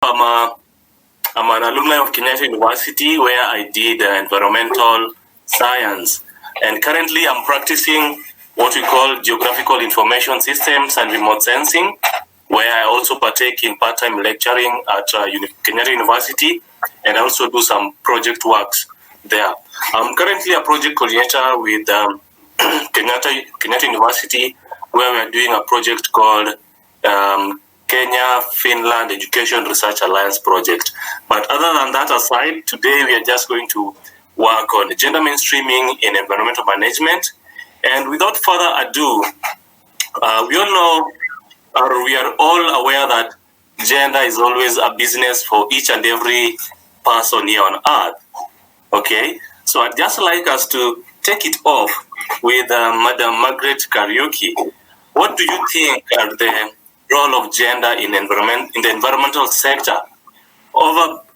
I'm an alumni of Kenyatta University where I did environmental science. And currently I'm practicing what we call geographical information systems and remote sensing, where I also partake in part-time lecturing at Kenyatta University and also do some project works there. I'm currently a project coordinator with Kenyatta University, where we are doing a project called Kenya-Finland Education Research Alliance project. But other than that aside, today we are just going to work on gender mainstreaming in environmental management. And without further ado, we all know, or we are all aware that gender is always a business for each and every person here on earth. Okay, so I'd just like us to take it off with Madam Margaret Kariuki. What do you think are the role of gender in the environmental sector?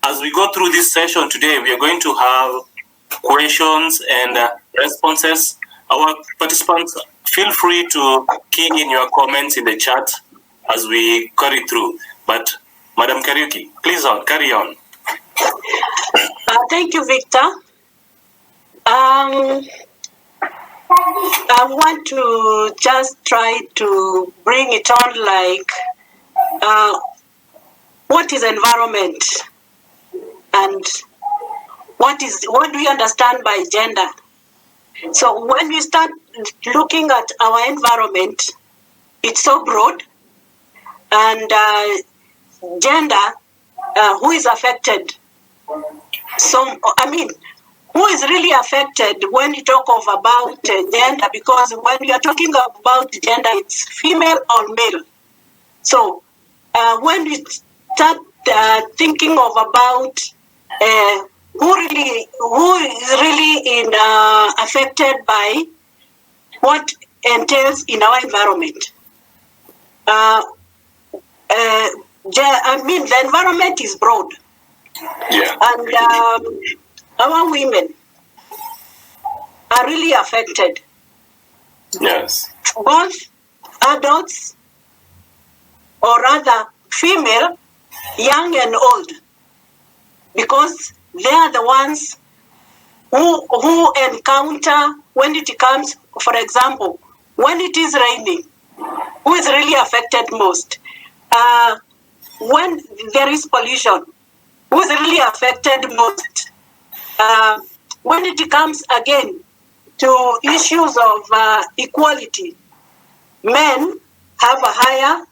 As we go through this session today, we are going to have questions and responses. Our participants, feel free to key in your comments in the chat as we carry through. But Madam Kariuki, please carry on. Thank you, Victor. I want to just try to bring it on like what is environment and what do we understand by gender? So when we start looking at our environment, it's so broad, and gender, who is affected? Who is really affected when you talk about gender? Because when we are talking about gender, it's female or male. So when we start thinking of about who is really affected by what entails in our environment. The environment is broad. Yeah. And our women are really affected. Yes. Both adults, or rather female, young and old, because they are the ones who encounter when it comes, for example, when it is raining, who is really affected most? When there is pollution, who is really affected most? When it comes again to issues of equality, men have a higher,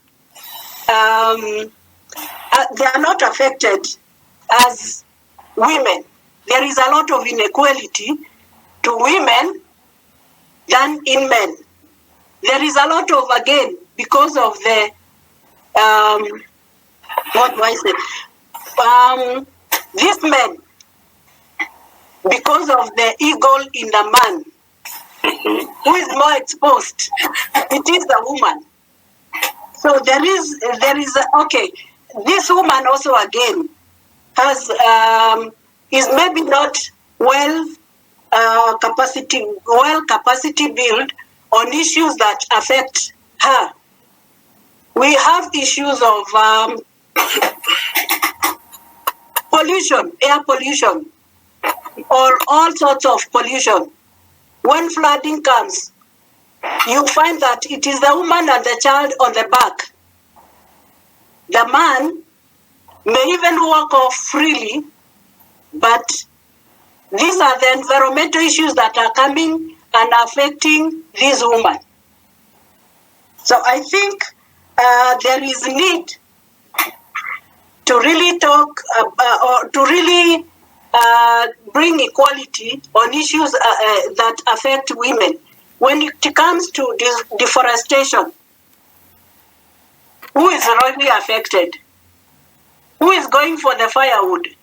they are not affected as women. There is a lot of inequality to women than in men. There is a lot of, again, because of the, these men, because of the ego in the man, who is more exposed, it is the woman. So there is okay, this woman also again has, is maybe not capacity build on issues that affect her. We have issues of pollution, air pollution, or all sorts of pollution. When flooding comes, you find that it is the woman and the child on the back. The man may even walk off freely, but these are the environmental issues that are coming and affecting this woman. So I think there is need to really talk or to really bring equality on issues that affect women. When it comes to deforestation, who is really affected? Who is going for the firewood?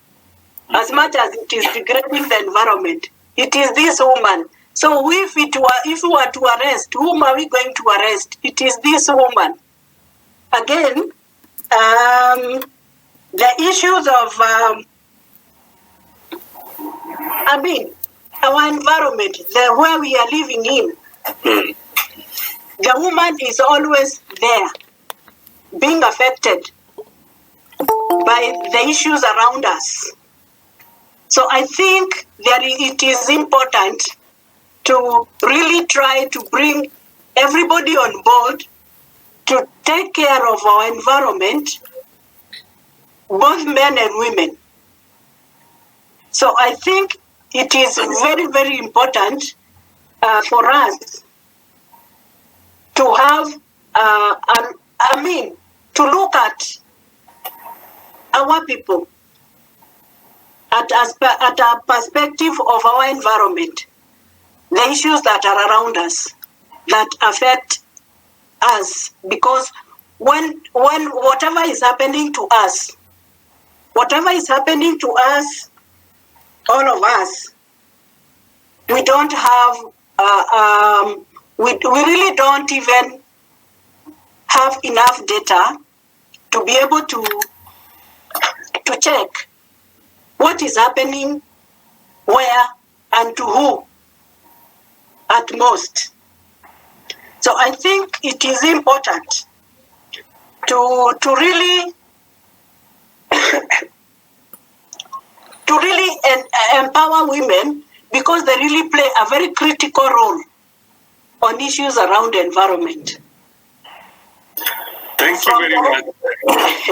As much as it is degrading the environment, it is this woman. So if we were to arrest, whom are we going to arrest? It is this woman. Again, the issues of, our environment, where we are living in, the woman is always there, being affected. by the issues around us. So I think it is important to really try to bring everybody on board to take care of our environment, both men and women. So I think it is very, very important for us to have, to look at our people at a perspective of our environment, the issues that are around us that affect us, because when whatever is happening to us, all of us, we don't have, we really don't even have enough data to be able to check what is happening, where, and to who at most. So I think it is important to really empower women, because they really play a very critical role on issues around environment. Thank you very much.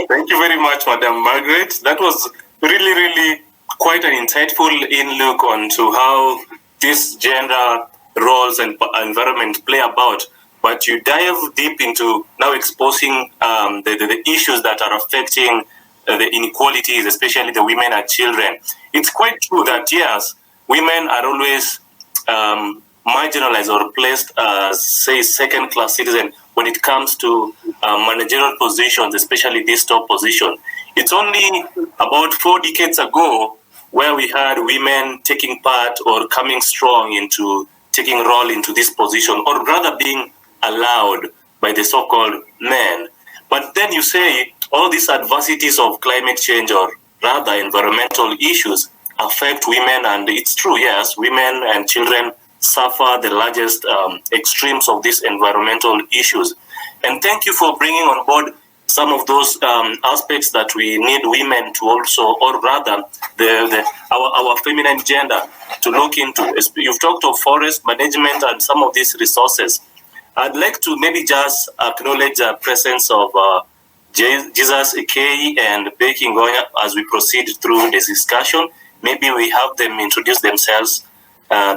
Thank you very much, Madam Margaret. That was really, really quite an insightful in-look onto how these gender roles and environment play about. But you dive deep into now exposing the issues that are affecting the inequalities, especially the women and children. It's quite true that, yes, women are always marginalized or placed as, say, second-class citizens when it comes to managerial positions, especially this top position. It's only about 4 decades ago where we had women taking part or coming strong into taking role into this position, or rather being allowed by the so-called men. But then you say all these adversities of climate change, or rather environmental issues, affect women, and it's true, yes, women and children suffer the largest extremes of these environmental issues. And thank you for bringing on board some of those aspects that we need women to also, or rather our feminine gender to look into. You've talked of forest management and some of these resources. I'd like to maybe just acknowledge the presence of Jesus Ikei and Becky Ngoya as we proceed through this discussion. Maybe we have them introduce themselves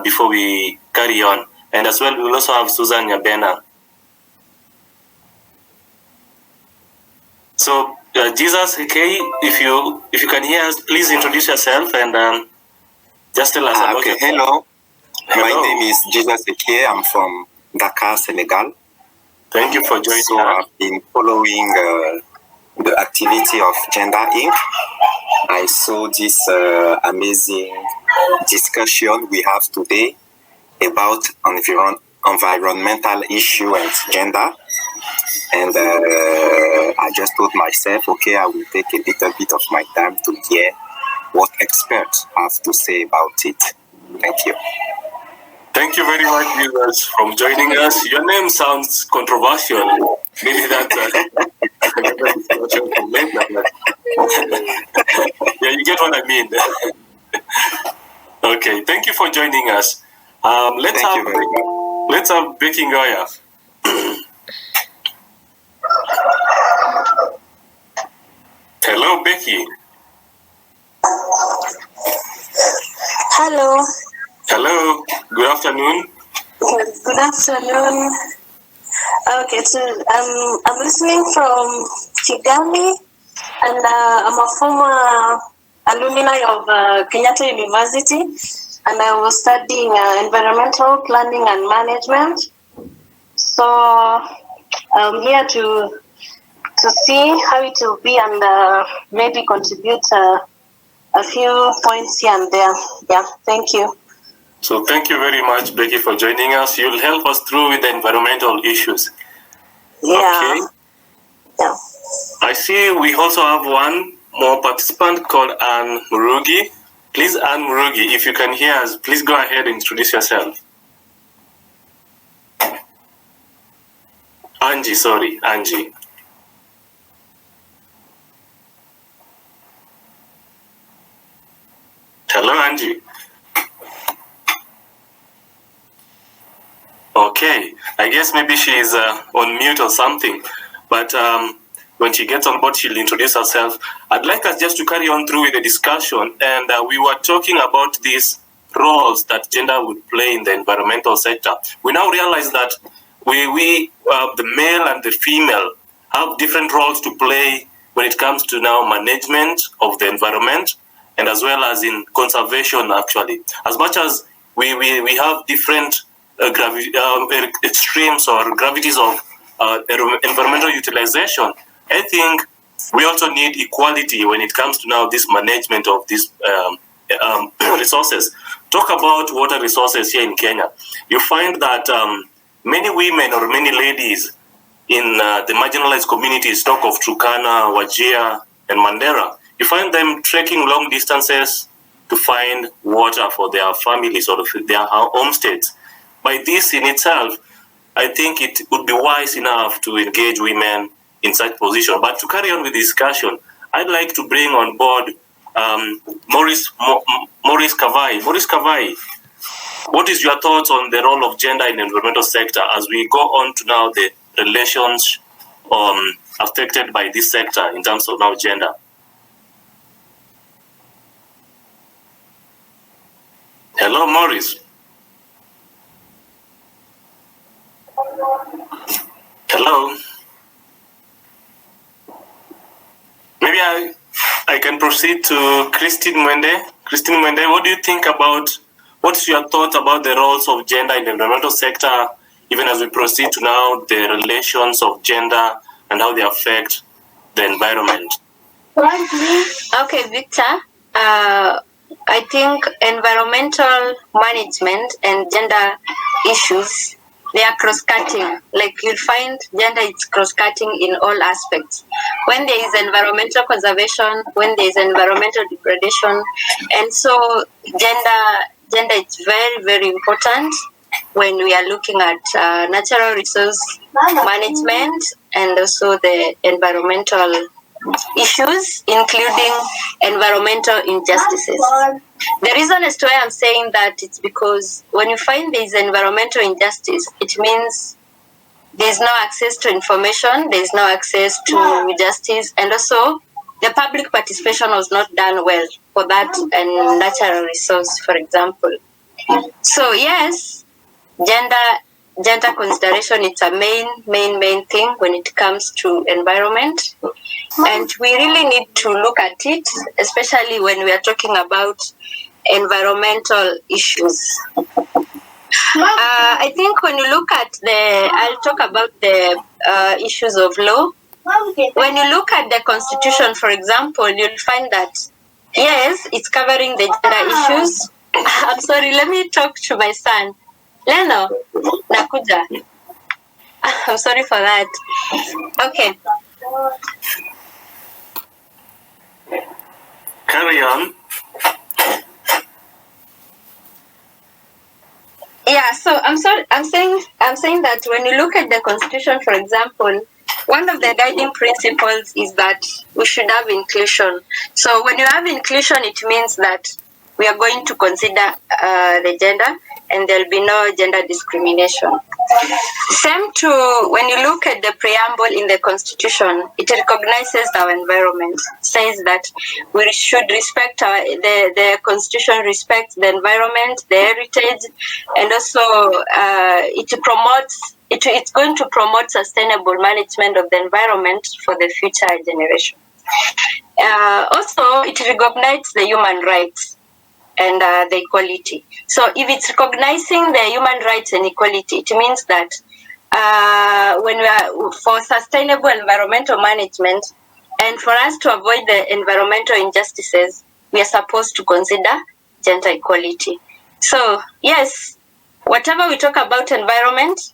before we carry on. And as well, we will also have Susan Nyabena. So, Jesus Ikei, if you can hear us, please introduce yourself and just tell us about yourself. Hello. My name is Jesus Ikei. I'm from Dakar, Senegal. Thank you for joining us. So I've been following the activity of Gender Inc. I saw this amazing discussion we have today about environmental issue and gender. And I just told myself, okay, I will take a little bit of my time to hear what experts have to say about it. Thank you. Thank you very much, Jesus, for joining us. Your name sounds controversial. Maybe that's yeah, you get what I mean. Okay, thank you for joining us. Let's have Becky Ngoya. Hello, Becky. Hello. Hello. Good afternoon. Good afternoon. Okay, so I'm listening from Kigali, and I'm a former alumni of Kenyatta University, and I was studying environmental planning and management. So I'm here to see how it will be and maybe contribute a few points here and there. Yeah, thank you. So thank you very much, Becky, for joining us. You'll help us through with the environmental issues. Yeah. Okay. Yeah. I see we also have one more participant called Anne Murugi. Please, Anne Murugi, if you can hear us, please go ahead and introduce yourself. Angie. Okay, I guess maybe she's on mute or something, but when she gets on board, she'll introduce herself. I'd like us just to carry on through with the discussion, and we were talking about these roles that gender would play in the environmental sector. We now realize that the male and the female have different roles to play when it comes to now management of the environment, and as well as in conservation, actually. As much as we have different extremes or gravities of environmental utilization, I think we also need equality when it comes to now this management of these resources. Talk about water resources here in Kenya. You find that many women or many ladies in the marginalized communities, talk of Turkana, Wajir, and Mandera, you find them trekking long distances to find water for their families or their homesteads. By this in itself, I think it would be wise enough to engage women in such position. But to carry on with the discussion, I'd like to bring on board Maurice Kavai. Maurice Kavai, what is your thoughts on the role of gender in the environmental sector as we go on to now the relations affected by this sector in terms of now gender? Hello, Maurice. Hello. Maybe I can proceed to Christine Mwende. Christine Mwende, what do you think about, what's your thoughts about the roles of gender in the environmental sector, even as we proceed to now the relations of gender and how they affect the environment? Okay, Victor. I think environmental management and gender issues, they are cross-cutting. Like you'll find gender is cross-cutting in all aspects. When there is environmental conservation, when there is environmental degradation, and so gender is very, very important when we are looking at natural resource management and also the environmental issues, including environmental injustices. The reason as to why I'm saying that it's because when you find there is environmental injustice, it means there's no access to information, there's no access to justice, and also the public participation was not done well for that and natural resource, for example. So yes, gender consideration, it's a main thing when it comes to environment. And we really need to look at it, especially when we are talking about environmental issues. I think when you look at I'll talk about the issues of law. When you look at the Constitution, for example, you'll find that, yes, it's covering the gender issues. I'm sorry, let me talk to my son. Leno, nakuja. I'm sorry for that. Okay. Carry on. Yeah, so I'm saying that when you look at the Constitution, for example, one of the guiding principles is that we should have inclusion. So when you have inclusion, it means that we are going to consider the gender, and there'll be no gender discrimination. Same to when you look at the preamble in the Constitution, it recognizes our environment, says that we should respect the Constitution respects the environment, the heritage, and also it's going to promote sustainable management of the environment for the future generation. Also, it recognizes the human rights and the equality. So if it's recognizing the human rights and equality, it means that when we are for sustainable environmental management and for us to avoid the environmental injustices, we are supposed to consider gender equality. So yes, whatever we talk about environment,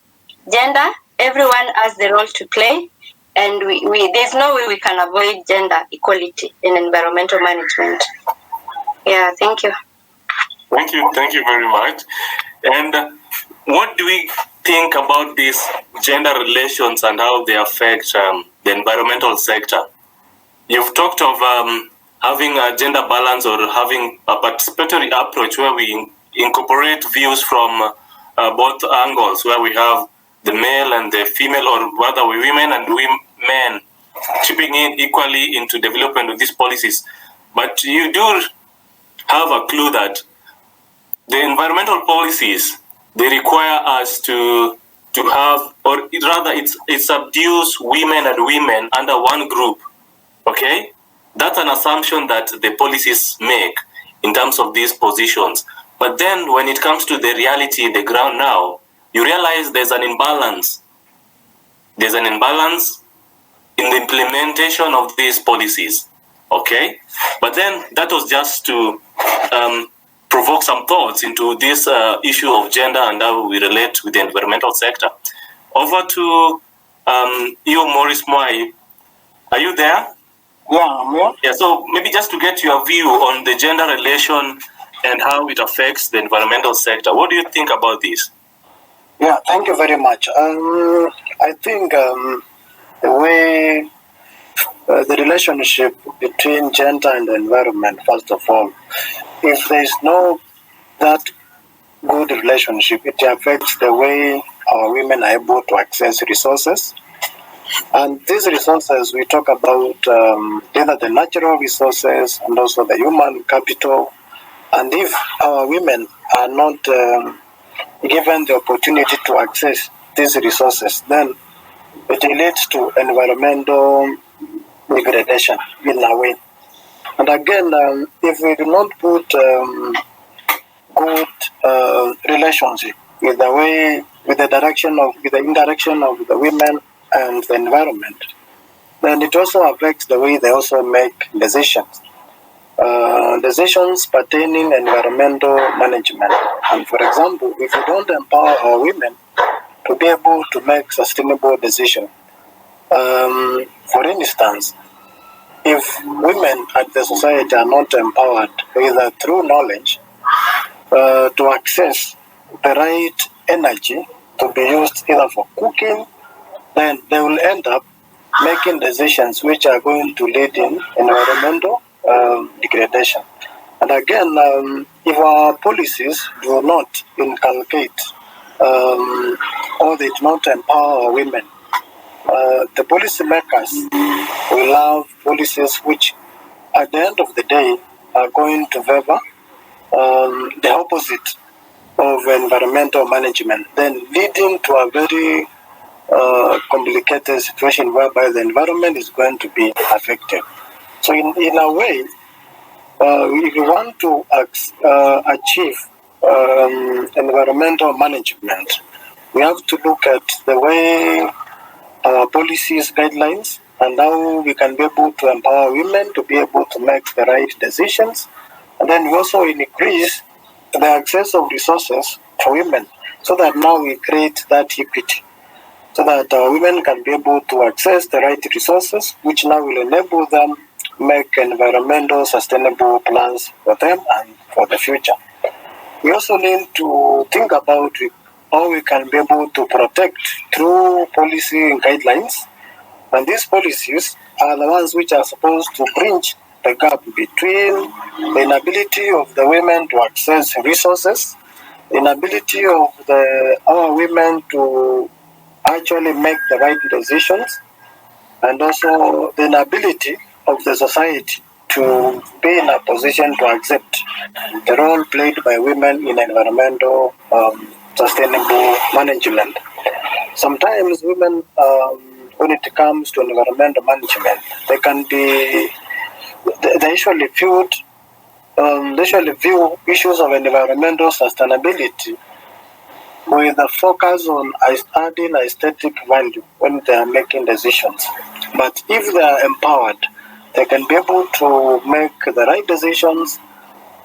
gender, everyone has the role to play, and there's no way we can avoid gender equality in environmental management. Yeah, thank you. Thank you very much. And what do we think about these gender relations and how they affect the environmental sector? You've talked of having a gender balance or having a participatory approach where we incorporate views from both angles, where we have the male and the female, or rather women and men chipping in equally into development of these policies. But you do have a clue that the environmental policies, they require us to have, or rather it subdues women and women under one group, okay? That's an assumption that the policies make in terms of these positions. But then when it comes to the reality, the ground now, you realize there's an imbalance. There's an imbalance in the implementation of these policies, okay? But then that was just to provoke some thoughts into this issue of gender and how we relate with the environmental sector. Over to you, Maurice Mwai. Are you there? Yeah, I'm here. Yeah, so maybe just to get your view on the gender relation and how it affects the environmental sector. What do you think about this? Yeah, thank you very much. I think the way the relationship between gender and the environment, first of all, if there is no that good relationship, it affects the way our women are able to access resources. And these resources, we talk about either the natural resources and also the human capital. And if our women are not given the opportunity to access these resources, then it leads to environmental degradation in a way. And again, if we do not put good relationship with the way, with the interaction of the women and the environment, then it also affects the way they also make decisions. Decisions pertaining environmental management. And for example, if we don't empower our women to be able to make sustainable decisions, for instance, if women at the society are not empowered either through knowledge to access the right energy to be used either for cooking, then they will end up making decisions which are going to lead in environmental degradation. And again, if our policies do not inculcate or they do not empower our women, the policy makers will have policies which at the end of the day are going to favor the opposite of environmental management, then leading to a very complicated situation whereby the environment is going to be affected. So in a way, if you want to achieve environmental management, we have to look at the way our policies, guidelines, and how we can be able to empower women to be able to make the right decisions. And then we also increase the access of resources for women so that now we create that equity, so that women can be able to access the right resources, which now will enable them make environmental sustainable plans for them and for the future. We also need to think about how we can be able to protect through policy and guidelines. And these policies are the ones which are supposed to bridge the gap between the inability of the women to access resources, the inability of our women to actually make the right decisions, and also the inability of the society to be in a position to accept the role played by women in environmental sustainable management. Sometimes women, when it comes to environmental management, they usually view issues of environmental sustainability with a focus on adding aesthetic value when they are making decisions. But if they are empowered, they can be able to make the right decisions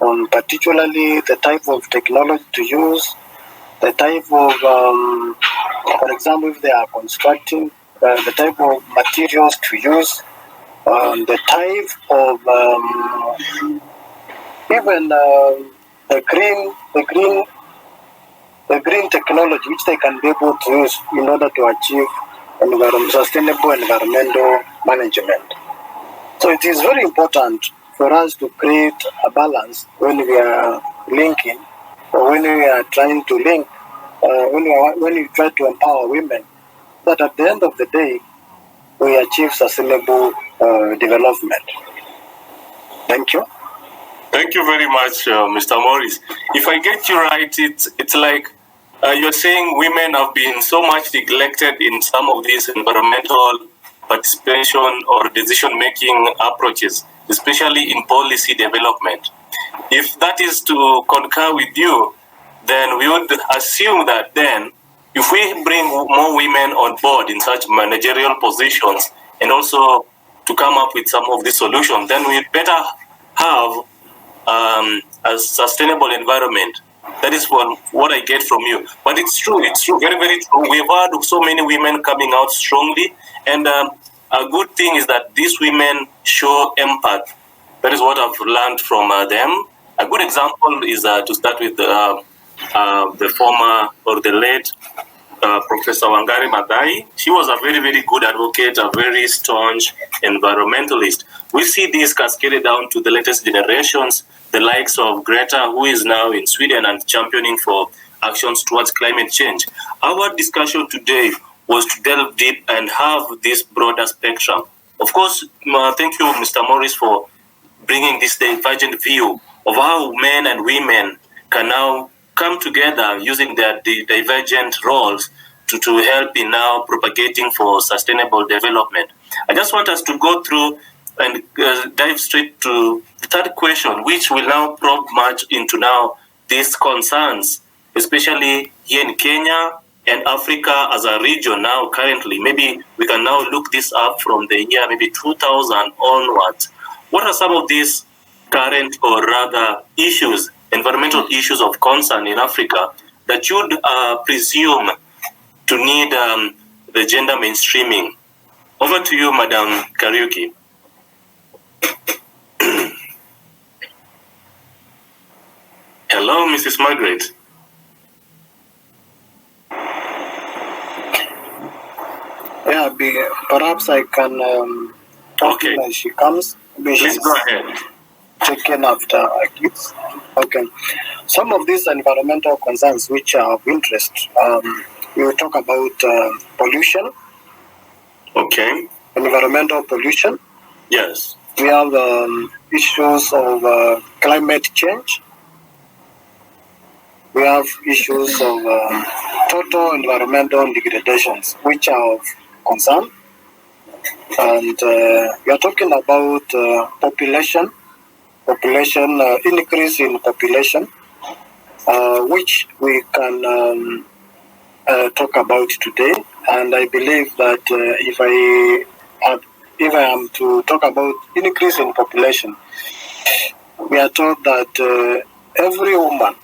on particularly the type of technology to use, the type of, for example, if they are constructing, the type of materials to use, the type of even the green technology which they can be able to use in order to achieve sustainable environmental management. So it is very important for us to create a balance when we are linking or when we are trying to link when you try to empower women, that at the end of the day, we achieve sustainable development. Thank you. Thank you very much, Mr. Morris. If I get you right, it's like you're saying women have been so much neglected in some of these environmental participation or decision-making approaches, especially in policy development. If that is to concur with you, then we would assume that then if we bring more women on board in such managerial positions and also to come up with some of the solutions, then we better have a sustainable environment. That is what I get from you. But it's true, very, very true. We've had so many women coming out strongly, and a good thing is that these women show empathy. That is what I've learned from them. A good example is to start with the former or the late Professor Wangari Maathai. She was a very, very good advocate, a very staunch environmentalist. We see this cascaded down to the latest generations, the likes of Greta, who is now in Sweden and championing for actions towards climate change. Our discussion today was to delve deep and have this broader spectrum. Of course, thank you, Mr. Morris, for bringing this divergent view of how men and women can now come together using their divergent roles to help in now propagating for sustainable development. I just want us to go through and dive straight to the third question, which will now probe much into now these concerns, especially here in Kenya and Africa as a region now currently. Maybe we can now look this up from the year maybe 2000 onwards. What are some of these current or rather issues, environmental issues of concern in Africa that you'd presume to need the gender mainstreaming? Over to you, Madam Kariuki. Hello, Mrs. Margaret. Yeah, perhaps I can talk Okay. when she comes. Please go ahead. Taken after. Okay. Some of these environmental concerns which are of interest, we will talk about pollution, Okay. environmental pollution. Yes. We have issues of climate change. We have issues of total environmental degradations, which are of concern. And we are talking about population, increase in population, which we can talk about today. And I believe that if I am to talk about increase in population, we are told that every woman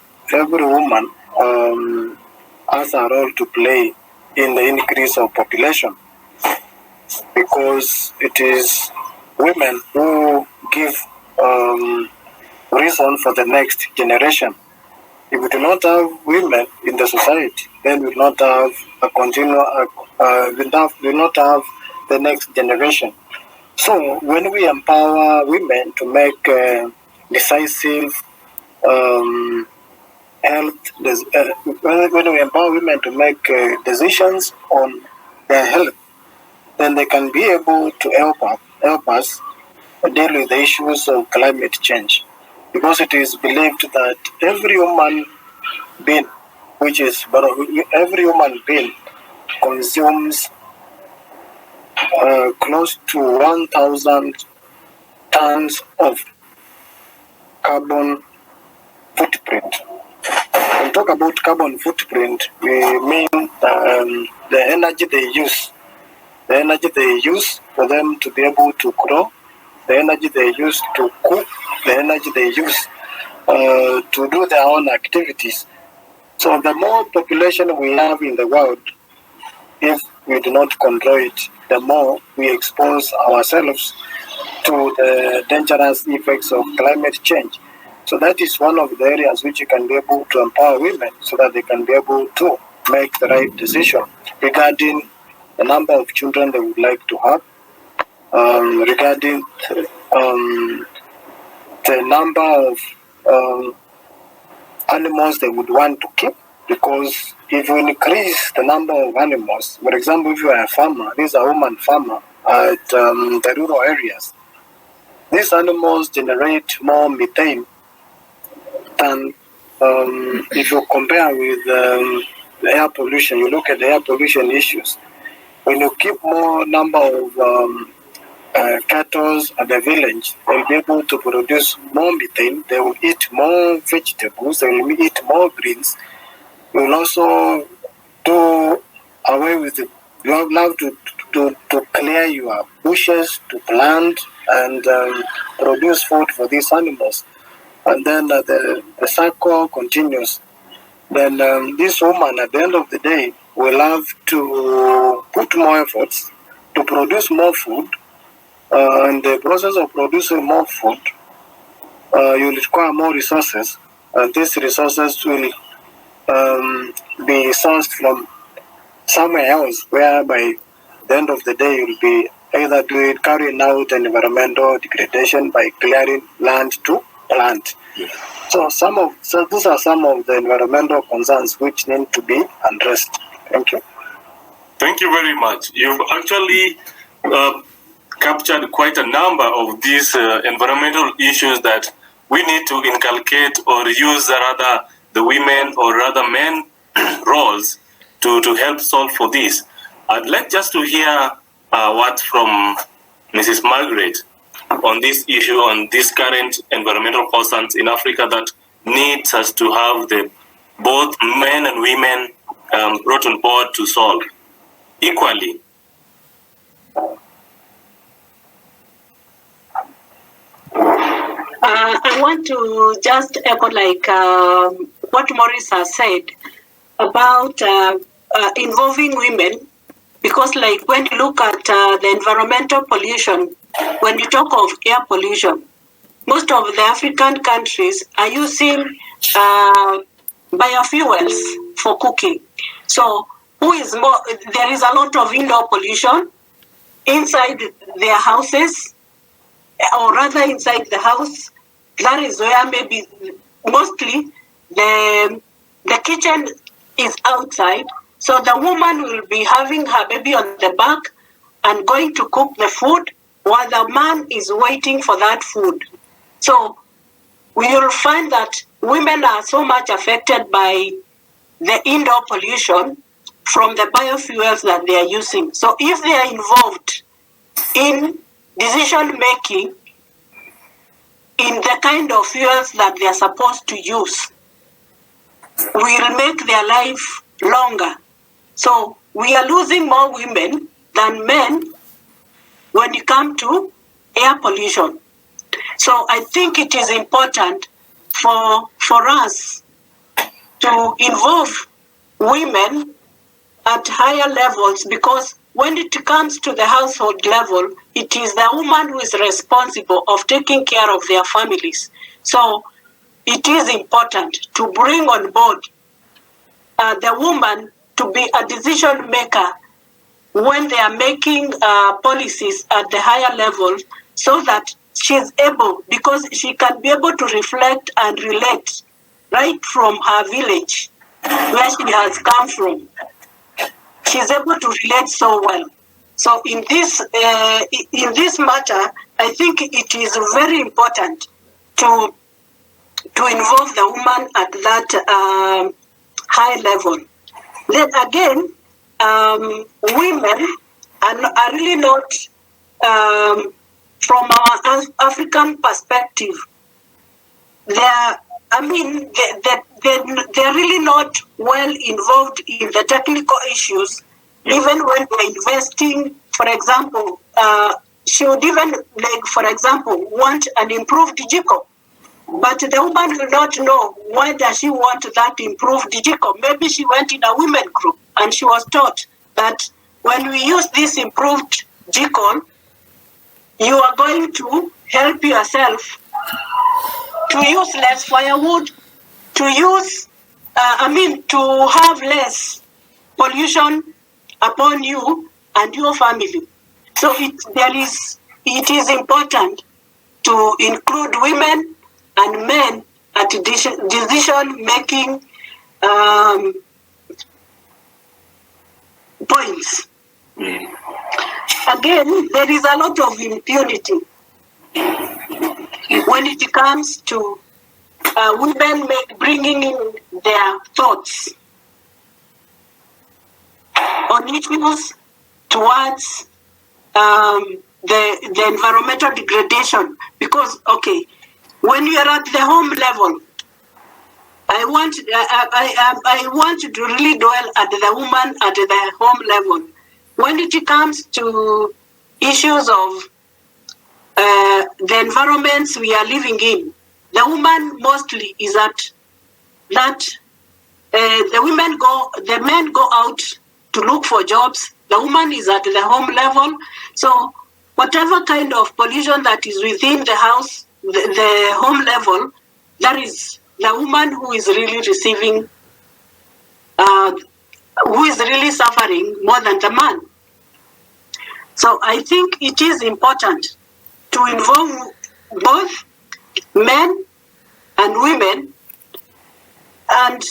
has a role to play in the increase of population, because it is women who give reason for the next generation. If we do not have women in the society, then we will not have we will not have the next generation. So when we empower women to make decisive health, when we empower women to make decisions on their health, then they can be able to help us deal with the issues of climate change. Because it is believed that every human being consumes close to 1,000 tons of carbon footprint. When we talk about carbon footprint, we mean the energy they use for them to be able to grow, the energy they use to cook, the energy they use to do their own activities. So the more population we have in the world, if we do not control it, the more we expose ourselves to the dangerous effects of climate change. So that is one of the areas which you can be able to empower women so that they can be able to make the right decision regarding the number of children they would like to have, regarding the number of animals they would want to keep, because if you increase the number of animals, for example, if you are a farmer, this is a woman farmer at the rural areas, these animals generate more methane than if you compare with the air pollution. You look at the air pollution issues. When you keep more number of cattle at the village, they'll be able to produce more methane. They will eat more vegetables. They will eat more greens. We will also do away with it. You have to clear your bushes, to plant and produce food for these animals. And then the cycle continues. Then this woman, at the end of the day, will have to put more efforts to produce more food. In the process of producing more food, you require more resources. And these resources will be sourced from somewhere else, where by the end of the day you'll be either carrying out an environmental degradation by clearing land to plant. So these are some of the environmental concerns which need to be addressed. Thank you. Thank you very much. You've actually captured quite a number of these environmental issues that we need to inculcate or use rather the women or rather men roles to help solve for this. I'd like just to hear what from Mrs. Margaret on this issue, on this current environmental concerns in Africa that needs us to have both men and women brought on board to solve equally. I want to just echo what Maurice has said about involving women, because when you look at the environmental pollution, when you talk of air pollution, most of the African countries are using biofuels for cooking. So there is a lot of indoor pollution inside their houses, or rather inside the house. That is where maybe mostly the kitchen is outside. So the woman will be having her baby on the back and going to cook the food while the man is waiting for that food. So we will find that women are so much affected by the indoor pollution from the biofuels that they are using. So if they are involved in decision making in the kind of fuels that they are supposed to use, will make their life longer. So we are losing more women than men when it comes to air pollution. So I think it is important for us to involve women at higher levels, because when it comes to the household level, it is the woman who is responsible of taking care of their families. So it is important to bring on board the woman to be a decision maker when they are making policies at the higher level, so that she's able, because she can be able to reflect and relate right from her village where she has come from. She's able to relate so well. So in this matter, I think it is very important to involve the woman at that high level. Then again, women are really not, from our African perspective, they're really not well involved in the technical issues. Even when they're investing, for example, she would even, for example, want an improved GICO. But the woman will not know why does she want that improved GICO. Maybe she went in a women group and she was taught that when we use this improved GICO, you are going to help yourself to use less firewood, to have less pollution upon you and your family. So it is important to include women and men at decision-making points. Again, there is a lot of impunity when it comes to women bringing in their thoughts on issues towards the environmental degradation. Because, okay, when you are at the home level, I want to really dwell at the woman at the home level. When it comes to issues of the environments we are living in, the woman mostly is at that. The men go out to look for jobs. The woman is at the home level. So whatever kind of pollution that is within the house, the home level, that is the woman who is really receiving, who is really suffering more than the man. So I think it is important to involve both men and women, and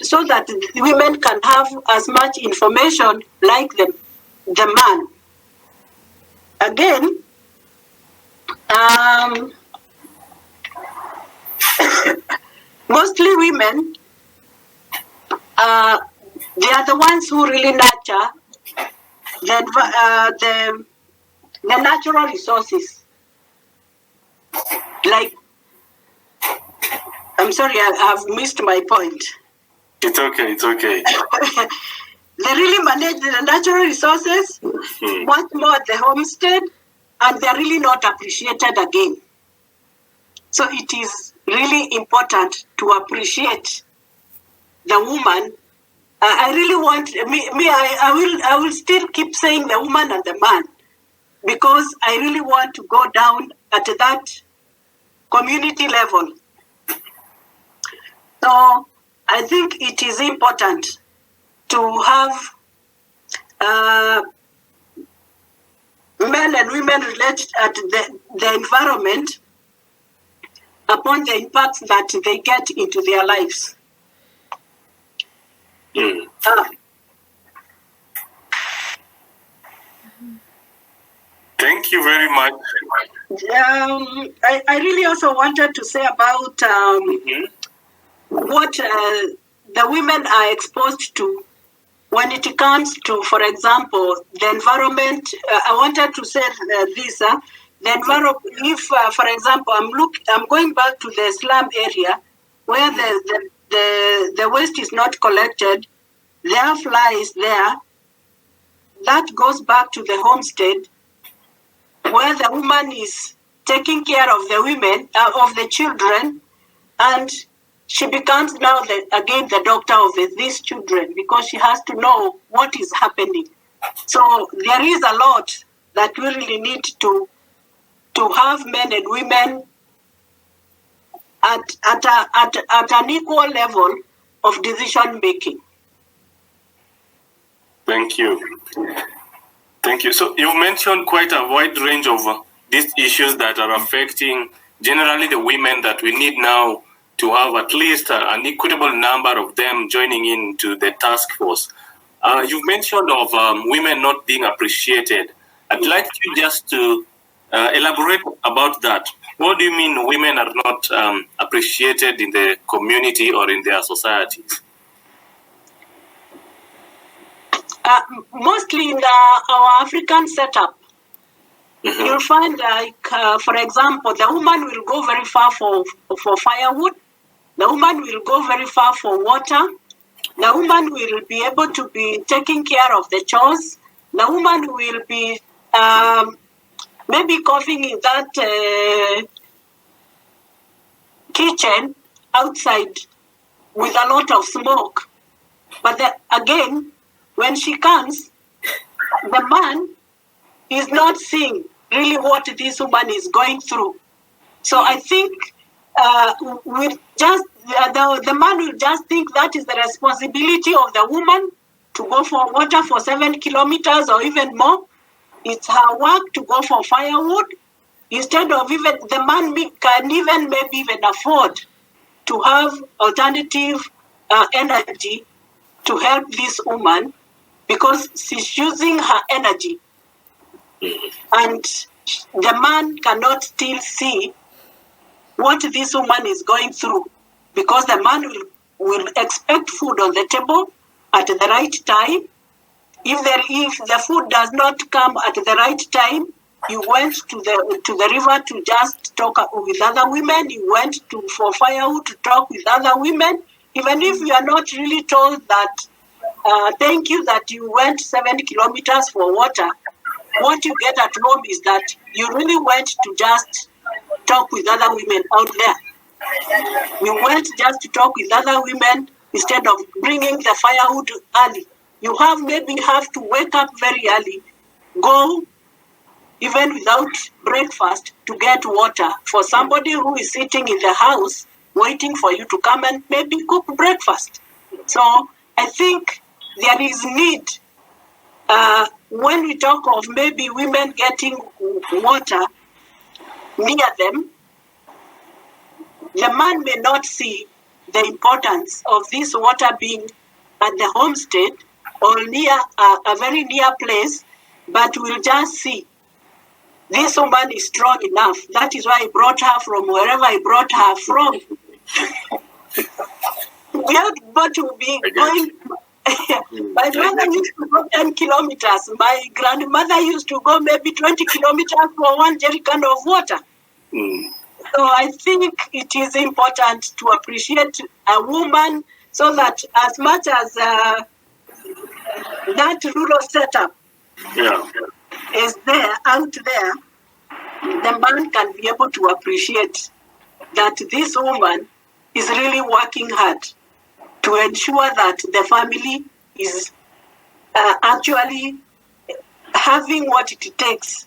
so that the women can have as much information like the man. Again, mostly women, they are the ones who really nurture the natural resources. Like, I'm sorry, I have missed my point. It's okay, it's okay. They really manage the natural resources, much more at the homestead, and they're really not appreciated again. So it is really important to appreciate the woman. I really want I will still keep saying the woman and the man, because I really want to go down at that community level. So I think it is important to have men and women relate at the environment upon the impacts that they get into their lives. Thank you very much. I really also wanted to say about what the women are exposed to when it comes to, for example, the environment. I wanted to say this. The environment. If, for example, I'm going back to the slum area where the waste is not collected. There are flies there. That goes back to the homestead, where the woman is taking care of the women, of the children, and she becomes now again the doctor of these children, because she has to know what is happening. So there is a lot that we really need to have men and women at an equal level of decision making. Thank you. Thank you. So you mentioned quite a wide range of these issues that are affecting generally the women that we need now to have at least an equitable number of them joining into the task force. You've mentioned of women not being appreciated. I'd like you just to elaborate about that. What do you mean women are not appreciated in the community or in their societies? Mostly in our African setup, you'll find, like, for example, the woman will go very far for firewood. The woman will go very far for water. The woman will be able to be taking care of the chores. The woman will be maybe coughing in that kitchen outside with a lot of smoke. But again, when she comes, the man is not seeing really what this woman is going through. So I think the man will just think that is the responsibility of the woman to go for water for 7 kilometers or even more. It's her work to go for firewood. Instead of even, the man can even maybe even afford to have alternative energy to help this woman because she's using her energy. And the man cannot still see what this woman is going through because the man will expect food on the table at the right time. If the food does not come at the right time, you went to the river to just talk with other women. You went for firewood to talk with other women. Even if you are not really told that, thank you that you went 7 kilometers for water, what you get at home is that you really went to just talk with other women out there. You went just to talk with other women instead of bringing the firewood early. You maybe have to wake up very early, go even without breakfast to get water for somebody who is sitting in the house waiting for you to come and maybe cook breakfast. So I think there is need when we talk of maybe women getting water near them, the man may not see the importance of this water being at the homestead or near a very near place, but will just see this woman is strong enough. That is why I brought her from wherever I brought her from. We have got to be going. My mother used to go 10 kilometers. My grandmother used to go maybe 20 kilometers for one jerrycan of water. So I think it is important to appreciate a woman so that as much as that rural setup is there, out there, the man can be able to appreciate that this woman is really working hard to ensure that the family is actually having what it takes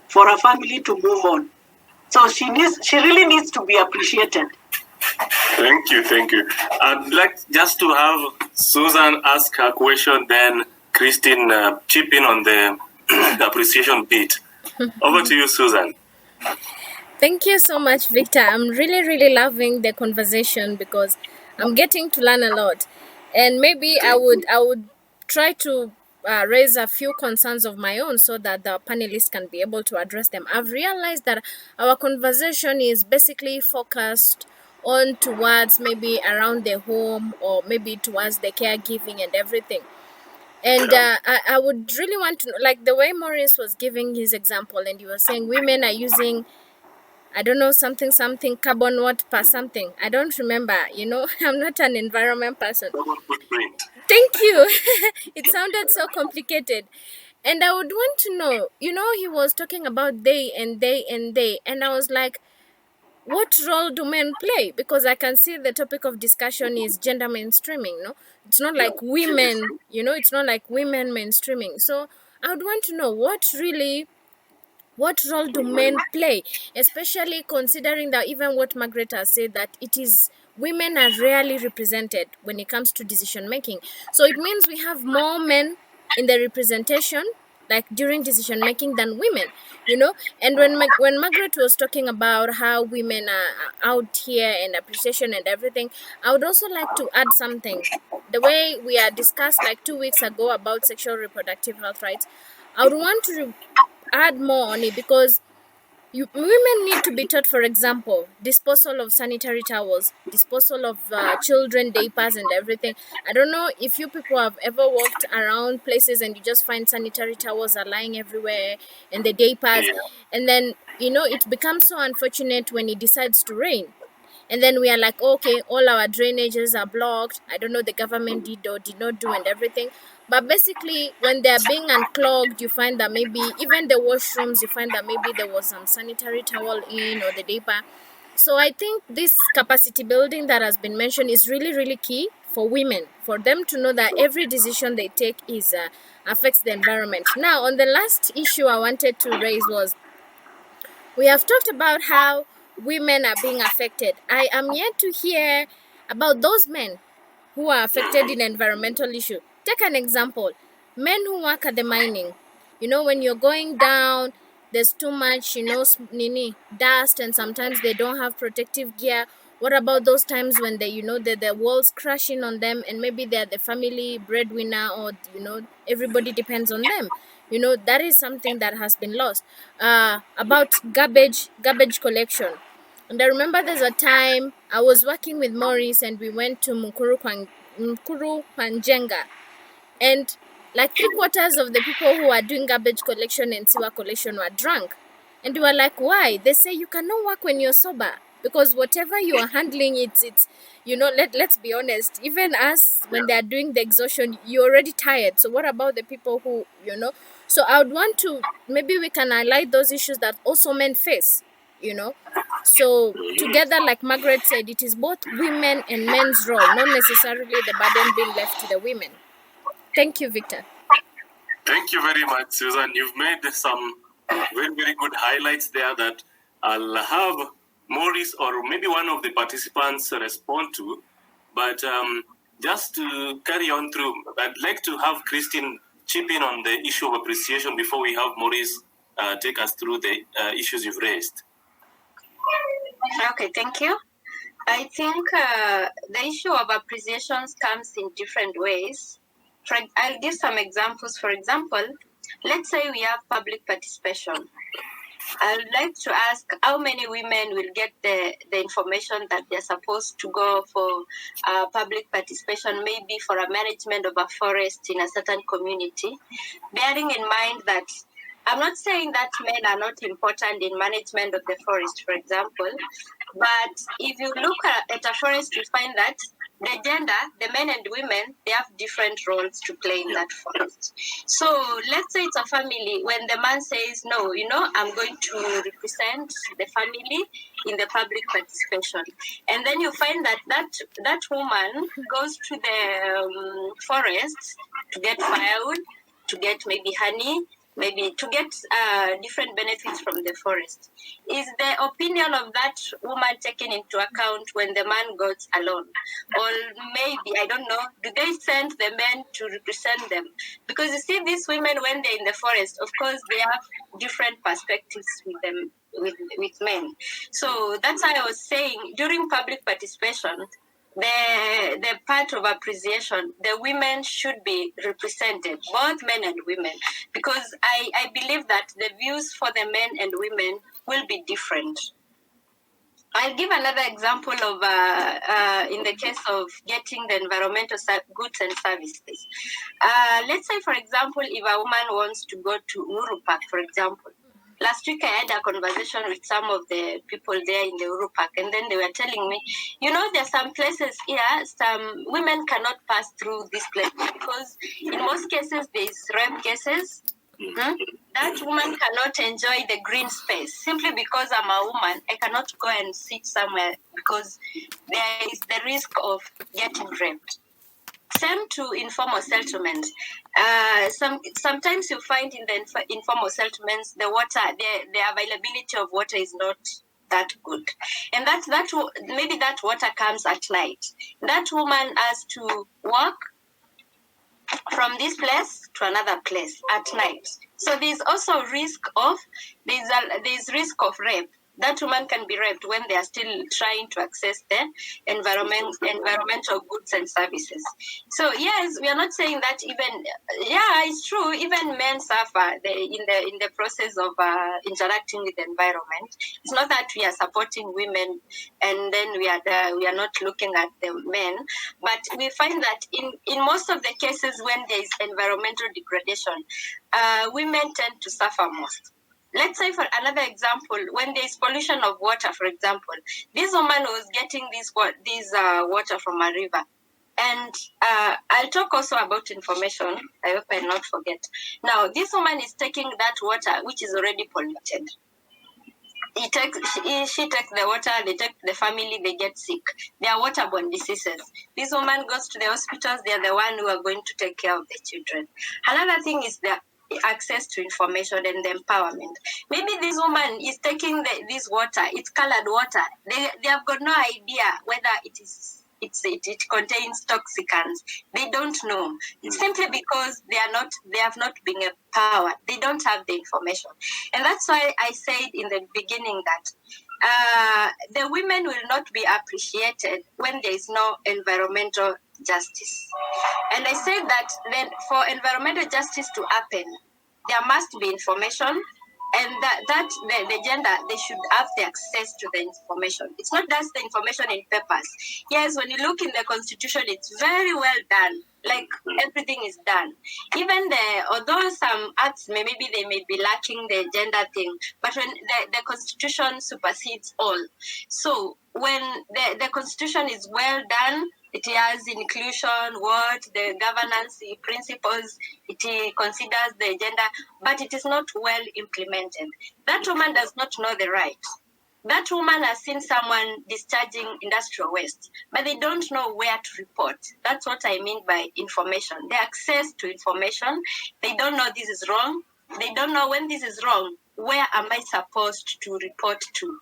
for a family to move on. So she really needs to be appreciated. Thank you. I'd like just to have Susan ask her question, then Christine chip in on the appreciation bit. Over to you, Susan. Thank you so much, Victor. I'm really loving the conversation because I'm getting to learn a lot, and maybe I would try to raise a few concerns of my own so that the panelists can be able to address them. I've realized that our conversation is basically focused on towards maybe around the home or maybe towards the caregiving and everything. And I would really want to know, like the way Maurice was giving his example, and you were saying women are using, I don't know, something carbon what per something. I don't remember, I'm not an environment person. Footprint. Thank you. It sounded so complicated. And I would want to know, he was talking about they, and and I was like, what role do men play? Because I can see the topic of discussion is gender mainstreaming, no? It's not like women, it's not like women mainstreaming. So I would want to know what role do men play, especially considering that even what Margaret has said, that it is women are rarely represented when it comes to decision making. So it means we have more men in the representation, like during decision making, than women, and when Margaret was talking about how women are out here and appreciation and everything, I would also like to add something. The way we are discussed like 2 weeks ago about sexual reproductive health rights, I would want to add more on it, because women need to be taught, for example, disposal of sanitary towels, disposal of children diapers and everything. I don't know if you people have ever walked around places and you just find sanitary towels are lying everywhere and the diapers, and then it becomes so unfortunate when it decides to rain. And then we are like, okay, all our drainages are blocked. I don't know, the government did or did not do and everything. But basically, when they're being unclogged, you find that maybe even the washrooms, you find that maybe there was some sanitary towel in or the diaper. So I think this capacity building that has been mentioned is really key for women, for them to know that every decision they take is affects the environment. Now, on the last issue I wanted to raise was, we have talked about how women are being affected. I am yet to hear about those men who are affected in environmental issue. Take an example, men who work at the mining. When you're going down, there's too much, dust, and sometimes they don't have protective gear, What about those times when they, the walls crashing on them, and maybe they're the family breadwinner, or everybody depends on them. That is something that has been lost. About garbage collection. And I remember there's a time I was working with Maurice, and we went to Mukuru Kwanjenga, and like 3/4 of the people who are doing garbage collection and sewer collection were drunk. And we were like, why? They say you cannot work when you're sober, because whatever you are handling, it's let's be honest, even us, when they're doing the exhaustion, you're already tired. So what about the people who, so I would want to, maybe we can highlight those issues that also men face, so together, like Margaret said, it is both women and men's role, not necessarily the burden being left to the women. Thank you, Victor. Thank you very much, Susan. You've made some very, very good highlights there that I'll have Maurice or maybe one of the participants respond to. But just to carry on through, I'd like to have Christine chip in on the issue of appreciation before we have Maurice take us through the issues you've raised. Okay, thank you. I think the issue of appreciations comes in different ways. I'll give some examples. For example, let's say we have public participation. I would like to ask how many women will get the information that they're supposed to go for public participation, maybe for a management of a forest in a certain community, bearing in mind that I'm not saying that men are not important in management of the forest, for example, but if you look at a forest, you find that the gender, the men and women, they have different roles to play in that forest. So let's say it's a family. When the man says, no, I'm going to represent the family in the public participation. And then you find that woman goes to the forest to get firewood, to get maybe honey, maybe to get different benefits from the forest. Is the opinion of that woman taken into account when the man goes alone? Or maybe, I don't know, do they send the men to represent them? Because you see, these women, when they're in the forest, of course, they have different perspectives with them, with men. So that's why I was saying, during public participation, the part of appreciation, the women should be represented, both men and women, because I believe that the views for the men and women will be different. I'll give another example of in the case of getting the environmental goods and services. Let's say, for example, if a woman wants to go to Uhuru Park, for example. Last week, I had a conversation with some of the people there in the Uhuru Park, and then they were telling me, there are some places here, some women cannot pass through this place because in most cases, there's rape cases. That woman cannot enjoy the green space simply because I'm a woman. I cannot go and sit somewhere because there is the risk of getting raped. Same to informal settlements. Sometimes you find in the informal settlements the water, the availability of water is not that good, and maybe that water comes at night. That woman has to walk from this place to another place at night. So there's also risk of risk of rape. That woman can be raped when they are still trying to access the environmental goods and services. So yes, we are not saying that it's true. Even men suffer in the process of interacting with the environment. It's not that we are supporting women and then we are not looking at the men, but we find that in most of the cases when there is environmental degradation, women tend to suffer most. Let's say, for another example, when there is pollution of water, for example, this woman was getting this water from a river. And I'll talk also about information. I hope I'll not forget. Now, this woman is taking that water, which is already polluted. She takes the water, they take the family, they get sick. They are waterborne diseases. This woman goes to the hospitals, they are the one who are going to take care of the children. Another thing is the access to information and the empowerment. Maybe this woman is taking this water, it's colored water. They have got no idea whether it contains toxicants. They don't know. It's simply because they have not been empowered. They don't have the information. And that's why I said in the beginning that the women will not be appreciated when there is no environmental justice. And I said that then for environmental justice to happen, there must be information, and the gender, they should have the access to the information. It's not just the information in papers. Yes, when you look in the constitution, it's very well done. Like everything is done. Even although some acts maybe they may be lacking the gender thing, but when the constitution supersedes all. So when the constitution is well done, it has inclusion, what the governance principles, it considers the gender, but it is not well implemented. That woman does not know the right. That woman has seen someone discharging industrial waste, but they don't know where to report. That's what I mean by information. The access to information, they don't know this is wrong. They don't know when this is wrong, where am I supposed to report to?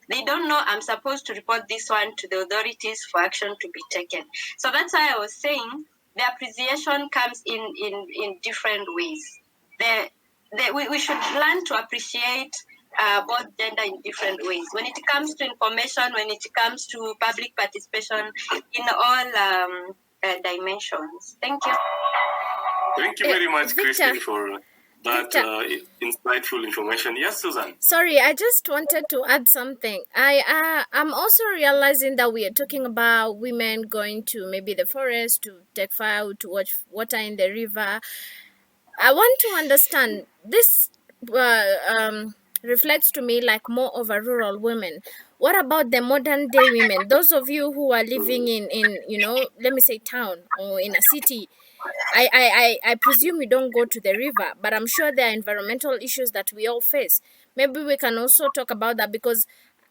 They don't know I'm supposed to report this one to the authorities for action to be taken. So that's why I was saying the appreciation comes in different ways. We should learn to appreciate both gender in different ways. When it comes to information, when it comes to public participation in all dimensions. Thank you. Thank you very much, Victor. Christine, for that insightful information. Yes, Susan. Sorry, I just wanted to add something. I'm also realizing that we are talking about women going to maybe the forest to take fire, to watch water in the river. I want to understand this. Reflects to me like more of a rural women. What about the modern day women? Those of you who are living in let me say town or in a city. I presume you don't go to the river, but I'm sure there are environmental issues that we all face. Maybe we can also talk about that, because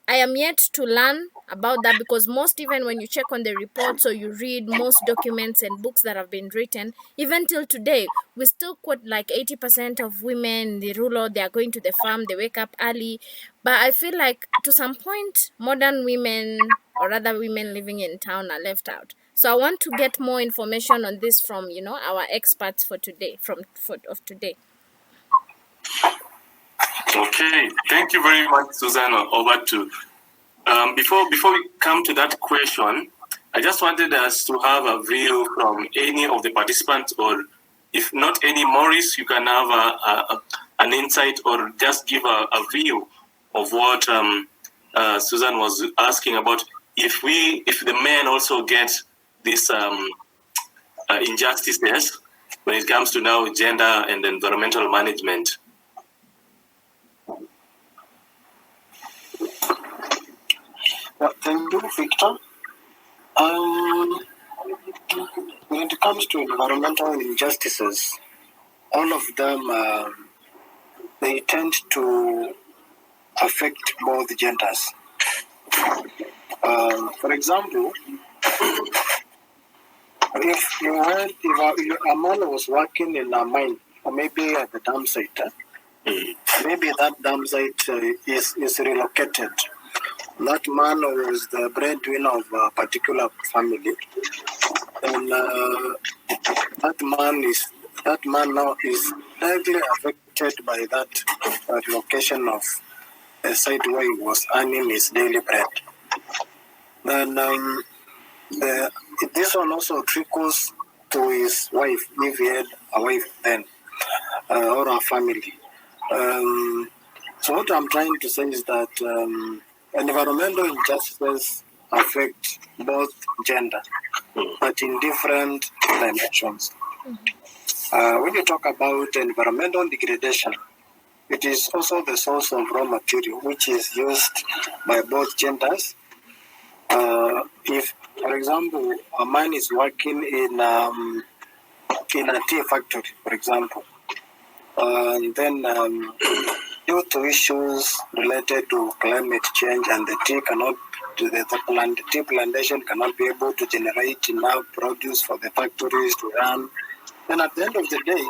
I am yet to learn about that, because most, even when you check on the reports or you read most documents and books that have been written, even till today, we still quote like 80% of women in the rural, they are going to the farm, they wake up early. But I feel like to some point, modern women or other women living in town are left out. So I want to get more information on this from our experts for today, of today. Okay, thank you very much, Susan. Over to before we come to that question, I just wanted us to have a view from any of the participants, or if not any, Maurice, you can have an insight or just give a view of what Susan was asking about. If the men also get this injustices when it comes to now gender and environmental management. Thank you, Victor. When it comes to environmental injustices, all of them, they tend to affect both genders. For example, if a man was working in a mine, or maybe at the dam site, maybe that dam site is relocated. That man was the breadwinner of a particular family, and that man now is directly affected by that relocation of a site where he was earning his daily bread. Then this one also trickles to his wife, if he had a wife then, or a family. So what I'm trying to say is that environmental injustices affect both gender, but in different dimensions. When you talk about environmental degradation, it is also the source of raw material, which is used by both genders. If, for example, a man is working in a tea factory, for example, and then due to issues related to climate change, and the tea plantation cannot be able to generate enough produce for the factories to run. And at the end of the day,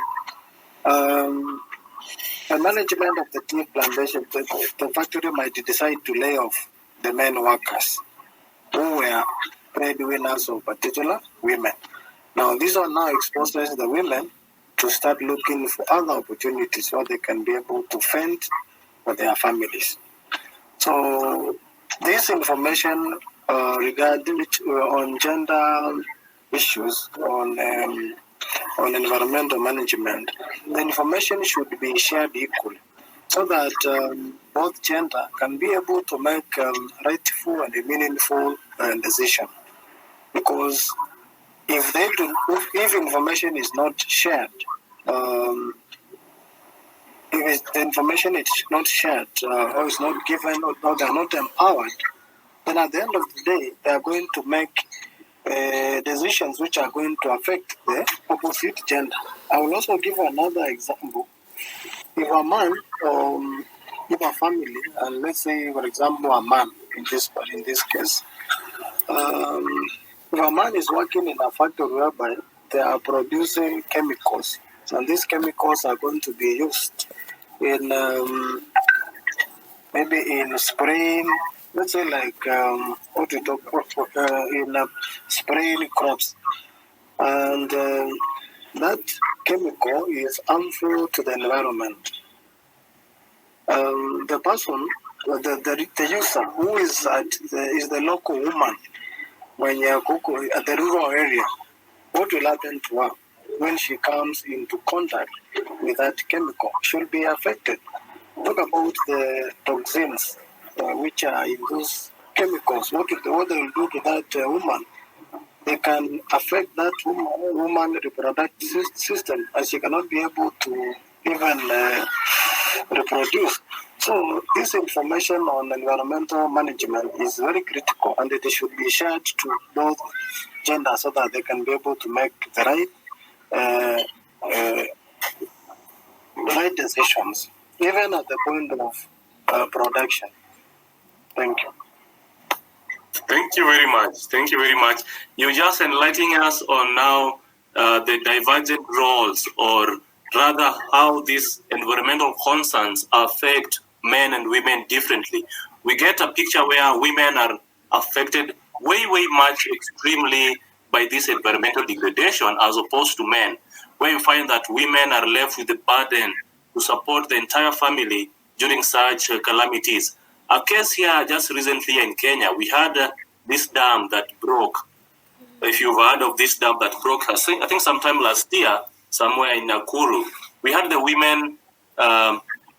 the management of the tea plantation, the factory might decide to lay off the men workers who were breadwinners of particular women. Now, this one now exposes the women to start looking for other opportunities where they can be able to fend for their families. So this information regarding on gender issues on environmental management, the information should be shared equally so that both gender can be able to make rightful and meaningful decision. Because if they do, if information is not shared, if the information is not shared or is not given or they are not empowered, then at the end of the day, they are going to make decisions which are going to affect the opposite gender. I will also give another example. If a man, if a family, and let's say, for example, a man in this case, if a man is working in a factory whereby they are producing chemicals, and these chemicals are going to be used in maybe in spraying, let's say like what we talk in spraying crops, and that chemical is harmful to the environment. The person, the user who is is the local woman when you are at the rural area, what will happen to her when she comes into contact with that chemical? She'll be affected. Talk about the toxins which are in those chemicals. What they will do to that woman? They can affect that woman reproductive system, as she cannot be able to even reproduce. So this information on environmental management is very critical, and it should be shared to both genders so that they can be able to make the right decisions, even at the point of production. Thank you. Thank you very much. Thank you very much. You're just enlightening us on now the divergent roles, or rather how these environmental concerns affect men and women differently. We get a picture where women are affected way much extremely by this environmental degradation as opposed to men, where you find that women are left with the burden to support the entire family during such calamities. A case here just recently in Kenya, we had this dam that broke. If you've heard of this dam that broke, I think sometime last year, somewhere in Nakuru, we had the women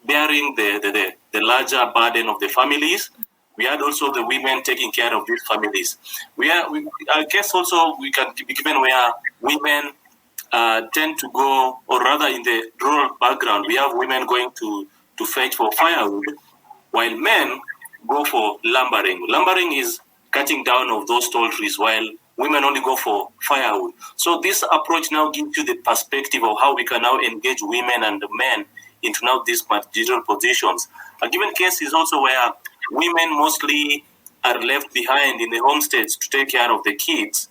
bearing the larger burden of the families. We had also the women taking care of these families. I guess also we can be given where women tend to go, or rather in the rural background, we have women going to fetch for firewood, while men go for lumbering. Lumbering is cutting down of those tall trees, while women only go for firewood. So this approach now gives you the perspective of how we can now engage women and men into now these managerial positions. A given case is also where women mostly are left behind in the homesteads to take care of the kids,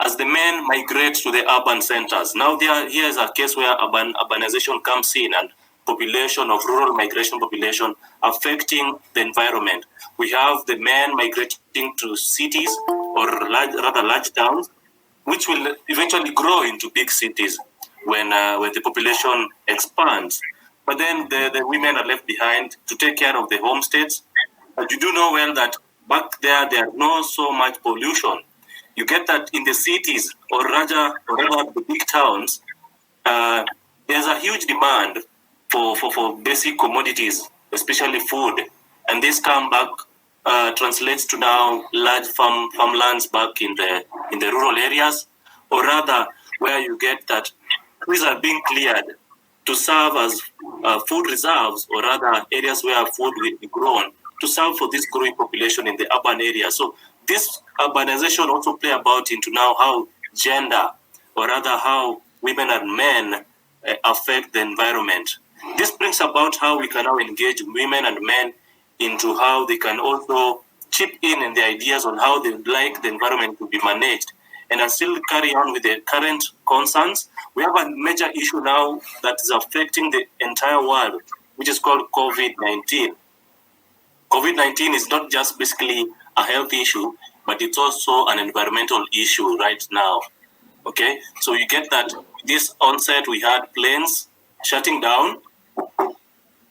as the men migrate to the urban centers. Now here is a case where urbanization comes in, and population of rural migration population affecting the environment. We have the men migrating to cities, or rather large towns, which will eventually grow into big cities when the population expands. But then the women are left behind to take care of the homesteads. But you do know well that back there are not so much pollution. You get that in the cities, or rather the big towns, there's a huge demand for basic commodities, especially food, and this come back translates to now large farmlands back in the rural areas, or rather where you get that trees are being cleared to serve as food reserves, or rather areas where food will be grown to serve for this growing population in the urban area. So this urbanization also play about into now how gender, or rather how women and men affect the environment. This brings about how we can now engage women and men into how they can also chip in the ideas on how they like the environment to be managed, and still carry on with the current concerns. We have a major issue now that is affecting the entire world, which is called COVID-19. COVID-19 is not just basically a health issue, but it's also an environmental issue right now. Okay, so you get that this onset we had planes shutting down,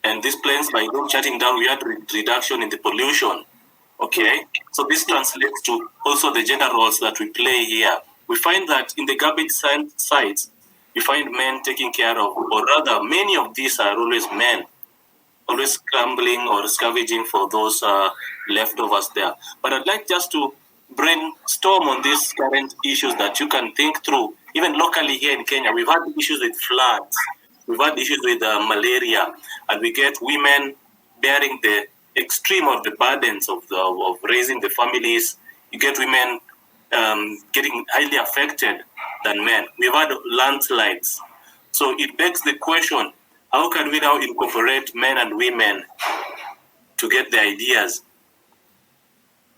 and these planes, by them shutting down, we had reduction in the pollution. Okay, so this translates to also the gender roles that we play here. We find that in the garbage sites, you find men taking care of, or rather, many of these are always men, always scrambling or scavenging for those leftovers there. But I'd like just to brainstorm on these current issues that you can think through. Even locally here in Kenya, we've had issues with floods, we've had issues with malaria, and we get women bearing the extreme of the burdens of raising the families. You get women getting highly affected than men. We've had landslides. So it begs the question, how can we now incorporate men and women to get the ideas?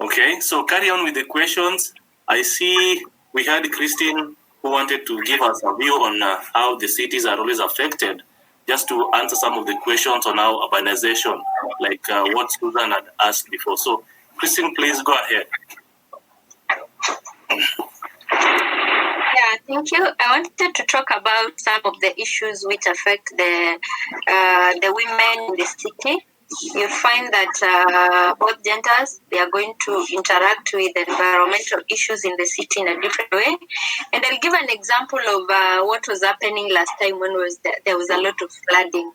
Okay, so carry on with the questions. I see we had Christine who wanted to give us a view on how the cities are always affected, just to answer some of the questions on our urbanization, like what Susan had asked before. So, Christine, please go ahead. Yeah, thank you. I wanted to talk about some of the issues which affect the women in the city. You find that both genders, they are going to interact with environmental issues in the city in a different way. And I'll give an example of what was happening last time when there was a lot of flooding.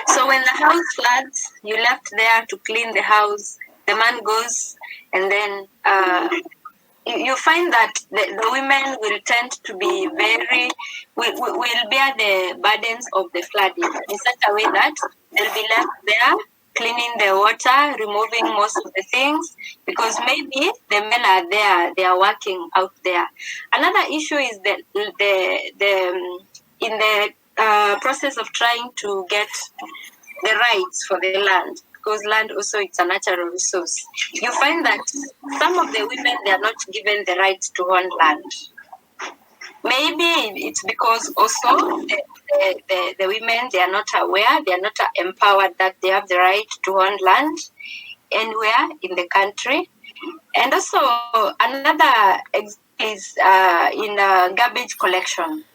So when the house floods, you left there to clean the house. The man goes, and then you find that the women will tend to be will bear the burdens of the flooding in such a way that they'll be left there cleaning the water, removing most of the things, because maybe the men are there, they are working out there. Another issue is in the process of trying to get the rights for the land, because land also it's a natural resource. You find that some of the women, they are not given the right to own land. Maybe it's because also the women, they are not aware, they are not empowered that they have the right to own land anywhere in the country. And also another example is in garbage collection.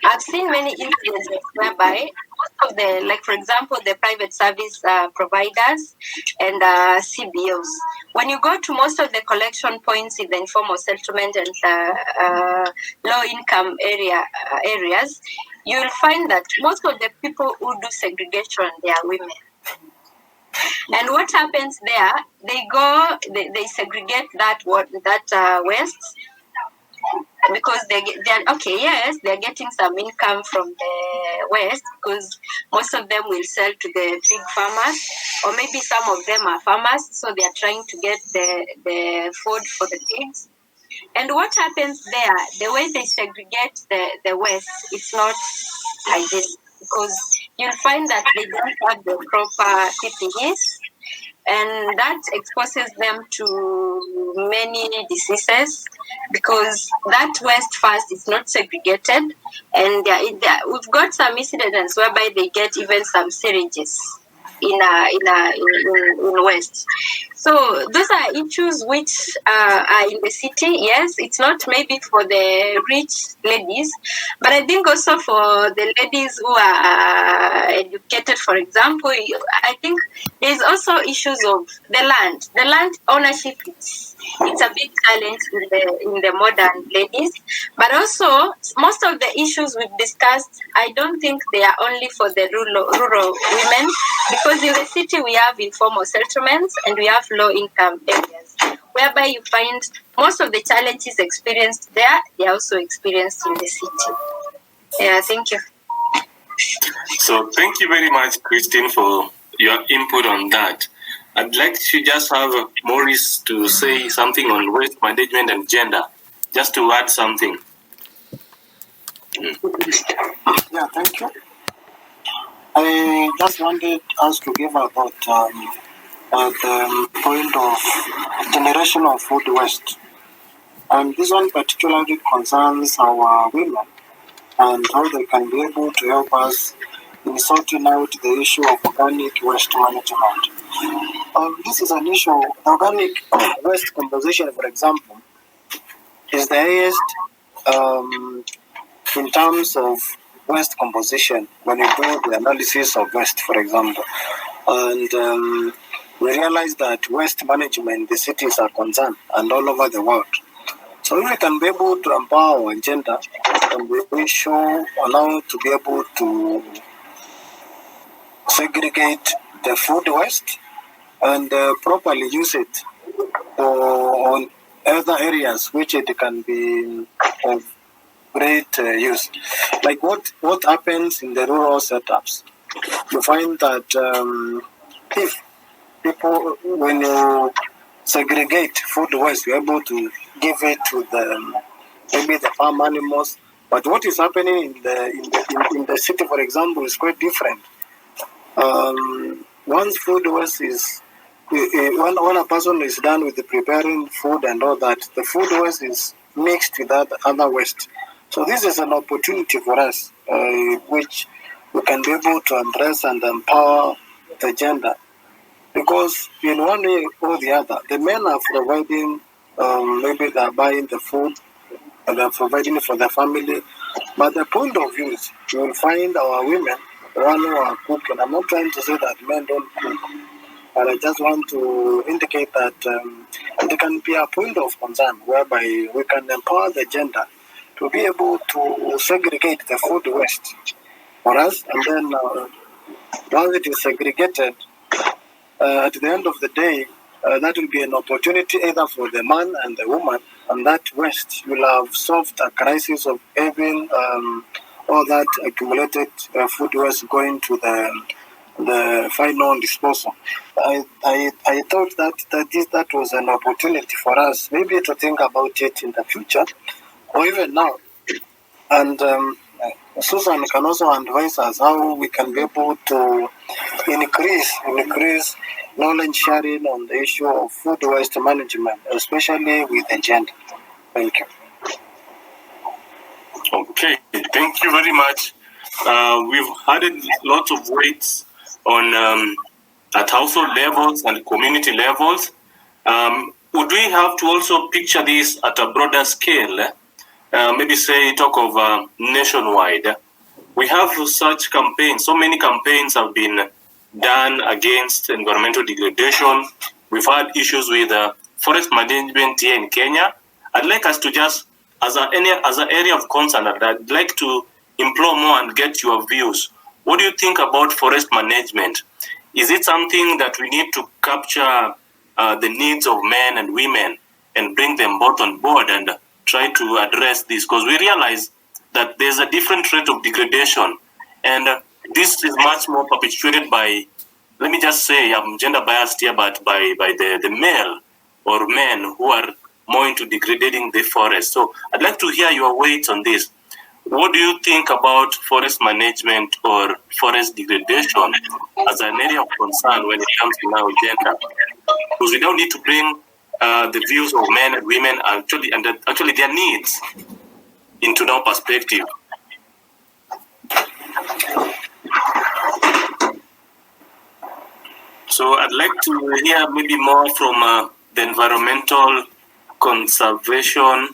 I've seen many instances whereby most of the, like for example, the private service providers and CBOs, when you go to most of the collection points in the informal settlement and low-income areas, you'll find that most of the people who do segregation, they are women. And what happens there? They segregate that waste. Because they're getting some income from the waste, because most of them will sell to the pig farmers, or maybe some of them are farmers, so they are trying to get the food for the pigs. And what happens there, the way they segregate the waste, it's not hygienic, because you'll find that they don't have the proper PPEs, and that exposes them to many diseases, because that waste first is not segregated, and we've got some incidents whereby they get even some syringes in waste. So those are issues which are in the city. Yes, it's not maybe for the rich ladies, but I think also for the ladies who are educated, for example, I think there's also issues of the land. The land ownership, it's a big challenge in the modern ladies. But also, most of the issues we've discussed, I don't think they are only for the rural women, because in the city we have informal settlements and we have low-income areas, whereby you find most of the challenges experienced there, they are also experienced in the city. Yeah, thank you. So thank you very much, Christine, for your input on that. I'd like to just have Maurice to say something on waste management and gender, just to add something. Yeah, thank you. I just wanted us to give about the point of generation of food waste. And this one particularly concerns our women and how they can be able to help us in sorting out the issue of organic waste management. This is an issue. Organic waste composition, for example, is the highest in terms of waste composition when you do the analysis of waste, for example. And we realize that waste management, the cities are concerned and all over the world. So if we can be able to empower our gender and we show allow to be able to segregate the food waste and properly use it on other areas which it can be of great use. Like what happens in the rural setups, you find that if people, when you segregate food waste, you're able to give it to the maybe the farm animals. But what is happening in the city, for example, is quite different. Once food waste is when a person is done with the preparing food and all that, the food waste is mixed with other waste. So this is an opportunity for us, which we can be able to address and empower the gender. Because in one way or the other, the men are providing, maybe they're buying the food, and they're providing it for their family. But the point of view is, you will find our women, the one who are cooking. I'm not trying to say that men don't cook, but I just want to indicate that it can be a point of concern whereby we can empower the gender to be able to segregate the food waste for us. And then once it is segregated, at the end of the day, that will be an opportunity either for the man and the woman, and that waste will have solved a crisis of having all that accumulated food waste going to the final disposal. I thought that was an opportunity for us, maybe to think about it in the future, or even now. And Susan can also advise us how we can be able to increase knowledge sharing on the issue of food waste management, especially with the gender. Thank you. Okay, thank you very much. We've added lots of weights on at household levels and community levels. Would we have to also picture this at a broader scale? Maybe say talk of nationwide. We have such campaigns. So many campaigns have been done against environmental degradation. We've had issues with forest management here in Kenya. I'd like us to just, as an area of concern, I'd like to implore more and get your views. What do you think about forest management? Is it something that we need to capture the needs of men and women and bring them both on board and try to address this? Because we realize that there's a different rate of degradation, and this is much more perpetuated by, let me just say, I'm gender biased here, but by the male or men who are more into degrading the forest. So I'd like to hear your weight on this. What do you think about forest management or forest degradation as an area of concern when it comes to now gender? Because we don't need to bring the views of men and women actually their needs into now perspective. So I'd like to hear maybe more from the environmental conservatives.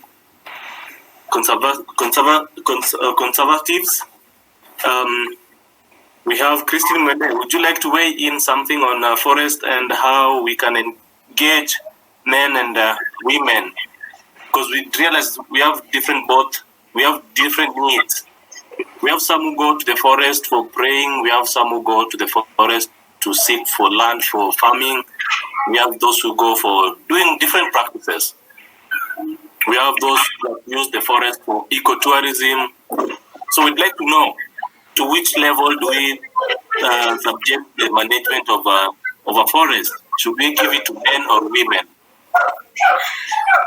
We have Christine Mwende. Would you like to weigh in something on forest and how we can engage men and women? Because we realize we have different needs. We have some who go to the forest for praying. We have some who go to the forest to seek for land for farming. We have those who go for doing different practices. We have those that use the forest for ecotourism. So we'd like to know, to which level do we subject the management of a forest? Should we give it to men or women?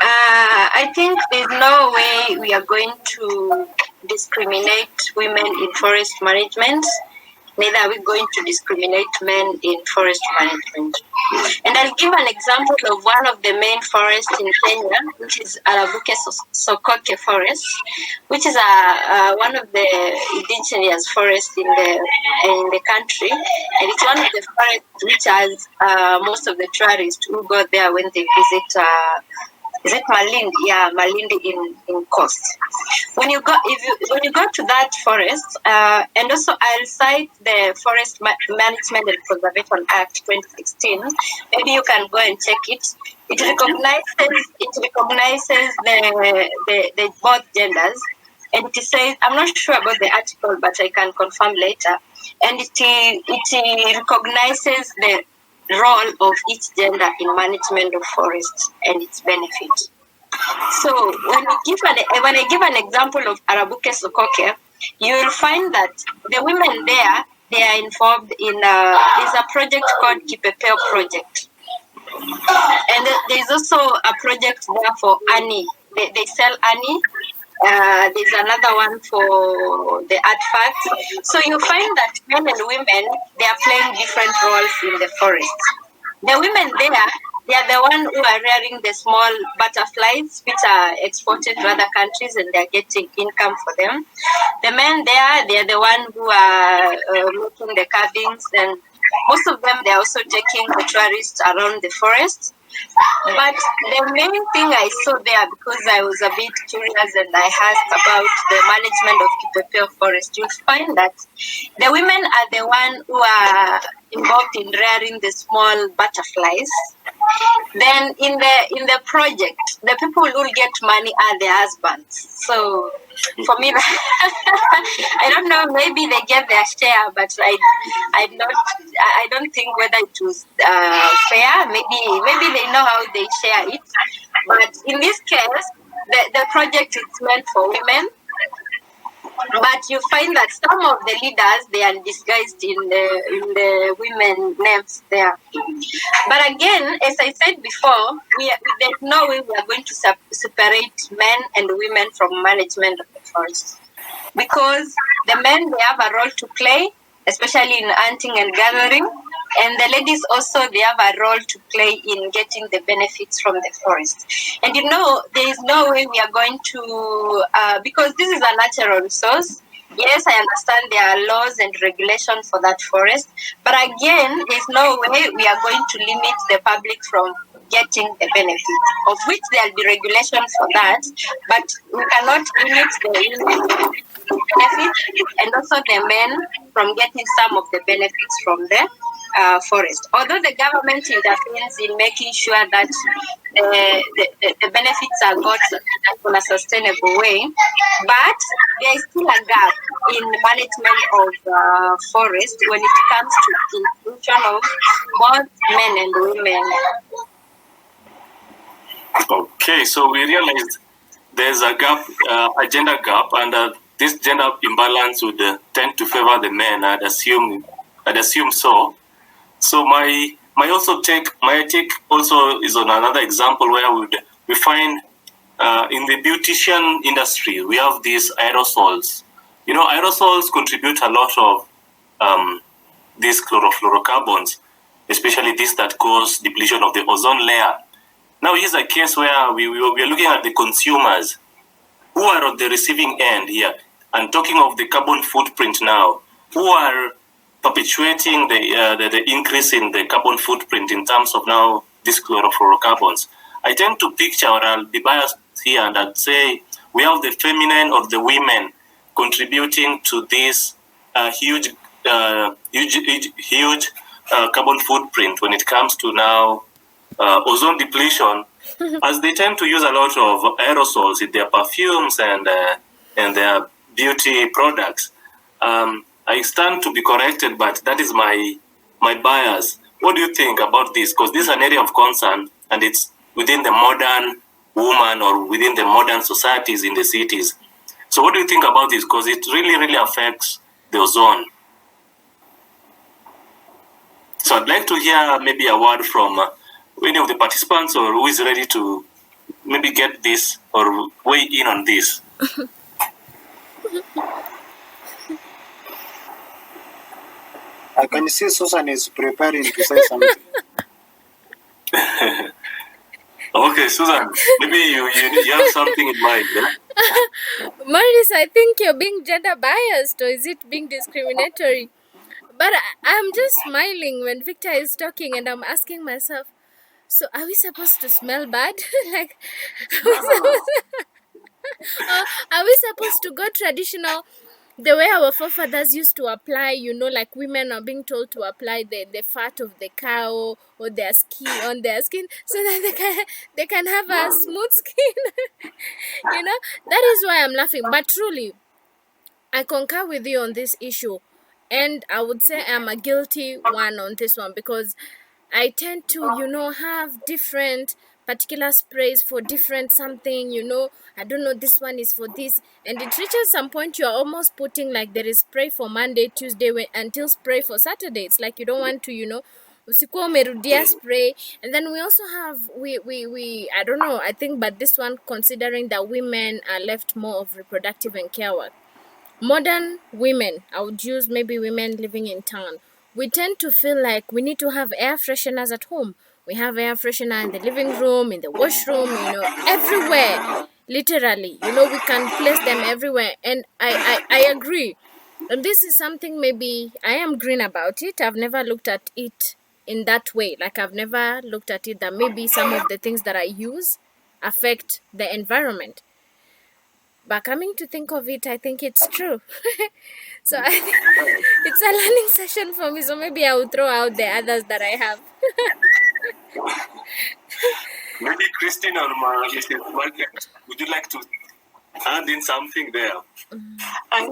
I think there's no way we are going to discriminate women in forest management. Neither are we going to discriminate men in forest management. And I'll give an example of one of the main forests in Kenya, which is Arabuke Sokoke Forest, which is one of the indigenous forests in the country, and it's one of the forests which has most of the tourists who go there when they visit is it Malindi? Yeah, Malindi in Coast. When you go to that forest, and also I'll cite the Forest Management and Conservation Act 2016. Maybe you can go and check it. It recognizes the both genders, and it says, I'm not sure about the article, but I can confirm later. And it recognizes the role of each gender in management of forests and its benefit. So when I give an example of Arabuke Sokoke, you will find that the women there, they are involved in is a project called Kipepeo Project. And there's also a project there for Annie. They sell Annie. There's another one for the artifacts. So you find that men and women, they are playing different roles in the forest. The women there, they are the one who are rearing the small butterflies, which are exported to other countries, and they're getting income for them. The men there, they are the one who are making the carvings, and most of them, they're also taking the tourists around the forest. But the main thing I saw there, because I was a bit curious and I asked about the management of Kipepeo Forest, you'll find that the women are the one who are involved in rearing the small butterflies. Then in the project, the people who will get money are the husbands. So for me, I don't know, maybe they get their share, but I don't think whether it was fair. Maybe they know how they share it. But in this case, the project is meant for women. But you find that some of the leaders, they are disguised in the women names there. But again, as I said before, there's no way we are going to separate men and women from management of the forest, because the men, they have a role to play, especially in hunting and gathering, and the ladies also, they have a role to play in getting the benefits from the forest. And there is no way we are going to, because this is a natural resource. Yes, I understand there are laws and regulations for that forest, but again, there's no way we are going to limit the public from getting the benefits, of which there will be regulations for that, but we cannot limit the benefits and also the men from getting some of the benefits from the forest. Although the government intervenes in making sure that the benefits are got in a sustainable way, but there is still a gap in management of forest when it comes to inclusion of both men and women. Okay, so we realized there's a gap, a gender gap, and this gender imbalance would tend to favor the men. I'd assume so. So my take also is on another example where we find in the beautician industry we have these aerosols. Aerosols contribute a lot of these chlorofluorocarbons, especially this that cause depletion of the ozone layer. Now here's a case where we are looking at the consumers who are on the receiving end here, and talking of the carbon footprint now, who are perpetuating the increase in the carbon footprint in terms of now these chlorofluorocarbons. I tend to picture, or I'll be biased here, and I'd say we have the feminine or the women contributing to this huge carbon footprint when it comes to now ozone depletion, as they tend to use a lot of aerosols in their perfumes and their beauty products. I stand to be corrected, but that is my bias. What do you think about this? Because this is an area of concern, and it's within the modern woman or within the modern societies in the cities. So what do you think about this? Because it really, really affects the ozone. So I'd like to hear maybe a word from any of the participants, or who is ready to maybe get this or weigh in on this. I can see Susan is preparing to say something. Okay, Susan, maybe you have something in mind. Yeah? Maurice, I think you're being gender biased, or is it being discriminatory? But I'm just smiling when Victor is talking, and I'm asking myself, So are we supposed to smell bad? Like, are we supposed, or are we supposed to go traditional the way our forefathers used to apply, like women are being told to apply the fat of the cow or their skin on their skin so that they can have a smooth skin. That is why I'm laughing. But truly, I concur with you on this issue. And I would say I'm a guilty one on this one because I tend to, have different particular sprays for different something, I don't know, this one is for this. And it reaches some point you're almost putting like there is spray for Monday, Tuesday, until spray for Saturday. It's like you don't want to, usikuwa umerudia spray. And then we also have, we I don't know, I think, but this one, considering that women are left more of reproductive and care work. Modern women, I would use maybe women living in town, we tend to feel like we need to have air fresheners at home. We have air freshener in the living room, in the washroom, everywhere. Literally, we can place them everywhere. And I agree. And this is something maybe I am green about it. I've never looked at it in that way. Like I've never looked at it that maybe some of the things that I use affect the environment. But coming to think of it, I think it's true. So I think it's a learning session for me. So maybe I will throw out the others that I have. Maybe Christine or Mrs. Margaret, would you like to add in something there? I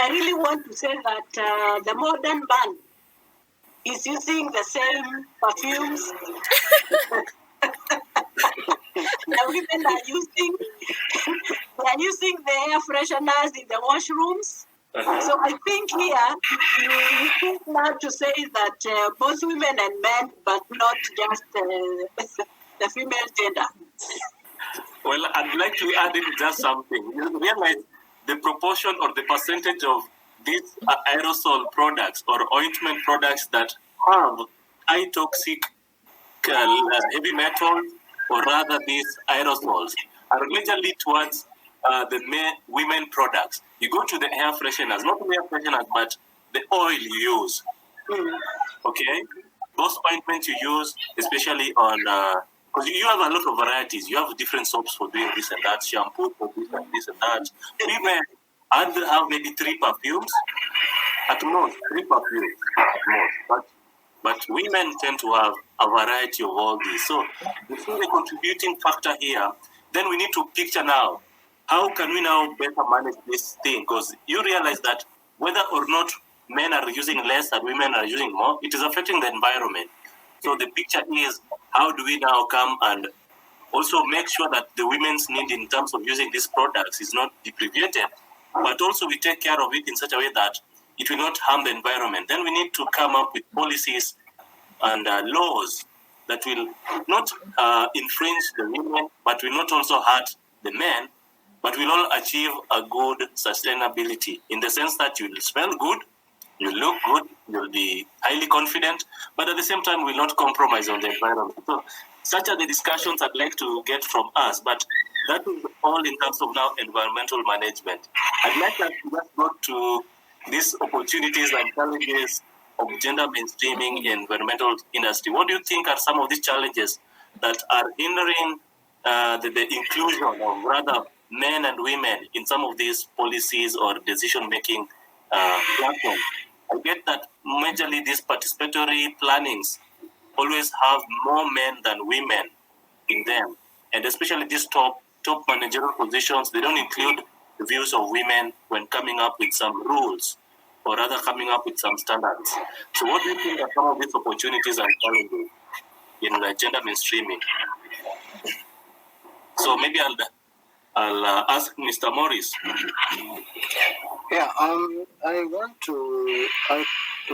really want to say that the modern man is using the same perfumes the women are using. They are using the air fresheners in the washrooms. So I think here we think now to say that both women and men, but not just the female gender. Well, I'd like to add in just something. You realize the proportion or the percentage of these aerosol products or ointment products that have high toxic heavy metals, or rather these aerosols, are majorly towards the women products. You go to the air fresheners, not the air fresheners, but the oil you use. Okay? Those ointments you use, especially on, because you have a lot of varieties. You have different soaps for doing this and that, shampoo for this and that. Women have maybe 3 perfumes, at most, 3 perfumes at most. But women tend to have a variety of all these. So if we're the contributing factor here, then we need to picture now, how can we now better manage this thing? Because you realize that whether or not men are using less and women are using more, it is affecting the environment. So the picture is, how do we now come and also make sure that the women's need in terms of using these products is not depreciated, but also we take care of it in such a way that it will not harm the environment. Then we need to come up with policies and laws that will not infringe the women, but will not also hurt the men, but will all achieve a good sustainability in the sense that you will smell good, you look good, you'll be highly confident, but at the same time will not compromise on the environment. So such are the discussions I'd like to get from us, but that is all in terms of now environmental management. I'd like us to just go to these opportunities and challenges of gender mainstreaming in environmental industry. What do you think are some of these challenges that are hindering the inclusion of rather men and women in some of these policies or decision-making platforms? I get that majorly these participatory plannings always have more men than women in them, and especially these top managerial positions, they don't include the views of women when coming up with some rules, or rather coming up with some standards. So what do you think are some of these opportunities and challenges in gender mainstreaming? So maybe I'll ask Mr. Morris. Yeah, I want to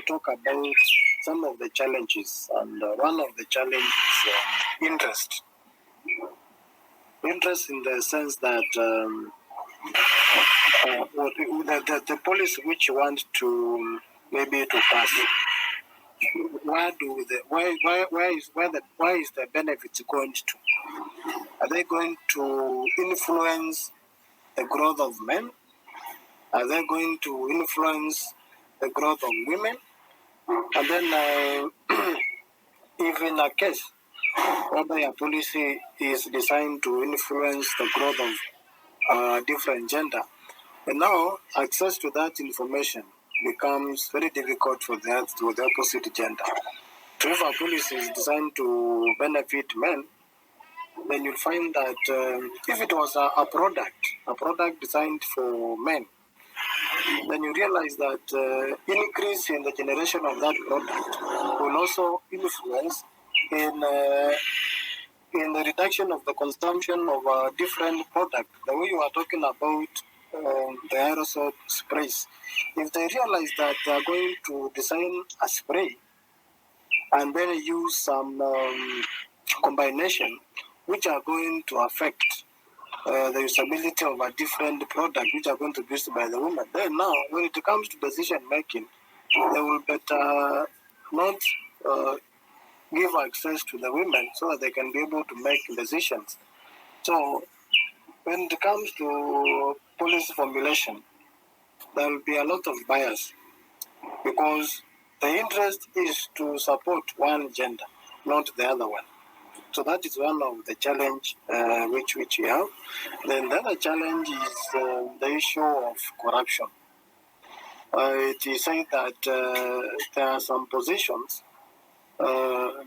talk about some of the challenges, and one of the challenges is interest. Interest in the sense that the policy which you want to maybe to pass, where is the benefits going to? Are they going to influence the growth of men? Are they going to influence the growth of women? And then if in a case whereby a policy is designed to influence the growth of different gender. And now, access to that information becomes very difficult for the opposite gender. So if a policy is designed to benefit men, then you'll find that if it was a product designed for men, then you realize that increase in the generation of that product will also influence in the reduction of the consumption of a different product. The way you are talking about the aerosol sprays, if they realize that they are going to design a spray and then use some combination which are going to affect the usability of a different product which are going to be used by the woman, then now when it comes to decision making, they will better not give access to the women so that they can be able to make decisions. So when it comes to policy formulation, there will be a lot of bias because the interest is to support one gender, not the other one. So that is one of the challenge which we have. Then the other challenge is the issue of corruption. It is said that there are some positions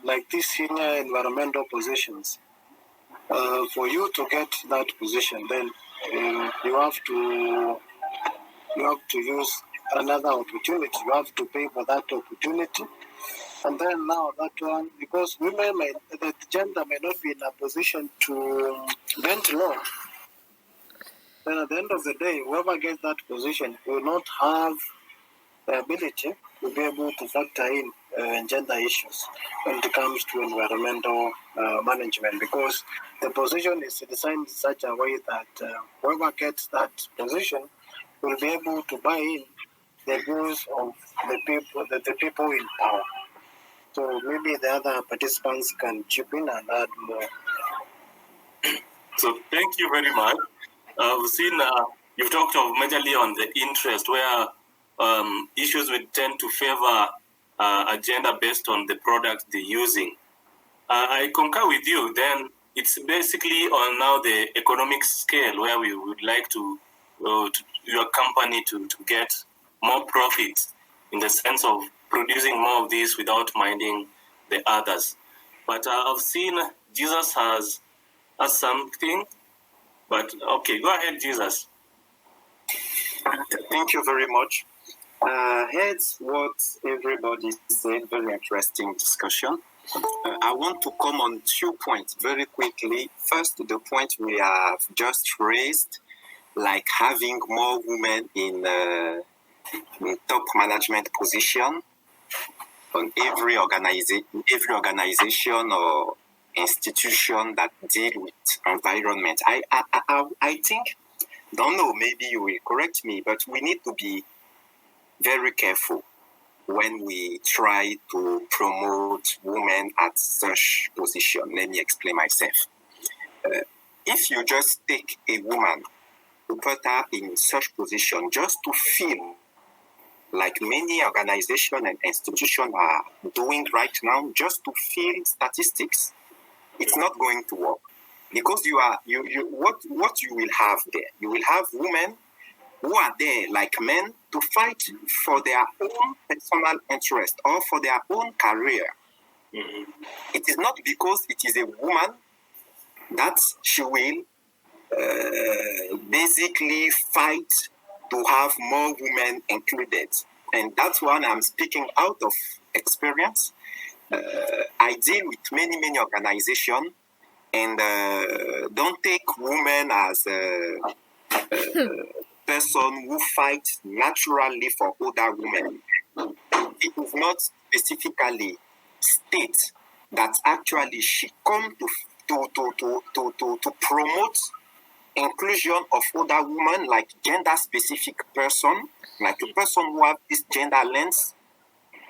like these senior environmental positions. For you to get that position, then you have to use another opportunity. You have to pay for that opportunity. And then now that one, because the gender may not be in a position to bend law, then at the end of the day, whoever gets that position will not have the ability to be able to factor in gender issues when it comes to environmental management, because the position is designed in such a way that whoever gets that position will be able to buy in the views of the people in power. So maybe the other participants can chip in and add more. So thank you very much. We've seen you've talked of majorly on the interest, where issues would tend to favor a gender based on the product they're using. I concur with you. Then it's basically on now the economic scale where we would like to your company to get more profits in the sense of producing more of this without minding the others. But I've seen Jesus has something. But okay, go ahead, Jesus. Thank you very much. Heard what everybody said, very interesting discussion. I want to come on 2 points very quickly. First, the point we have just raised, like having more women in top management position on every organization or institution that deal with environment. I think, don't know, maybe you will correct me, but we need to be very careful when we try to promote women at such position. Let me explain myself. If you just take a woman to put her in such position just to feel like many organizations and institutions are doing right now, just to fill statistics, it's not going to work. Because what you will have there, you will have women who are there like men to fight for their own personal interest or for their own career. Mm-hmm. It is not because it is a woman that she will basically fight to have more women included. And that's one I'm speaking out of experience. I deal with many organizations, and don't take women as a person who fights naturally for other women. It is not specifically state that actually she come to promote inclusion of other women, like gender specific person, like a person who have this gender lens.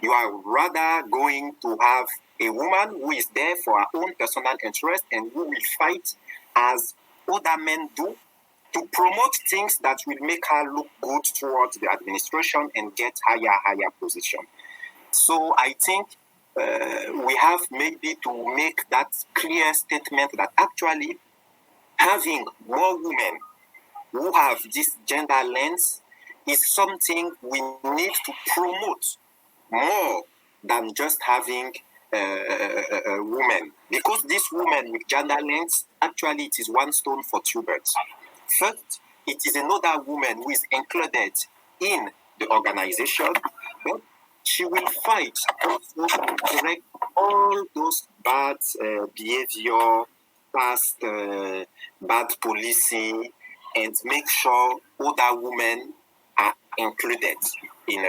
You are rather going to have a woman who is there for her own personal interest and who will fight as other men do to promote things that will make her look good towards the administration and get higher position. So I think we have maybe to make that clear statement that actually having more women who have this gender lens is something we need to promote more than just having women. Because this women with gender lens, actually it is one stone for two birds. First, it is another woman who is included in the organization, but she will fight also to correct all those bad behavior, past bad policy, and make sure other women are included in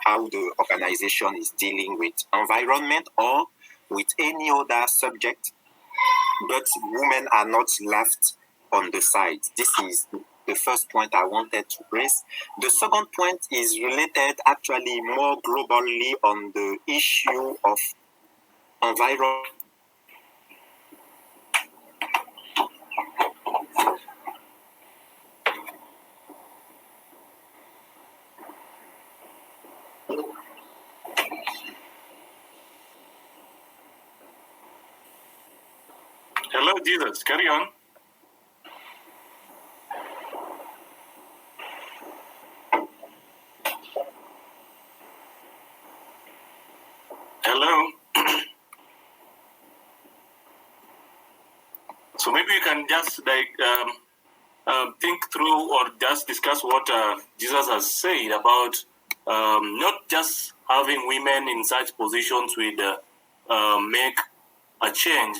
how the organization is dealing with environment or with any other subject, but women are not left on the side. This is the first point I wanted to raise. The second point is related actually more globally on the issue of environment. Hello, Jesus. Carry on. Hello. So maybe you can just think through or just discuss what Jesus has said about not just having women in such positions would make a change,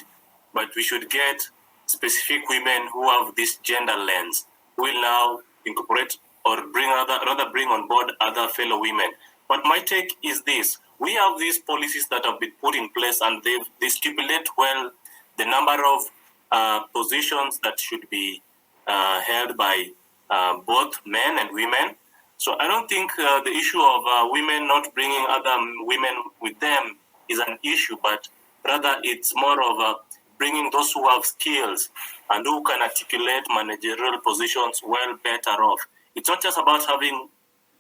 but we should get specific women who have this gender lens, who will now incorporate or rather bring on board other fellow women. But my take is this: we have these policies that have been put in place, and they stipulate well the number of positions that should be held by both men and women. So I don't think the issue of women not bringing other women with them is an issue, but rather it's more of bringing those who have skills and who can articulate managerial positions well better off. It's not just about having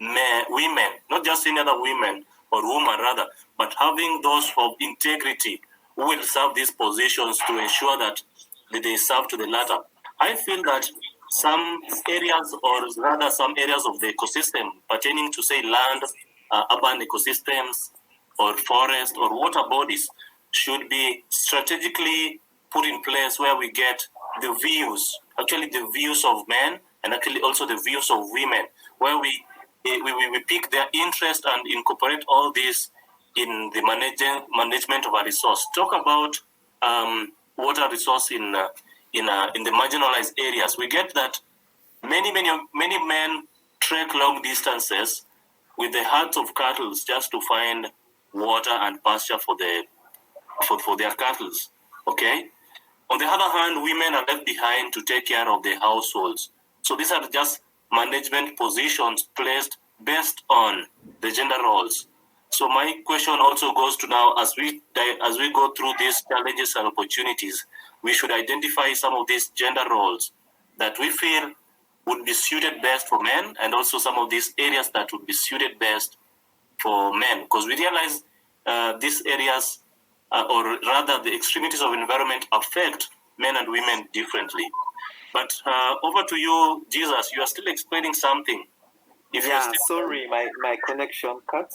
women, not just any other women or woman rather, but having those of integrity who will serve these positions to ensure that they serve to the latter. I feel that some areas, or rather some areas of the ecosystem pertaining to, say, land, urban ecosystems, or forest, or water bodies, should be strategically put in place where we get the views, actually the views of men, and actually also the views of women, where we pick their interest and incorporate all this in the management of a resource. Talk about water resource in the marginalized areas. We get that many men trek long distances with the herds of cattle just to find water and pasture for their cattle. Okay. On the other hand, women are left behind to take care of their households. So these are just management positions placed based on the gender roles. So my question also goes to now, as we go through these challenges and opportunities, we should identify some of these gender roles that we feel would be suited best for men, and also some of these areas that would be suited best for men, because we realize these areas, or rather the extremities of environment, affect men and women differently. But over to you, Jesus. You are still explaining something. Sorry, my connection cut.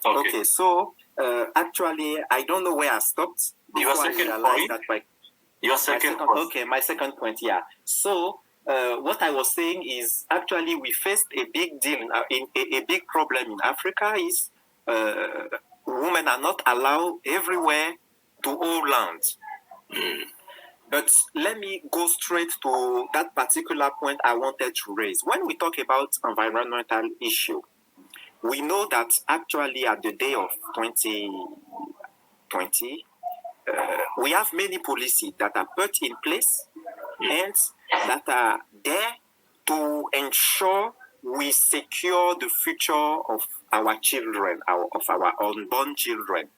Okay, so actually, I don't know where I stopped. Your second point. My second point, yeah. So what I was saying is actually we faced a big deal, a big problem in Africa is women are not allowed everywhere to own land. But let me go straight to that particular point I wanted to raise. When we talk about environmental issue, we know that actually at the day of 2020, we have many policies that are put in place and that are there to ensure we secure the future of our children, of our unborn children,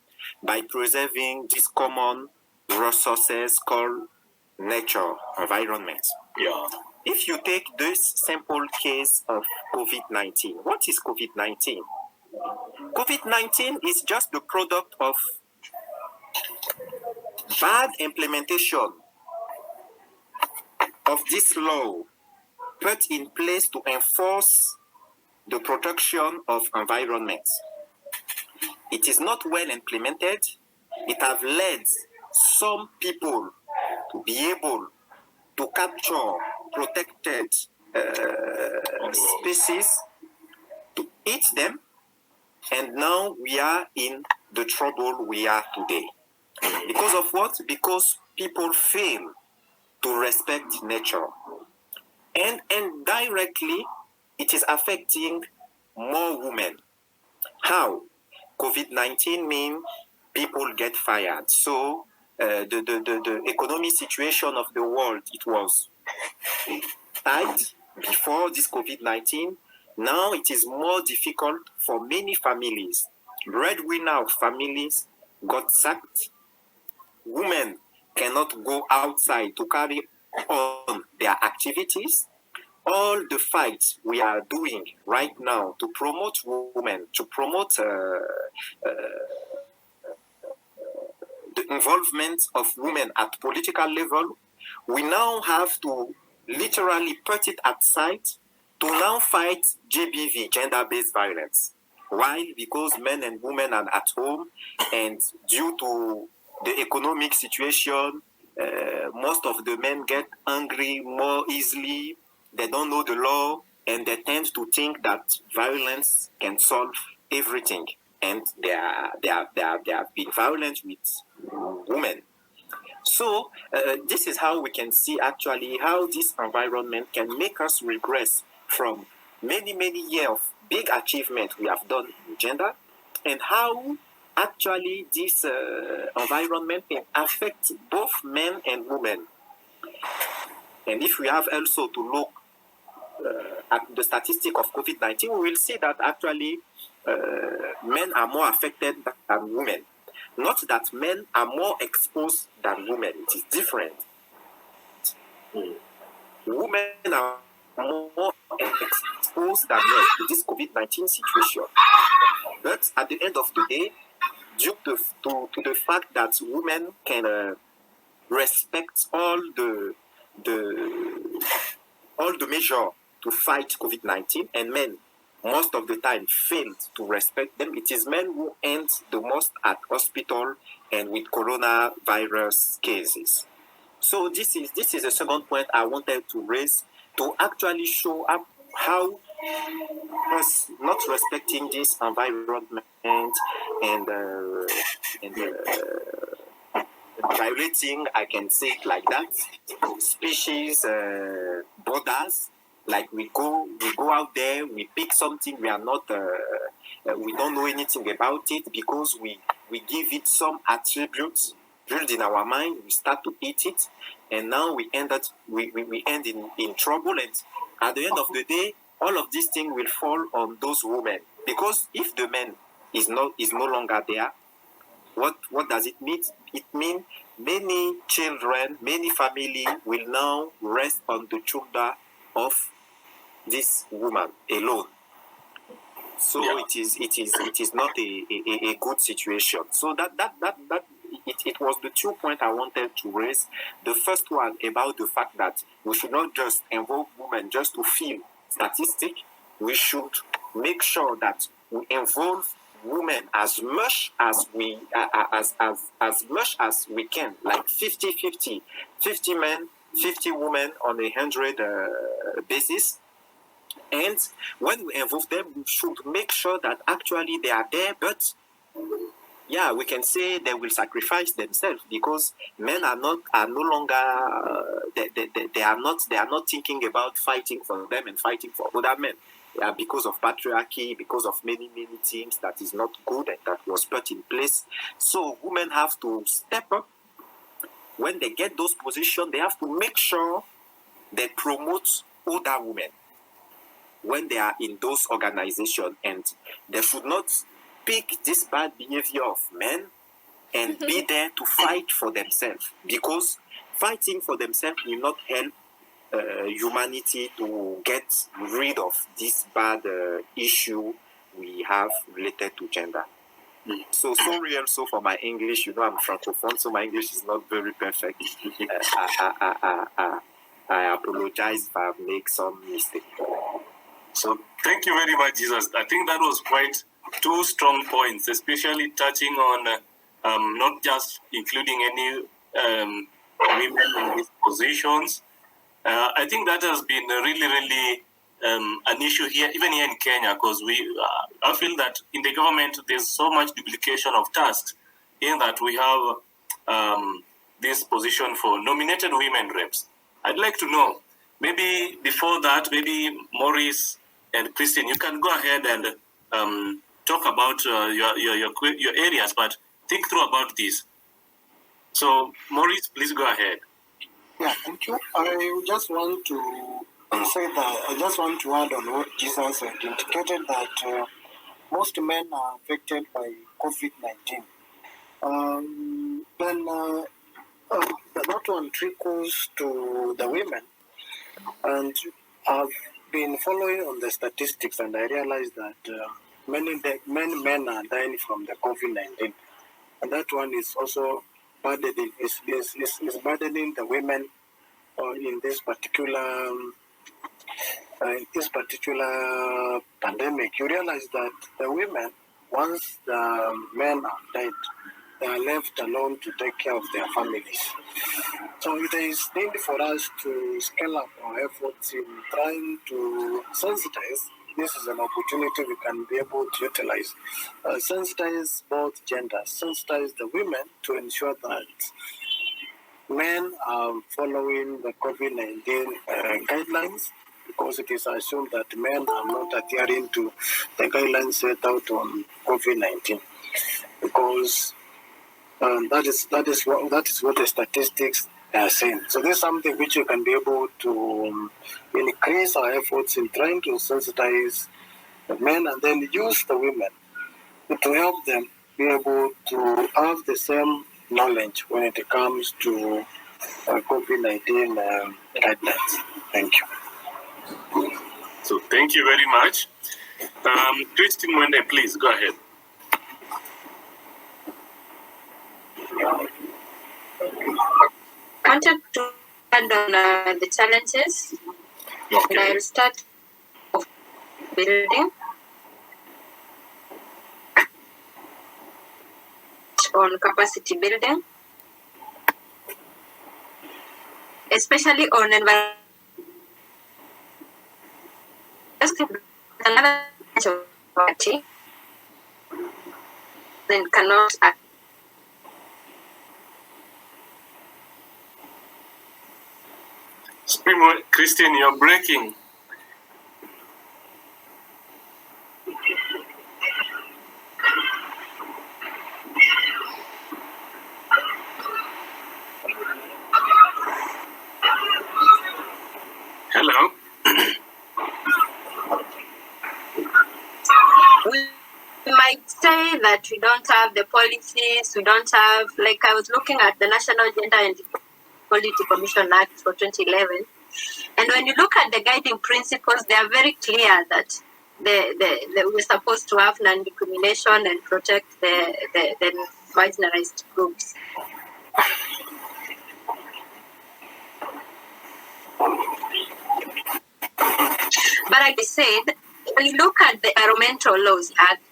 by preserving these common resources called nature, environment. Yeah. If you take this simple case of COVID-19, what is COVID-19? COVID-19 is just the product of bad implementation of this law put in place to enforce the protection of environment. It is not well implemented. It has led some people to be able to capture protected species, to eat them, and now we are in the trouble we are today. Because of what? Because people fail to respect nature. And indirectly, it is affecting more women. How? COVID-19 means people get fired. So the economic situation of the world, it was tight before this COVID-19. Now it is more difficult for many families. Breadwinner of families got sacked. Women cannot go outside to carry on their activities. All the fights we are doing right now to promote women, to promote the involvement of women at political level, we now have to literally put it aside to now fight GBV, gender-based violence. Why? Because men and women are at home, and due to the economic situation, most of the men get angry more easily. They don't know the law, and they tend to think that violence can solve everything. And they have been violent with women. So this is how we can see actually how this environment can make us regress from many years of big achievement we have done in gender, and how actually this environment can affect both men and women. And if we have also to look at the statistic of COVID-19, we will see that actually men are more affected than women. Not that men are more exposed than women. It is different. Women are more exposed than men to this COVID-19 situation. But at the end of the day, due to the fact that women can respect all the measure to fight COVID-19, and men most of the time failed to respect them, it is men who end the most at hospital and with coronavirus cases. So this is the second point I wanted to raise, to actually show up how us not respecting this environment and violating, I can say it like that, species borders. Like we go out there, we pick something we are not, we don't know anything about it, because we give it some attributes built in our mind. We start to eat it, and now we end in trouble. And at the end of the day, all of these things will fall on those women, because if the man is no longer there, what does it mean? It means many children, many families will now rest on the shoulder of this woman alone. So yeah. it is not a good situation. So that it was the 2 points I wanted to raise. The first one about the fact that we should not just involve women just to fill statistics. We should make sure that we involve women as much as we as much as we can, like 50-50, 50 men, 50 women on 100 basis. And when we involve them, we should make sure that actually they are there. But yeah, we can say they will sacrifice themselves, because men are no longer they are not thinking about fighting for them and fighting for other men. Yeah, because of patriarchy, because of many things that is not good and that was put in place. So women have to step up. When they get those positions, they have to make sure they promote other women when they are in those organizations, and they should not pick this bad behavior of men and be there to fight for themselves, because fighting for themselves will not help humanity to get rid of this bad issue we have related to gender. So sorry also for my English. I'm Francophone, so my English is not very perfect. I apologize if I've made some mistake. So thank you very much, Jesus. I think that was quite two strong points, especially touching on not just including any women in these positions. I think that has been really an issue here, even here in Kenya, because I feel that in the government there's so much duplication of tasks, in that we have this position for nominated women reps. I'd like to know, maybe before that, maybe Maurice and Christine, you can go ahead and talk about your areas, but think through about this. So, Maurice, please go ahead. Yeah, thank you. I just want to say that I just want to add on what Jesus had indicated that most men are affected by COVID-19. Then that one trickles to the women, and I've been following on the statistics, and I realized that many men are dying from the COVID-19, and that one is also burdening is burdening the women in this particular pandemic. You realize that the women, once the men are dead, they are left alone to take care of their families. So there is need for us to scale up our efforts in trying to sensitize. This is an opportunity we can be able to utilize. Sensitize both genders, sensitize the women to ensure that men are following the COVID-19 guidelines, because it is assumed that men are not adhering to the guidelines set out on COVID-19, because that is what the statistics are saying. So this is something which you can be able to increase our efforts in trying to sensitize the men, and then use the women to help them be able to have the same knowledge when it comes to COVID-19 guidelines. Thank you. So thank you very much. Christine Wende, please go ahead. I wanted to add on the challenges. Okay. And I'll start with building on capacity building, especially on environment. Another party then cannot act. Christine, you're breaking. Hello. We might say that we don't have the policies, we don't have, like I was looking at the National Gender and Equality Commission Act for 2011, and when you look at the guiding principles, they are very clear that we're supposed to have non-discrimination and protect the marginalized groups. But like I said, when you look at the Environmental Laws Act,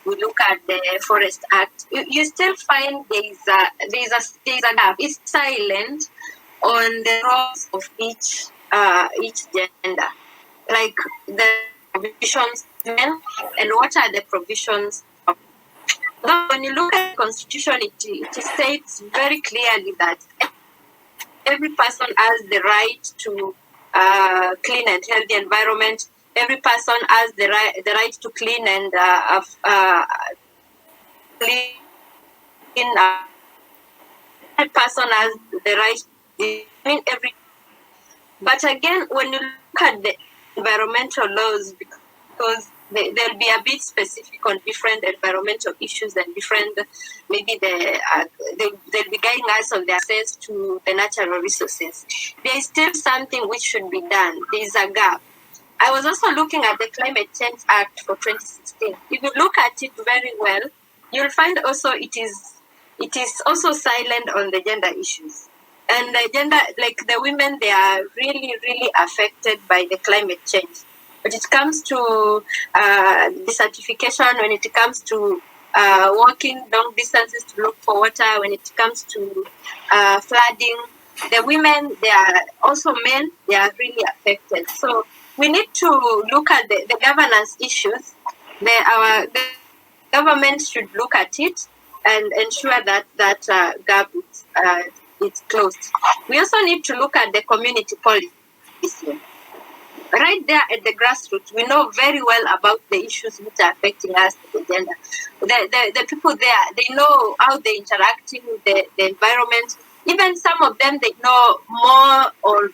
we look at the Forest Act, you still find there's a gap. It's silent on the roles of each gender, like the provisions men and what are the provisions of. When you look at the Constitution, it states very clearly that every person has the right to clean and healthy environment. Every person has the right to clean and clean. Every person has the right. But again, when you look at the environmental laws, because they'll be a bit specific on different environmental issues and different, maybe they'll be guiding us on the access to the natural resources. There is still something which should be done. There is a gap. I was also looking at the Climate Change Act for 2016. If you look at it very well, you'll find also it is also silent on the gender issues. And the gender, like the women, they are really, really affected by the climate change. When it comes to desertification, when it comes to walking long distances to look for water, when it comes to flooding, the women, they are also men, they are really affected. So we need to look at the governance issues. The government should look at it and ensure that gap is closed. We also need to look at the community policy. Right there at the grassroots, we know very well about the issues which are affecting us, the gender. The people there, they know how they're interacting with the environment. Even some of them, they know more of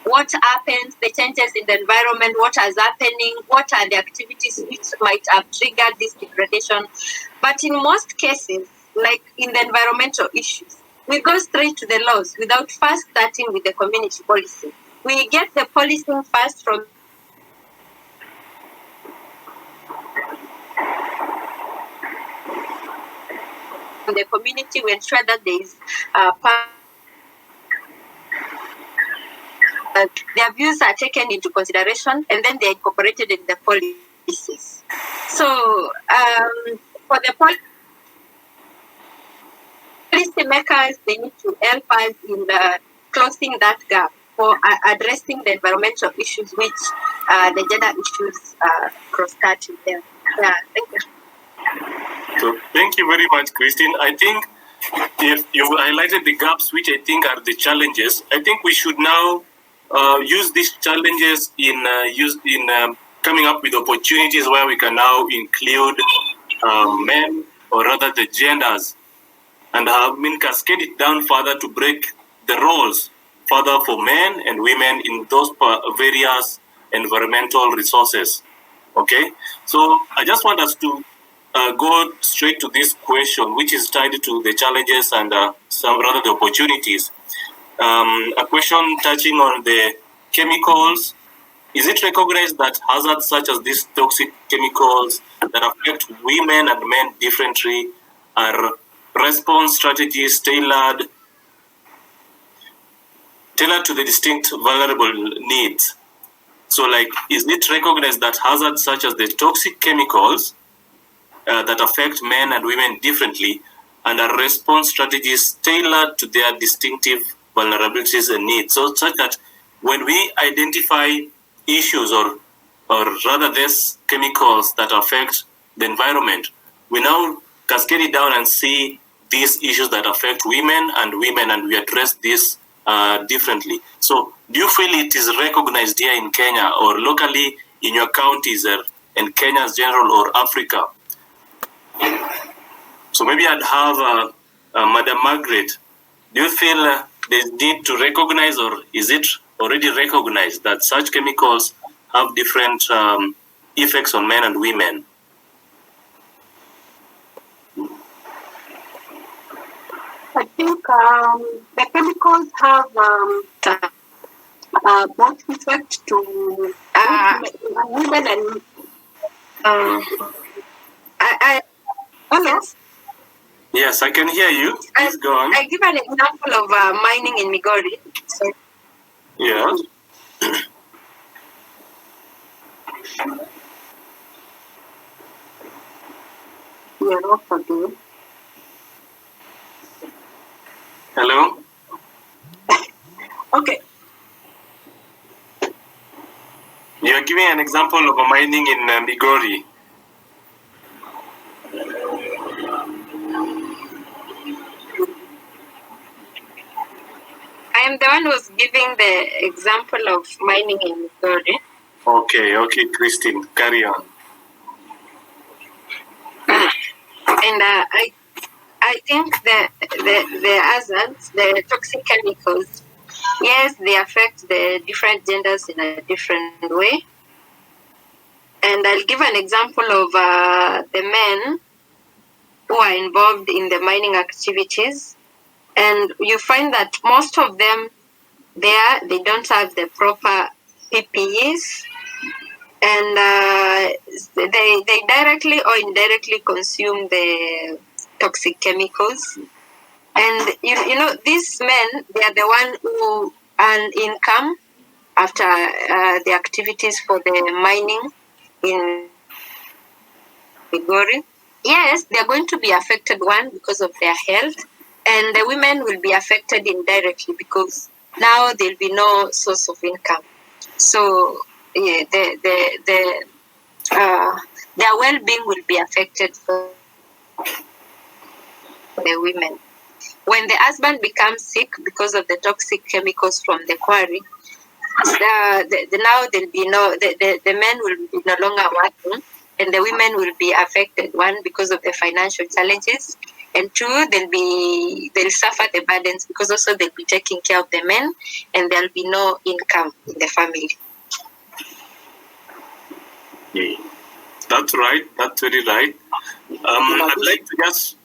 what happens, the changes in the environment, what is happening, what are the activities which might have triggered this degradation. But in most cases, like in the environmental issues, we go straight to the laws without first starting with the community policy. We get the policing first from the community. We ensure that there is their views are taken into consideration and then they're incorporated in the policies. So for the policy makers, they need to help us in closing that gap for addressing the environmental issues which the gender issues cross-cutting there. Yeah, thank you. So thank you very much, Christine. I think if you highlighted the gaps, which I think are the challenges, I think we should now use these challenges in coming up with opportunities where we can now include men, or rather the genders, and cascade it down further to break the roles further for men and women in those various environmental resources. Okay, so I just want us to go straight to this question, which is tied to the challenges and the opportunities. A question touching on the chemicals. Is it recognized that hazards such as these toxic chemicals that affect women and men differently are response strategies tailored to the distinct vulnerable needs? So, like, is it recognized that hazards such as the toxic chemicals that affect men and women differently and are response strategies tailored to their distinctive vulnerabilities and needs, so such that when we identify issues or rather these chemicals that affect the environment, we now cascade it down and see these issues that affect women and we address this differently. So do you feel it is recognized here in Kenya or locally in your counties and Kenya as general or Africa? So maybe I'd have Madam Margaret. Do you feel there's need to recognize, or is it already recognized that such chemicals have different effects on men and women? I think the chemicals have both effect to women and yes. Yes, I can hear you. Please go on. I give an example of mining in Migori. So, yes. You're off again. Hello? Okay. You're giving an example of a mining in Migori. I am the one who's giving the example of mining in Migori. Okay, Christine, carry on. And I think the hazards, the toxic chemicals, yes, they affect the different genders in a different way. And I'll give an example of the men who are involved in the mining activities. And you find that most of them they don't have the proper PPEs, and they directly or indirectly consume the toxic chemicals. And you know, these men, they are the one who earn income after the activities for the mining in Migori. Yes, they are going to be affected, one, because of their health, and the women will be affected indirectly because now there'll be no source of income. So yeah, their well-being will be affected for the women. When the husband becomes sick because of the toxic chemicals from the quarry, now there'll be the men will be no longer working, and the women will be affected, one, because of the financial challenges, and two, they'll suffer the burdens because also they'll be taking care of the men, and there'll be no income in the family. Yeah. That's right. That's very right. I'd like to just.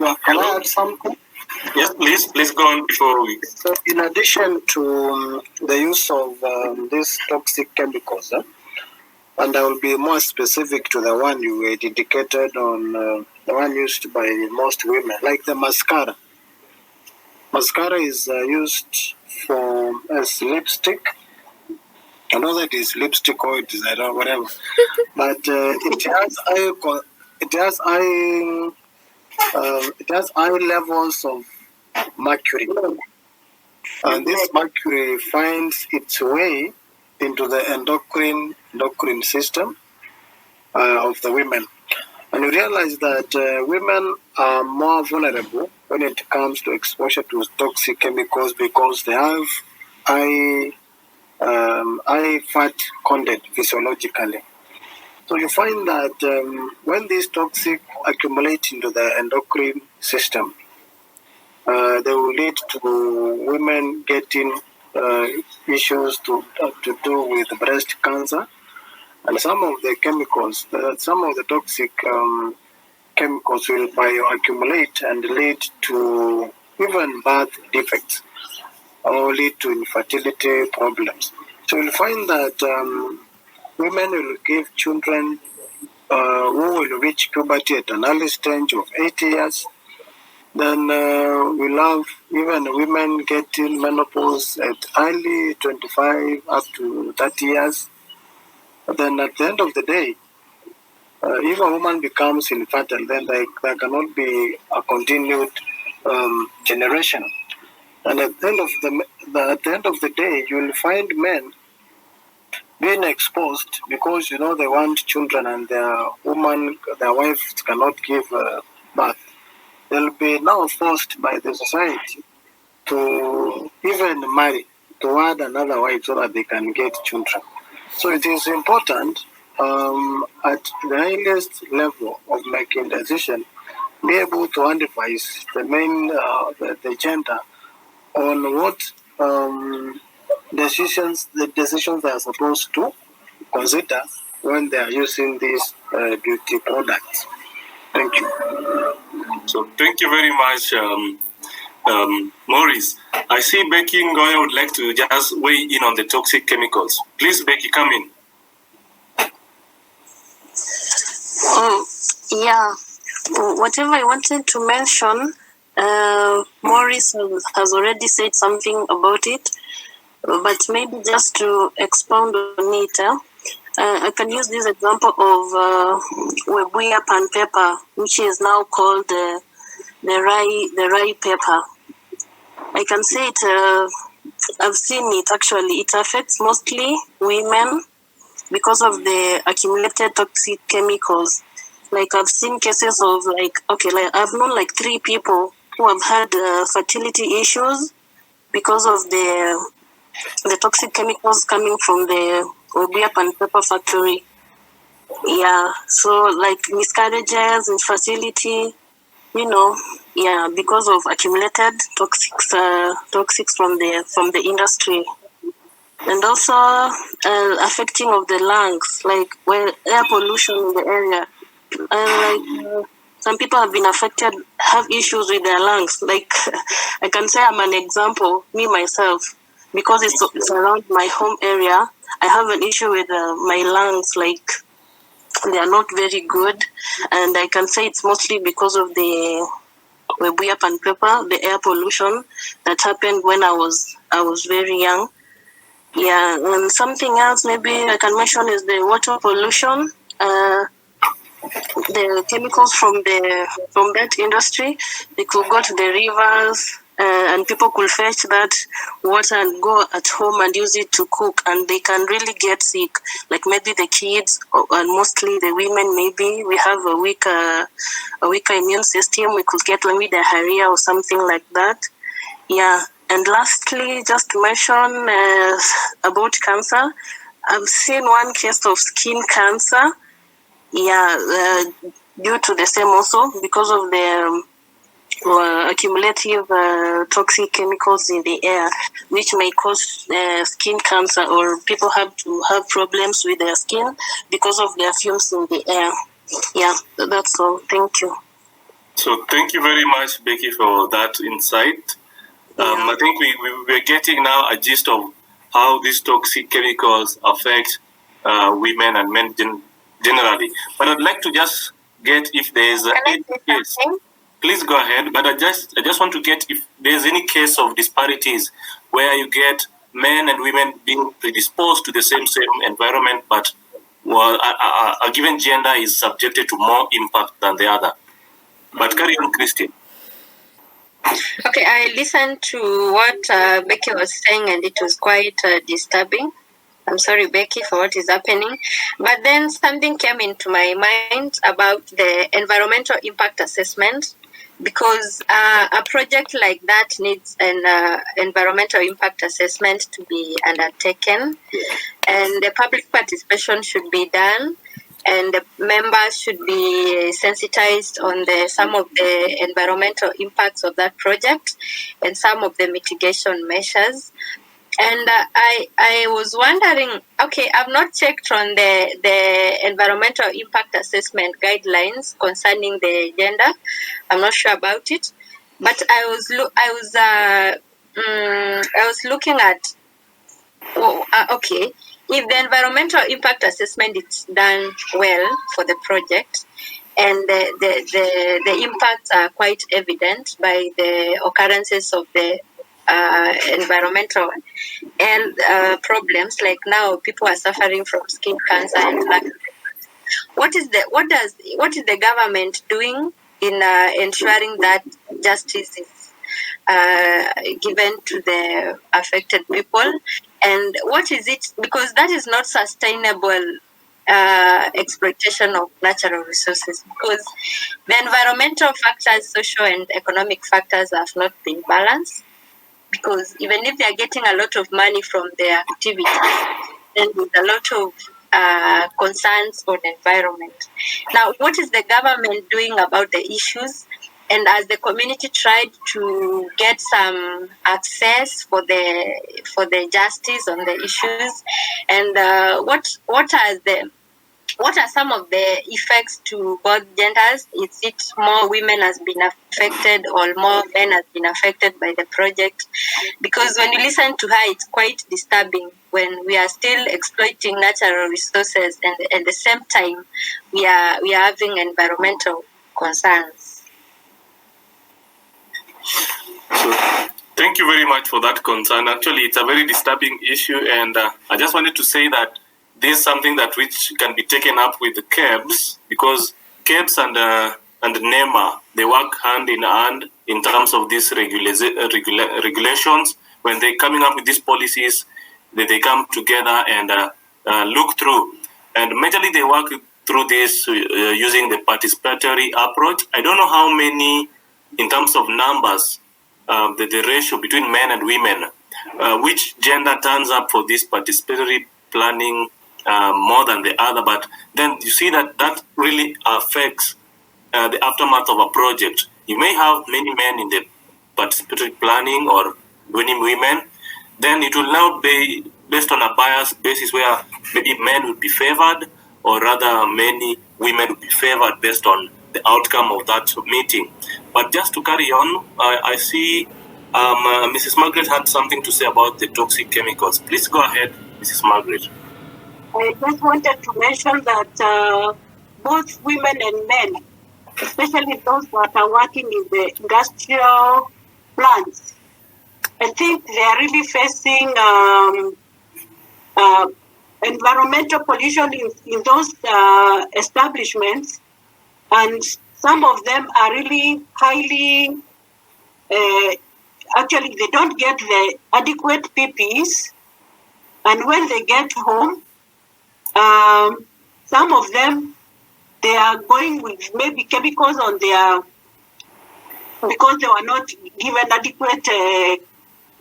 Yeah, can I add something? Yes, please go on before we. So, in addition to the use of these toxic chemicals, and I will be more specific to the one you had indicated on the one used by most women, like the mascara. Mascara is used as lipstick. I know that is lipstick or it is I don't know, whatever, but it has high levels of mercury, and this mercury finds its way into the endocrine system of the women. And you realize that women are more vulnerable when it comes to exposure to toxic chemicals because they have high fat content physiologically. So you find that when these toxic accumulate into the endocrine system, they will lead to women getting issues to do with breast cancer, and some of the chemicals, some of the toxic chemicals will bioaccumulate and lead to even birth defects or lead to infertility problems. So you'll find that women will give children who will reach puberty at an early stage of 8 years. Then we'll have even women getting menopause at early 25 up to 30 years. But then at the end of the day, if a woman becomes infertile, then there cannot be a continued generation. And at the end of the day, you will find men being exposed because they want children and their wives cannot give birth. They'll be now forced by the society to even marry, to add another wife so that they can get children. So it is important at the highest level of making decision, be able to advise the main the gender on what decisions they are supposed to consider when they are using these beauty products. Thank you. So thank you very much, Maurice. I see Becky Ngoya would like to just weigh in on the toxic chemicals. Please, Becky, come in. Yeah, whatever I wanted to mention, Maurice has already said something about it, but maybe just to expound on it, I can use this example of Webuya pan pepper, which is now called the rye pepper. I can say it. I've seen it actually. It affects mostly women because of the accumulated toxic chemicals. Like I've seen cases of I've known like 3 people who have had fertility issues because of the toxic chemicals coming from the Webuya pan pepper factory. Yeah, so like miscarriages, infertility, because of accumulated toxics from the industry, and also affecting of the lungs, like when air pollution in the area. Some people have been affected, have issues with their lungs. Like I can say I'm an example, me myself. because it's around my home area. I have an issue with my lungs, like they are not very good, and I can say it's mostly because of the Webuye and Pepper, the air pollution that happened when I was very young. Yeah, and something else maybe I can mention is the water pollution. The chemicals from that industry, they could go to the rivers, and people could fetch that water and go at home and use it to cook, and they can really get sick. Like maybe the kids, and mostly the women. Maybe we have a weaker immune system. We could get maybe diarrhea or something like that. Yeah. And lastly, just to mention about cancer, I've seen one case of skin cancer. Yeah, due to the same also because of the accumulative toxic chemicals in the air, which may cause skin cancer, or people have to have problems with their skin because of the fumes in the air. Yeah, that's all. Thank you. So thank you very much, Becky, for that insight. I think we're getting now a gist of how these toxic chemicals affect women and men generally. But I'd like to just get if there's any case. Please go ahead. But I just want to get if there's any case of disparities where you get men and women being predisposed to the same environment, but a given gender is subjected to more impact than the other. But carry on, Christine. Okay, I listened to what Becky was saying, and it was quite disturbing. I'm sorry, Becky, for what is happening. But then something came into my mind about the environmental impact assessment, because a project like that needs an environmental impact assessment to be undertaken, and the public participation should be done, and the members should be sensitized on some of the environmental impacts of that project and some of the mitigation measures. And I was wondering, okay, I've not checked on the environmental impact assessment guidelines concerning the gender. I'm not sure about it, but I was looking at, okay, if the environmental impact assessment is done well for the project, and the impacts are quite evident by the occurrences of the environmental and problems, like now people are suffering from skin cancer and lung. What is the government doing in ensuring that justice is given to the affected people? And what is it? Because that is not sustainable exploitation of natural resources, because the environmental factors, social and economic factors have not been balanced. Because even if they are getting a lot of money from their activities, then there's a lot of concerns on environment. Now, what is the government doing about the issues? And as the community tried to get some access for the justice on the issues, and what are some of the effects to both genders? Is it more women has been affected or more men has been affected by the project? Because when you listen to her, it's quite disturbing when we are still exploiting natural resources, and at the same time we are having environmental concerns. So, thank you very much for that concern. Actually, it's a very disturbing issue, and I just wanted to say that this is something that which can be taken up with the KEBS, because KEBS and NEMA, they work hand in hand in terms of these regulations. When they're coming up with these policies, they come together and look through. And majorly they work through this using the participatory approach. I don't know how many, in terms of numbers, the ratio between men and women, which gender turns up for this participatory planning more than the other, but then you see that really affects the aftermath of a project. You may have many men in the participatory planning or many women, then it will now be based on a biased basis where maybe men would be favored, or rather many women would be favored based on the outcome of that meeting. But just to carry on, I see Mrs. Margaret had something to say about the toxic chemicals. Please go ahead, Mrs. Margaret. I just wanted to mention that both women and men, especially those that are working in the industrial plants, I think they are really facing environmental pollution in those establishments, and some of them are really highly, actually they don't get the adequate PPEs, and when they get home, some of them, they are going with maybe chemicals on their, because they were not given adequate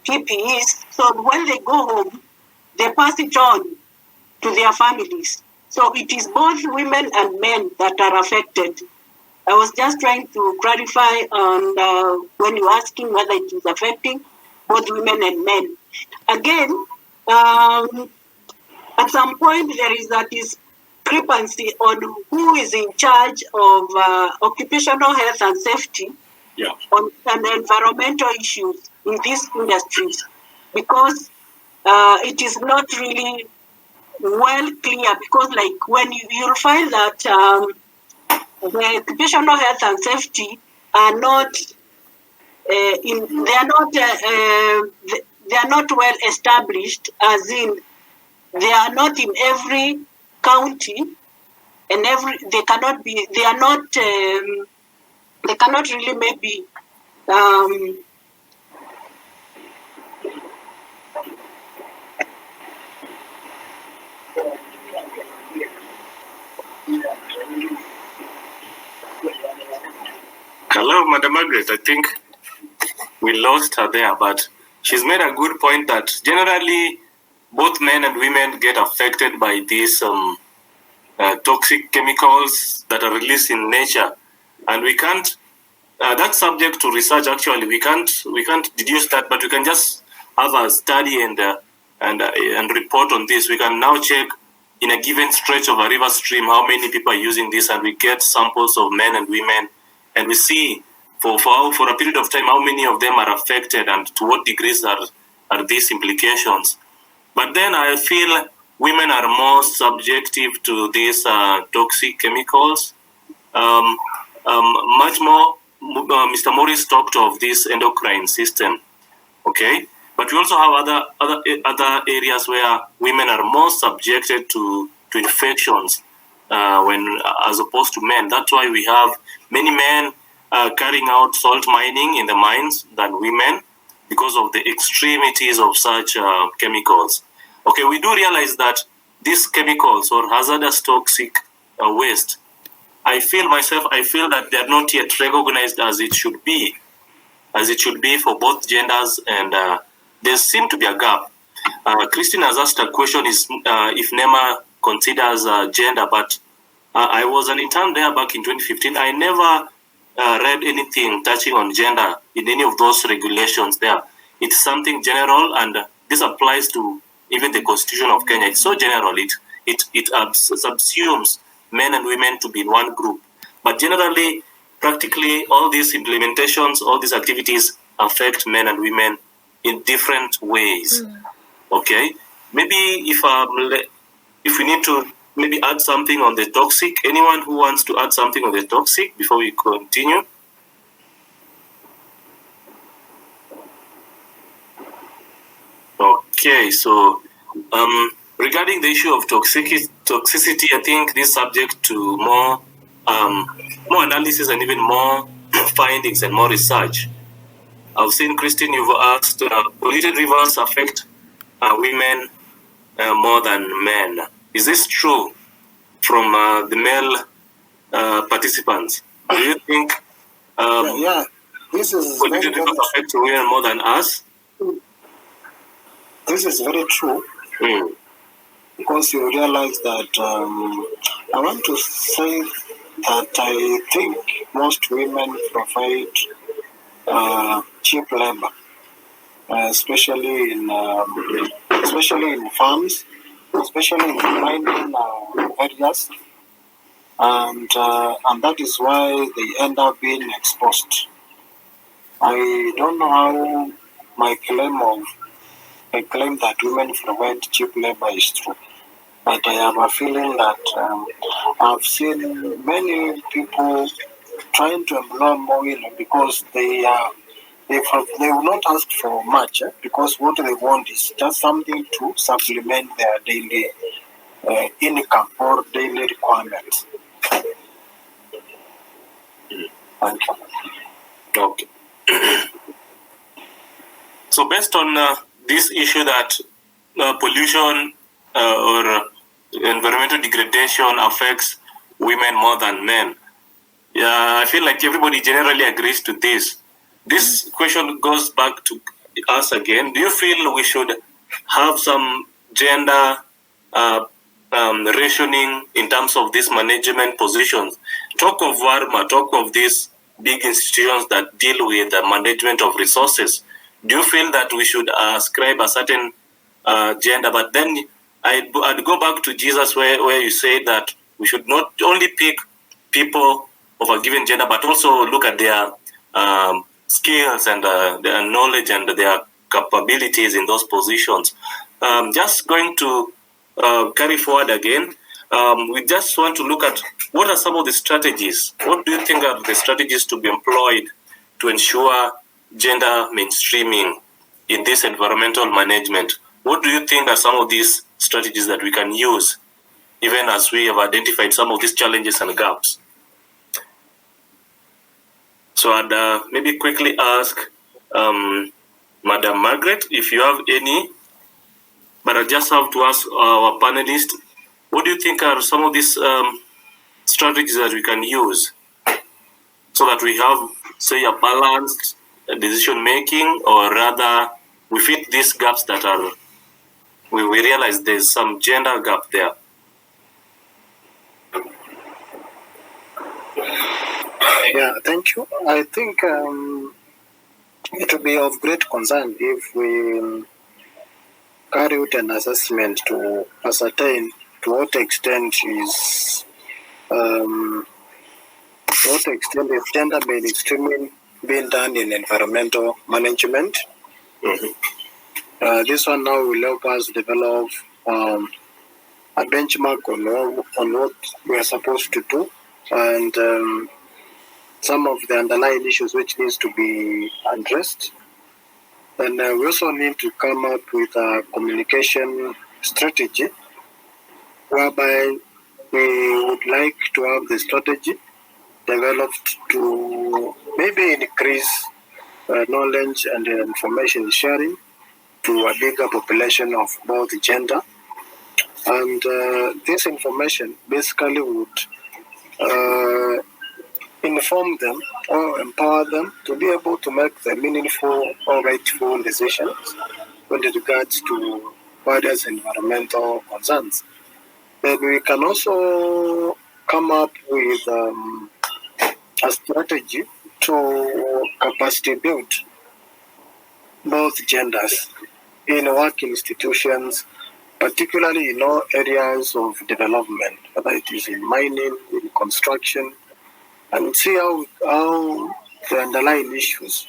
PPEs. So when they go home, they pass it on to their families. So it is both women and men that are affected. I was just trying to clarify on when you're asking whether it is affecting both women and men. Again, at some point there is a discrepancy on who is in charge of occupational health and safety on environmental issues in these industries, because it is not really well clear, because like when you'll find that the occupational health and safety are not they are not well established, as in they are not in every county, and they cannot really maybe Hello, Madam Margaret. I think we lost her there, but she's made a good point that generally both men and women get affected by these toxic chemicals that are released in nature, and we can't. That's subject to research. Actually, we can't deduce that, but we can just have a study and report on this. We can now check in a given stretch of a river stream how many people are using this, and we get samples of men and women, and we see for a period of time how many of them are affected and to what degrees are these implications. But then I feel women are more subjective to these toxic chemicals. Much more, Mr. Morris talked of this endocrine system, okay? But we also have other areas where women are more subjected to infections as opposed to men. That's why we have many men carrying out salt mining in the mines than women, because of the extremities of such chemicals. Okay, we do realize that these chemicals or hazardous toxic waste, I feel that they are not yet recognized as it should be for both genders, and there seems to be a gap. Christine has asked a question, is if NEMA considers gender, but I was an intern there back in 2015. I never read anything touching on gender in any of those regulations there. It's something general, and this applies to even the Constitution of Kenya. It's so general, it subsumes men and women to be in one group. But generally, practically, all these implementations, all these activities affect men and women in different ways. Okay? Maybe if we need to maybe add something on the toxic. Anyone who wants to add something on the toxic before we continue? Okay, so regarding the issue of toxicity, I think this is subject to more analysis and even more findings and more research. I've seen, Christine, you've asked, polluted rivers affect women more than men. Is this true from the male participants? Do you think this is polluted rivers affect women more than us? This is very true. Because you realize that I want to say that I think most women provide cheap labor, especially in farms, especially in mining areas, and that is why they end up being exposed. I don't know how my claim that women provide cheap labor is true. But I have a feeling that I've seen many people trying to employ more women because they will not ask for much because what they want is just something to supplement their daily income or daily requirements. Thank you. Okay. So based on this issue that pollution or environmental degradation affects women more than men, yeah, I feel like everybody generally agrees to this. This question goes back to us again. Do you feel we should have some gender rationing in terms of these management positions? Talk of Varma, talk of these big institutions that deal with the management of resources. Do you feel that we should ascribe a certain gender? But then I'd go back to Jesus where you say that we should not only pick people of a given gender, but also look at their skills and their knowledge and their capabilities in those positions. Just going to carry forward again. We just want to look at what are some of the strategies. What do you think are the strategies to be employed to ensure gender mainstreaming in this environmental management? What do you think are some of these strategies that we can use, even as we have identified some of these challenges and gaps? So I'd maybe quickly ask Madam Margaret if you have any, but I just have to ask our panelists, what do you think are some of these strategies that we can use so that we have, say, a balanced decision making, or rather we fit these gaps that are, we realize there's some gender gap there? Yeah, thank you. I think it will be of great concern if we carry out an assessment to ascertain to what extent is gender mainstreaming being done in environmental management. Mm-hmm. This one now will help us develop a benchmark on what we are supposed to do, and some of the underlying issues which needs to be addressed. And we also need to come up with a communication strategy whereby we would like to have the strategy developed to maybe increase knowledge and information sharing to a bigger population of both gender. And this information basically would inform them or empower them to be able to make the meaningful or rightful decisions with regards to various environmental concerns. Then we can also come up with a strategy to capacity build both genders in work institutions, particularly in all areas of development, whether it is in mining, in construction, and see how the underlying issues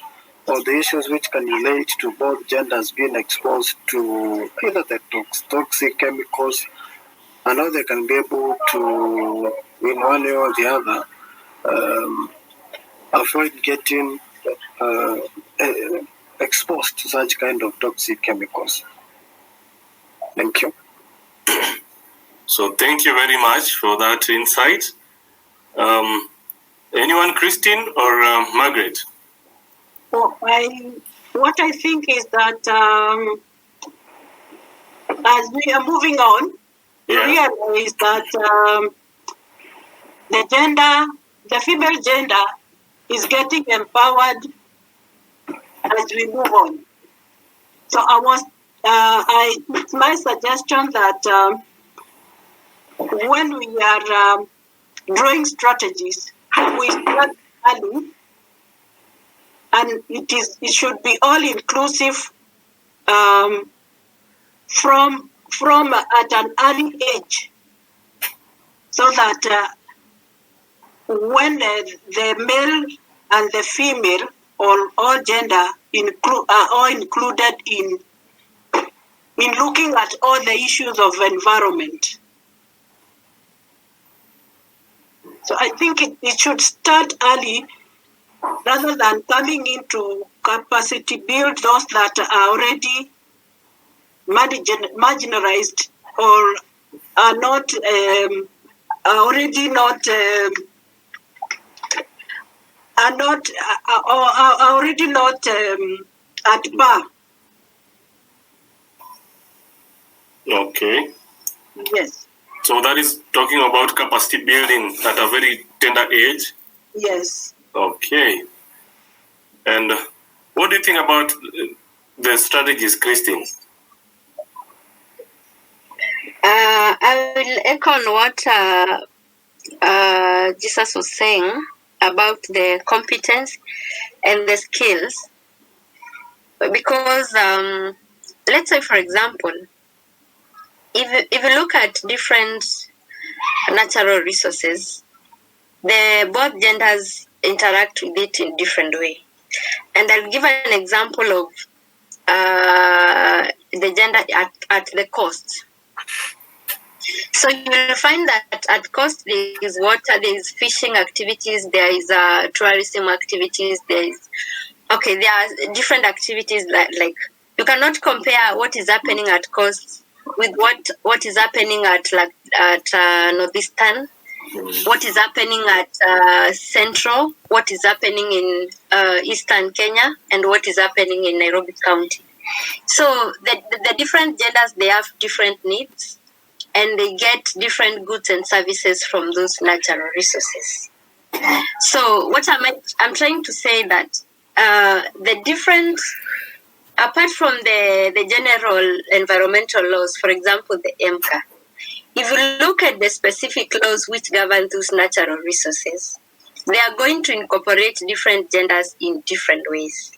or the issues which can relate to both genders being exposed to either the toxic chemicals, and how they can be able to, in one way or the other, avoid getting exposed to such kind of toxic chemicals. Thank you. So thank you very much for that insight. Anyone, Christine or Margaret? What I think is that as we are moving on, we realize that the female gender is getting empowered as we move on. So it's my suggestion that when we are drawing strategies, we start early, and it should be all inclusive from at an early age, so that when the male and the female or all gender are all included in looking at all the issues of environment. So I think it should start early rather than coming into capacity build those that are already marginalized or are not already not are not are already not at par. Okay. Yes. So that is talking about capacity building at a very tender age. Yes. Okay. And what do you think about the strategies, Christine? I will echo on what Jesus was saying about the competence and the skills. Because let's say, for example, if you look at different natural resources, both genders interact with it in different way. And I'll give an example of the gender at the coast. So you will find that at coast there is water, there is fishing activities, there is tourism activities, there are different activities like you cannot compare what is happening at coast with what is happening at northeastern, what is happening at central, what is happening in eastern Kenya, and what is happening in Nairobi County. So the different genders, they have different needs, and they get different goods and services from those natural resources. So what I'm trying to say that the different, apart from the general environmental laws, for example, the EMCA, if you look at the specific laws which govern those natural resources, they are going to incorporate different genders in different ways.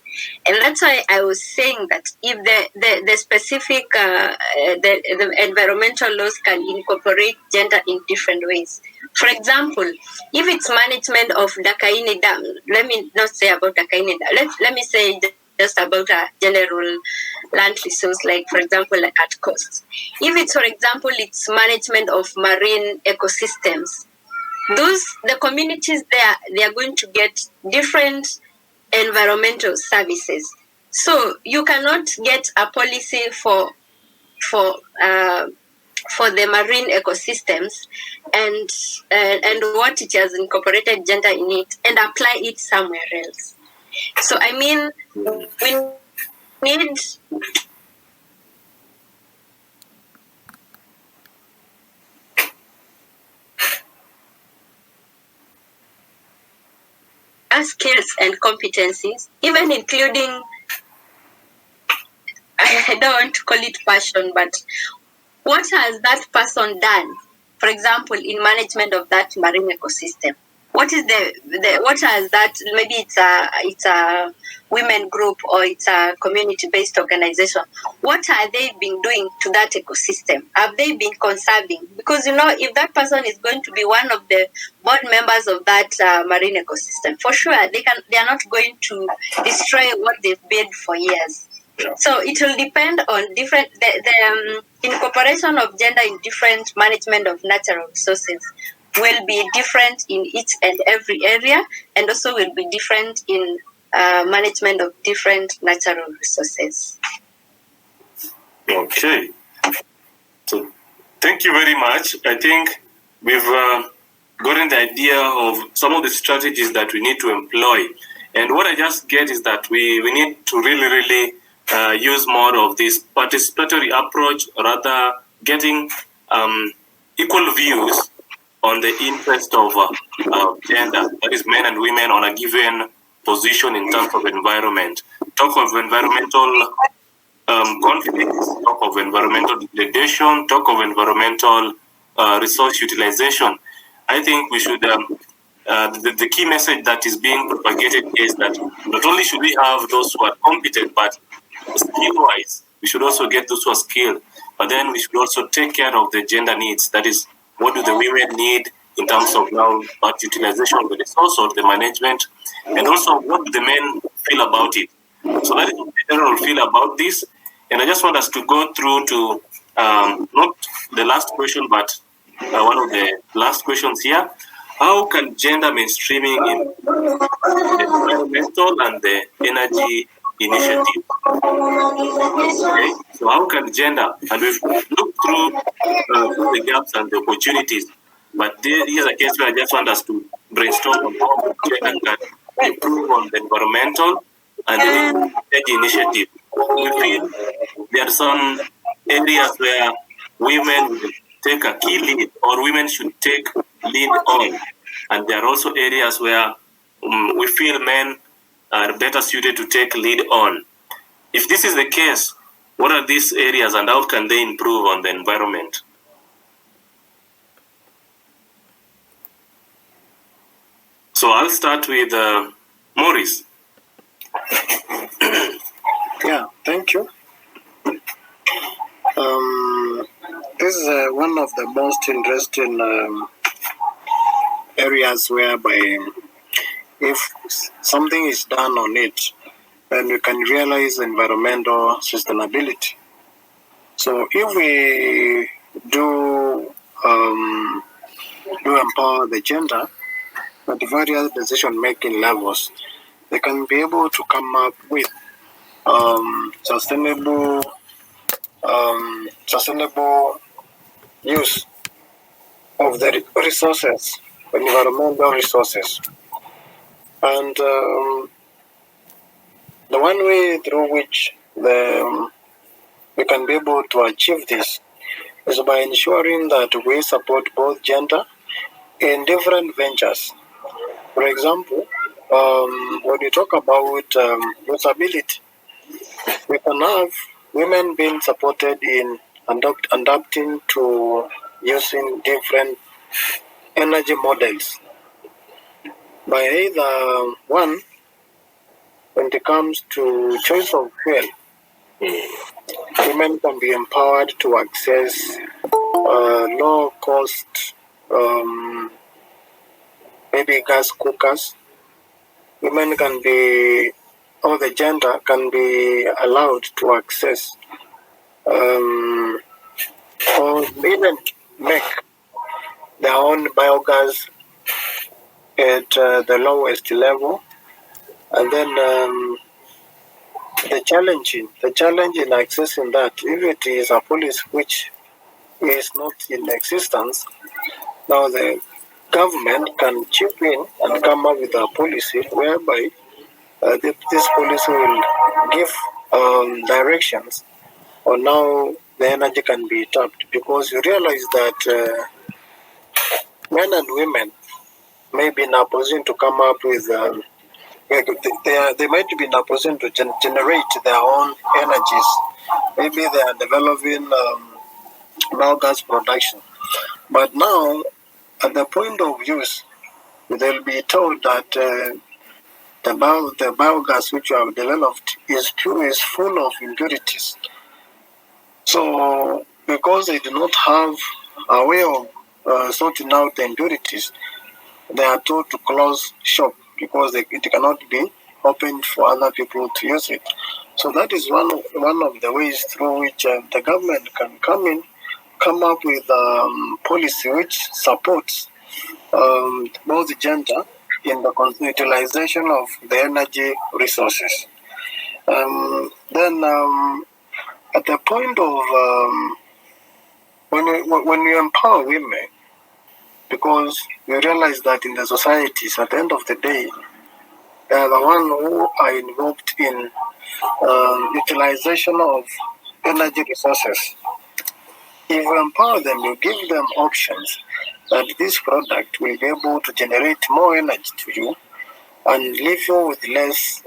And that's why I was saying that if the specific, the environmental laws can incorporate gender in different ways. For example, if it's management of Dakaine Dam, let me not say about Dakaine Dam, let me say just about a general land resource, like for example at coast. If it's, for example, it's management of marine ecosystems, the communities there, they are going to get different environmental services. So you cannot get a policy for the marine ecosystems and what it has incorporated gender in it and apply it somewhere else. So I mean, we need skills and competencies, even including, I don't want to call it passion, but what has that person done, for example, in management of that marine ecosystem? What is what has that, maybe it's a women group or it's a community-based organization. What are they been doing to that ecosystem? Have they been conserving? Because, if that person is going to be one of the board members of that marine ecosystem, for sure, they are not going to destroy what they've built for years. So it will depend on different, the incorporation of gender in different management of natural resources will be different in each and every area, and also will be different in management of different natural resources. Okay. So thank you very much. I think we've gotten the idea of some of the strategies that we need to employ. And what I just get is that we need to really use more of this participatory approach, rather getting equal views on the interest of gender, that is men and women on a given position in terms of environment. Talk of environmental conflicts, talk of environmental degradation, talk of environmental resource utilization. I think we should, the key message that is being propagated is that not only should we have those who are competent, but skill-wise, we should also get those who are skilled. But then we should also take care of the gender needs. That is, what do the women need in terms of now utilization of the resource or the management? And also, what do the men feel about it. So that is what the general feel about this. And I just want us to go through to not the last question, but one of the last questions here. How can gender mainstreaming in the environmental and the energy initiative? Okay, so how can gender, and we've looked through the gaps and the opportunities, but here's a case where I just want us to brainstorm on how gender can improve on the environmental and the energy initiative. We feel there are some areas where women will take a key lead, or women should take lead on, and there are also areas where we feel men are better suited to take lead on. If this is the case, what are these areas and how can they improve on the environment? So I'll start with Maurice. Yeah, thank you. This is one of the most interesting areas whereby if something is done on it, then we can realize environmental sustainability. So if we do empower the gender at the various decision-making levels, they can be able to come up with sustainable use of the resources, environmental resources. And the one way through which we can be able to achieve this is by ensuring that we support both gender in different ventures. For example, when we talk about usability, we can have women being supported in adapting to using different energy models by either one, when it comes to choice of fuel, women can be empowered to access low cost maybe gas cookers. Women can be, or the gender can be allowed to access or even make their own biogas at the lowest level. And then the challenge in accessing that, if it is a policy which is not in existence, now the government can chip in and come up with a policy whereby this policy will give directions on how the energy can be tapped, because you realize that men and women may be in a position to come up with they might be in a position to generate their own energies. Maybe they are developing biogas production, but now at the point of use, they'll be told that the biogas which you have developed is full of impurities. So because they do not have a way of sorting out the impurities, they are told to close shop because it cannot be opened for other people to use it. So that is one of the ways through which the government can come up with policy which supports both gender in the utilization of the energy resources. Then at the point of when you empower women, because we realize that in the societies, at the end of the day, they are the ones who are involved in utilization of energy resources. If you empower them, you give them options that this product will be able to generate more energy to you and leave you with less,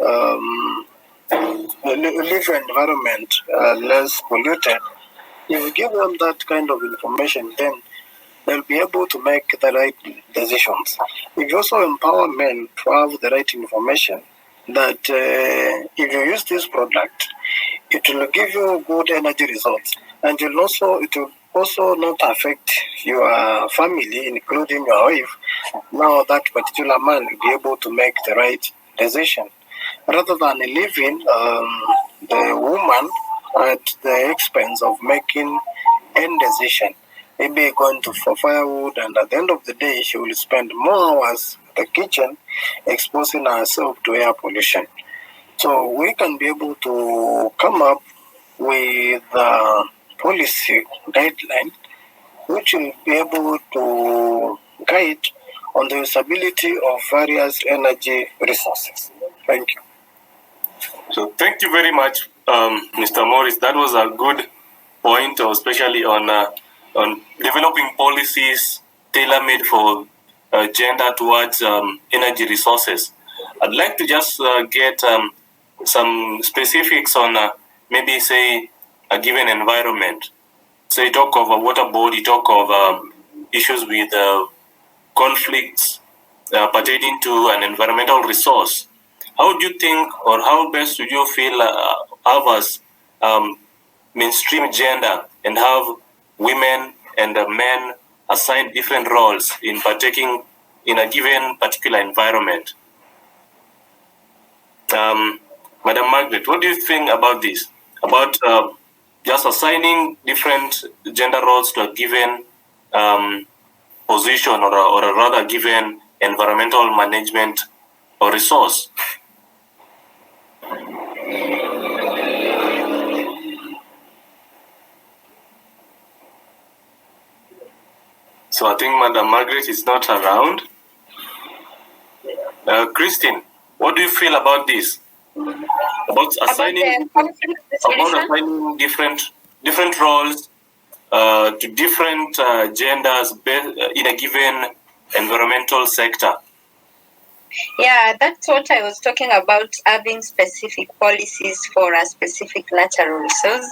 leave your environment less polluted. If you give them that kind of information, then they'll be able to make the right decisions. If you also empower men to have the right information, that if you use this product, it will give you good energy results, and it will also not affect your family, including your wife. Now that particular man will be able to make the right decision. rather than leaving the woman at the expense of making any decision. Maybe going to for firewood, and at the end of the day, she will spend more hours in the kitchen exposing herself to air pollution. So we can be able to come up with a policy guideline which will be able to guide on the usability of various energy resources. Thank you. So thank you very much, Mr. Morris. That was a good point, especially on developing policies tailor-made for gender towards energy resources. I'd like to just get some specifics on maybe say a given environment. Say talk of a water board, you talk of issues with conflicts pertaining to an environmental resource. How do you think, or how best do you feel have us mainstream gender and have women and men assigned different roles in partaking in a given particular environment? Madam Margaret, what do you think about this? About just assigning different gender roles to a given position or a rather given environmental management or resource? So I think Madam Margaret is not around. Christine, what do you feel about this? About assigning different roles to different genders in a given environmental sector? Yeah, that's what I was talking about, having specific policies for a specific natural resource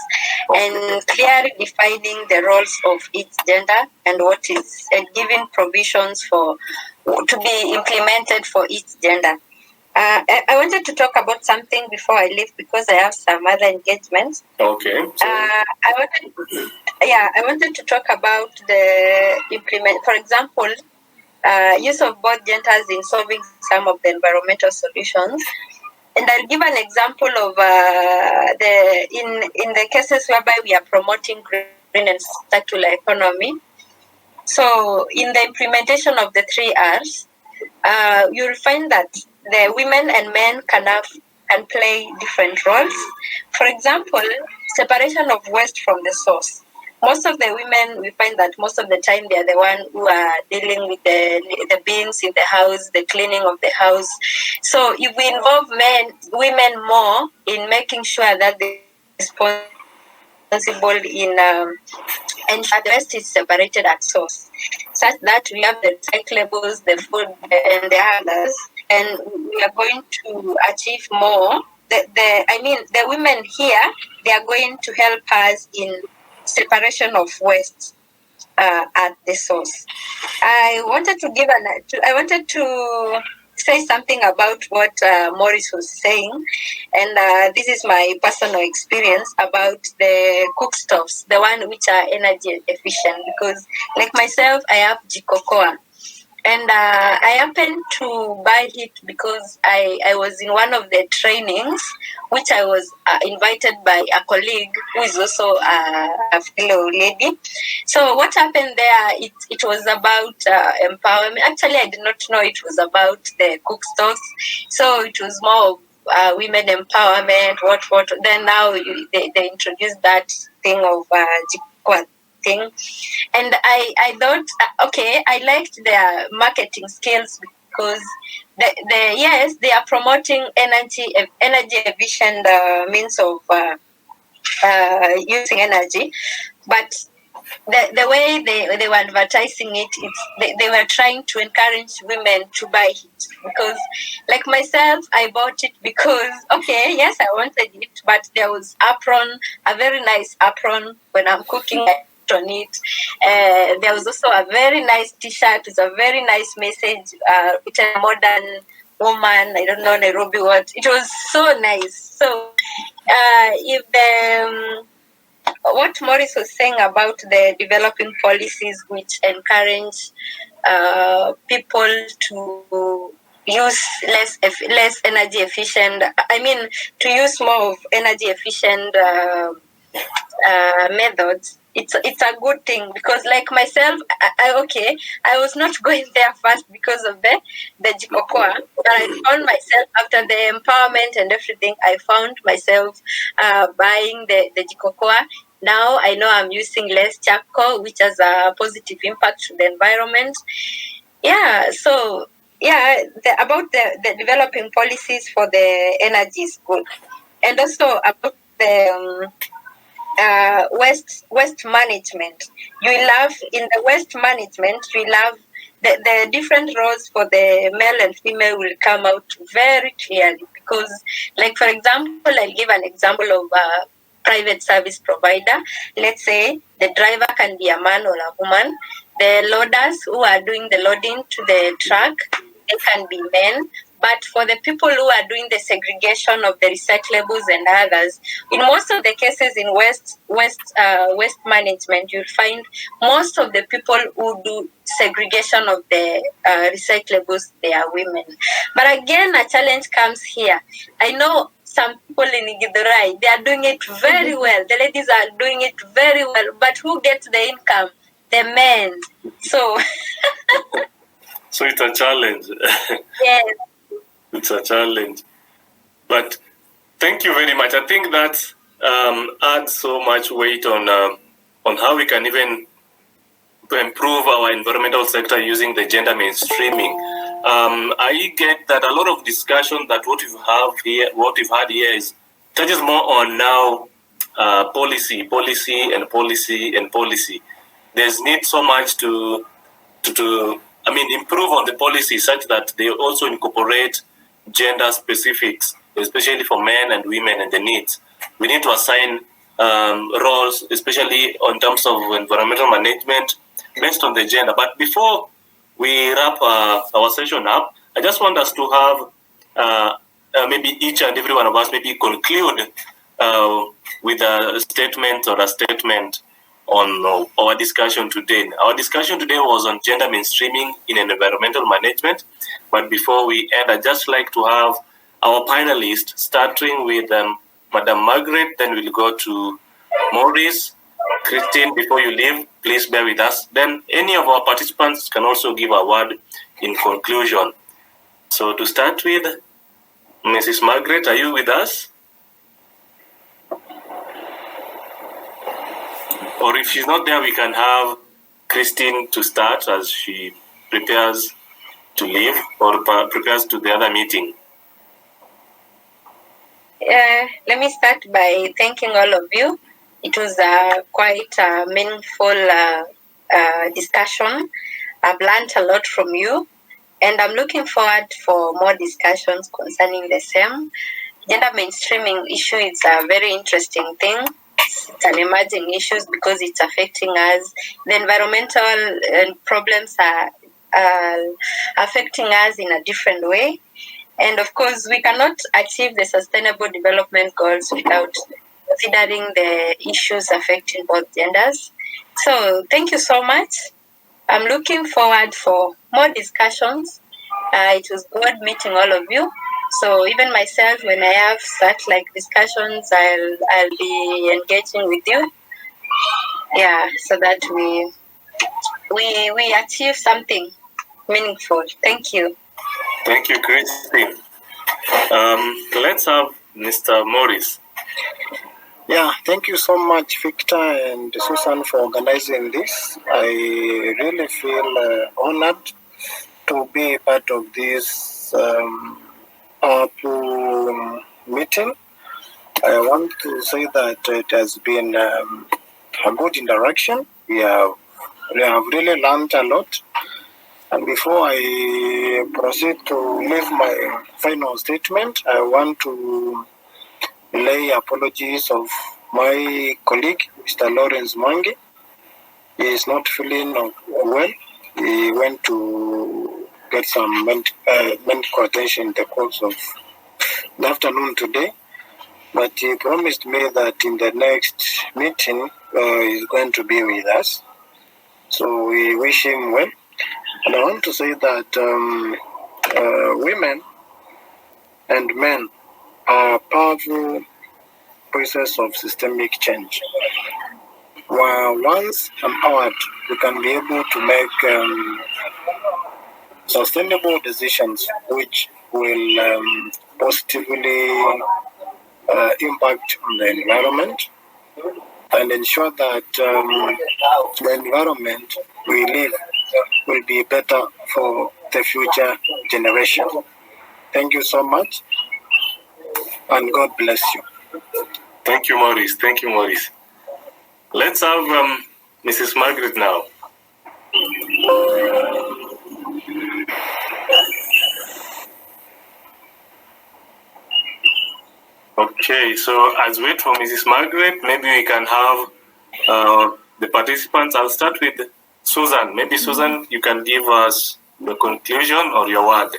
and clearly defining the roles of each gender and what is and giving provisions for to be implemented for each gender. I wanted to talk about something before I leave because I have some other engagements. Okay. I wanted to talk about the for example, use of both genders in solving some of the environmental solutions. And I'll give an example of in the cases whereby we are promoting green and circular economy. So in the implementation of the 3 R's, you'll find that the women and men can play different roles. For example, separation of waste from the source. Most of the women, we find that most of the time they are the one who are dealing with the bins in the house, the cleaning of the house. So if we involve women more in making sure that they're responsible in and the rest is separated at source, such that we have the recyclables, the food, and the others, and we are going to achieve more. The women here, they are going to help us in separation of waste at the source. I wanted to say something about what Morris was saying, and this is my personal experience about the cookstoves, the one which are energy efficient, because like myself, I have Jikokoa. And I happened to buy it because I was in one of the trainings, which I was invited by a colleague who is also a fellow lady. So what happened there, it was about empowerment. Actually, I did not know it was about the cook stores. So it was more of women empowerment, what. Then now they introduced that thing of Jikwa thing. And I thought, okay, I liked their marketing skills because yes, they are promoting energy efficient means of using energy, but the way they were advertising it, they were trying to encourage women to buy it. Because like myself, I bought it because, okay, yes, I wanted it, but there was apron, a very nice apron when I'm cooking on it. There was also a very nice t-shirt with a very nice message, with a modern woman, I don't know, Nairobi what. It was so nice. So if the what Morris was saying about the developing policies which encourage people to use less energy efficient. I mean, to use more of energy efficient methods. It's a good thing because, like myself, I was not going there first because of the Jikokoa, but I found myself after the empowerment and everything. I found myself buying the Jikokoa. Now I know I'm using less charcoal, which has a positive impact to the environment. Yeah, so yeah, about the developing policies for the energy is good, and also about the waste management. You love in the waste management. You love the different roles for the male and female will come out very clearly because, like for example, I'll give an example of a private service provider. Let's say the driver can be a man or a woman. The loaders who are doing the loading to the truck, they can be men. But for the people who are doing the segregation of the recyclables and others, in most of the cases in waste management, you'll find most of the people who do segregation of the recyclables, they are women. But again, a challenge comes here. I know some people in Githurai, they are doing it very well. The ladies are doing it very well. But who gets the income? The men. So, So it's a challenge. yes. It's a challenge. But thank you very much. I think that adds so much weight on how we can even improve our environmental sector using the gender mainstreaming. I get that a lot of discussion that what we've had here is touches more on now policy. There's need so much to improve on the policy such that they also incorporate gender specifics, especially for men and women and the needs. We need to assign roles, especially in terms of environmental management, based on the gender. But before we wrap our session up, I just want us to have maybe each and every one of us maybe conclude with a statement on our discussion today. Our discussion today was on gender mainstreaming in environmental management. But before we end, I'd just like to have our panelists, starting with Madam Margaret, then we'll go to Maurice. Christine, before you leave, please bear with us. Then any of our participants can also give a word in conclusion. So to start with, Mrs. Margaret, are you with us? Or if she's not there, we can have Christine to start as she prepares to leave or prepares to the other meeting. Let me start by thanking all of you. It was quite a meaningful discussion. I've learned a lot from you, and I'm looking forward for more discussions concerning the same. Gender mainstreaming issue is a very interesting thing. It's an emerging issue because it's affecting us. The environmental problems are affecting us in a different way. And of course, we cannot achieve the sustainable development goals without considering the issues affecting both genders. So thank you so much. I'm looking forward for more discussions. It was good meeting all of you. So even myself, when I have such like discussions, I'll be engaging with you. Yeah, so that we achieve something meaningful. Thank you. Thank you, Christine. Let's have Mr. Morris. Yeah, thank you so much, Victor and Susan, for organizing this. I really feel honored to be part of this meeting. I want to say that it has been a good interaction. We have really learned a lot. And before I proceed to leave my final statement, I want to lay apologies of my colleague, Mr. Lawrence Mangi. He is not feeling well. He went to get some medical attention in the course of the afternoon today. But he promised me that in the next meeting, he's going to be with us. So we wish him well. And I want to say that women and men are powerful process of systemic change. While once empowered, we can be able to make sustainable decisions which will positively impact on the environment and ensure that the environment we live will be better for the future generation. Thank you so much, and God bless you. Thank you, Maurice. Thank you, Maurice. Let's have Mrs. Margaret now. Okay, so as we wait for Mrs. Margaret, maybe we can have the participants. I'll start with Susan. Maybe Susan, you can give us the conclusion or your word.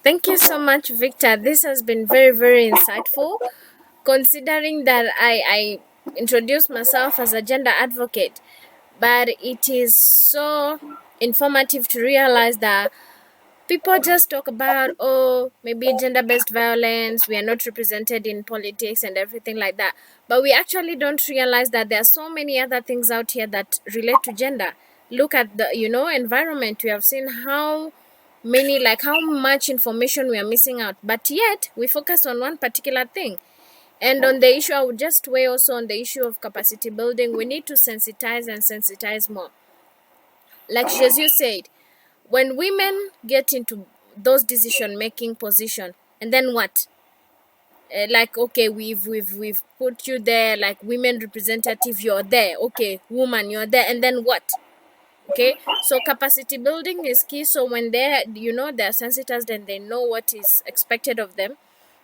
Thank you so much, Victor. This has been very, very insightful, considering that I introduced myself as a gender advocate, but it is so informative to realize that people just talk about, oh, maybe gender-based violence, we are not represented in politics and everything like that, but we actually don't realize that there are so many other things out here that relate to gender. Look at the environment. We have seen how much information we are missing out, but yet we focus on one particular thing. And on the issue, I would just weigh also on the issue of capacity building. We need to sensitize more. Like Jesus said, when women get into those decision-making position, and then what? Like, okay, we've put you there, like women representative, you're there. Okay, woman, you're there, and then what? Okay, so capacity building is key. So when they're sensitized and they know what is expected of them,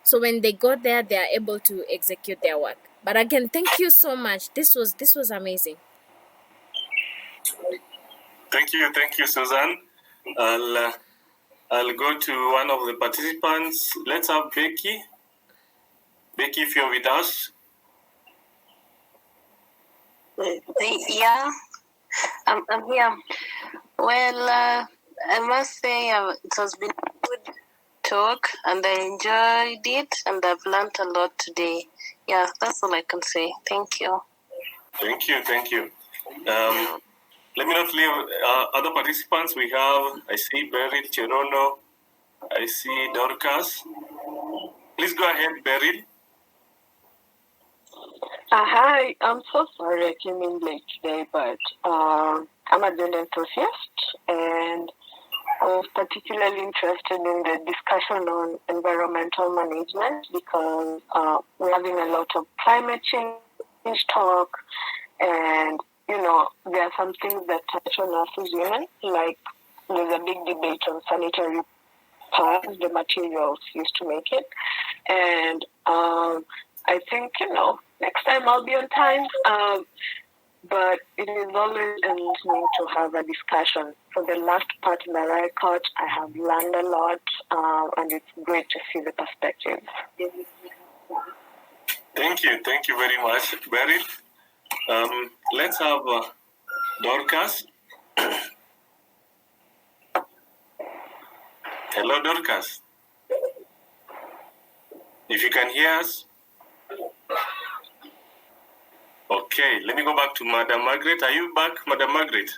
so when they go there, they are able to execute their work. But again, thank you so much. This was amazing. Thank you, Susan. I'll go to one of the participants. Let's have Becky. Becky, if you're with us. Yeah, I'm here. Well, I must say it has been a good talk, and I enjoyed it, and I've learned a lot today. Yeah, that's all I can say. Thank you. Thank you. Let me not leave other participants. We have, I see Beryl Cherono. I see Dorcas. Please go ahead, Beryl. Hi, I'm so sorry I came in late today, but I'm a gender enthusiast, and I was particularly interested in the discussion on environmental management because we're having a lot of climate change talk, and there are some things that touch on us as women, like there's a big debate on sanitary pads, the materials used to make it, and I think next time I'll be on time. But it is always enlightening to have a discussion. For the last part that I caught, I have learned a lot, and it's great to see the perspective. Thank you very much, Beryl. Let's have Dorcas. Hello, Dorcas. If you can hear us. Okay, let me go back to Madam Margaret. Are you back, Madam Margaret?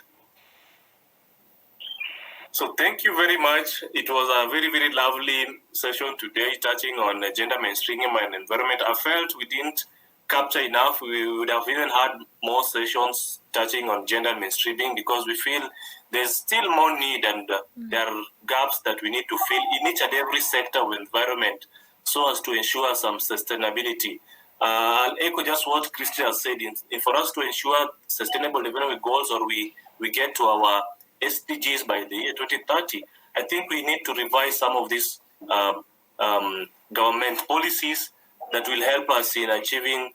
So thank you very much. It was a very, very lovely session today, touching on gender mainstreaming and environment. I felt we didn't capture enough. We would have even had more sessions touching on gender mainstreaming because we feel there's still more need and there are gaps that we need to fill in each and every sector of environment so as to ensure some sustainability. I'll echo just what Christy has said. For us to ensure sustainable development goals or we get to our SDGs by the year 2030, I think we need to revise some of these government policies that will help us in achieving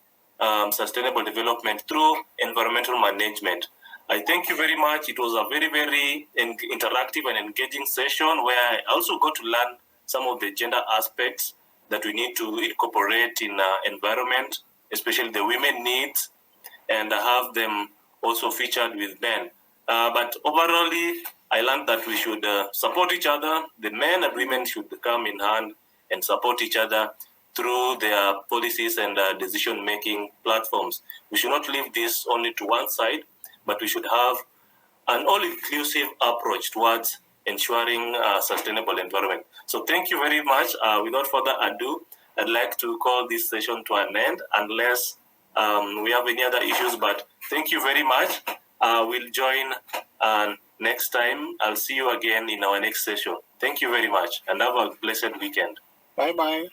sustainable development through environmental management. I thank you very much. It was a very, very interactive and engaging session where I also got to learn some of the gender aspects that we need to incorporate in environment, especially the women needs, and have them also featured with men. But overall, I learned that we should support each other. The men and women should come in hand and support each other through their policies and decision-making platforms. We should not leave this only to one side, but we should have an all-inclusive approach towards ensuring a sustainable environment. So thank you very much. Without further ado, I'd like to call this session to an end unless we have any other issues, but thank you very much. We'll join next time. I'll see you again in our next session. Thank you very much and have a blessed weekend. Bye-bye.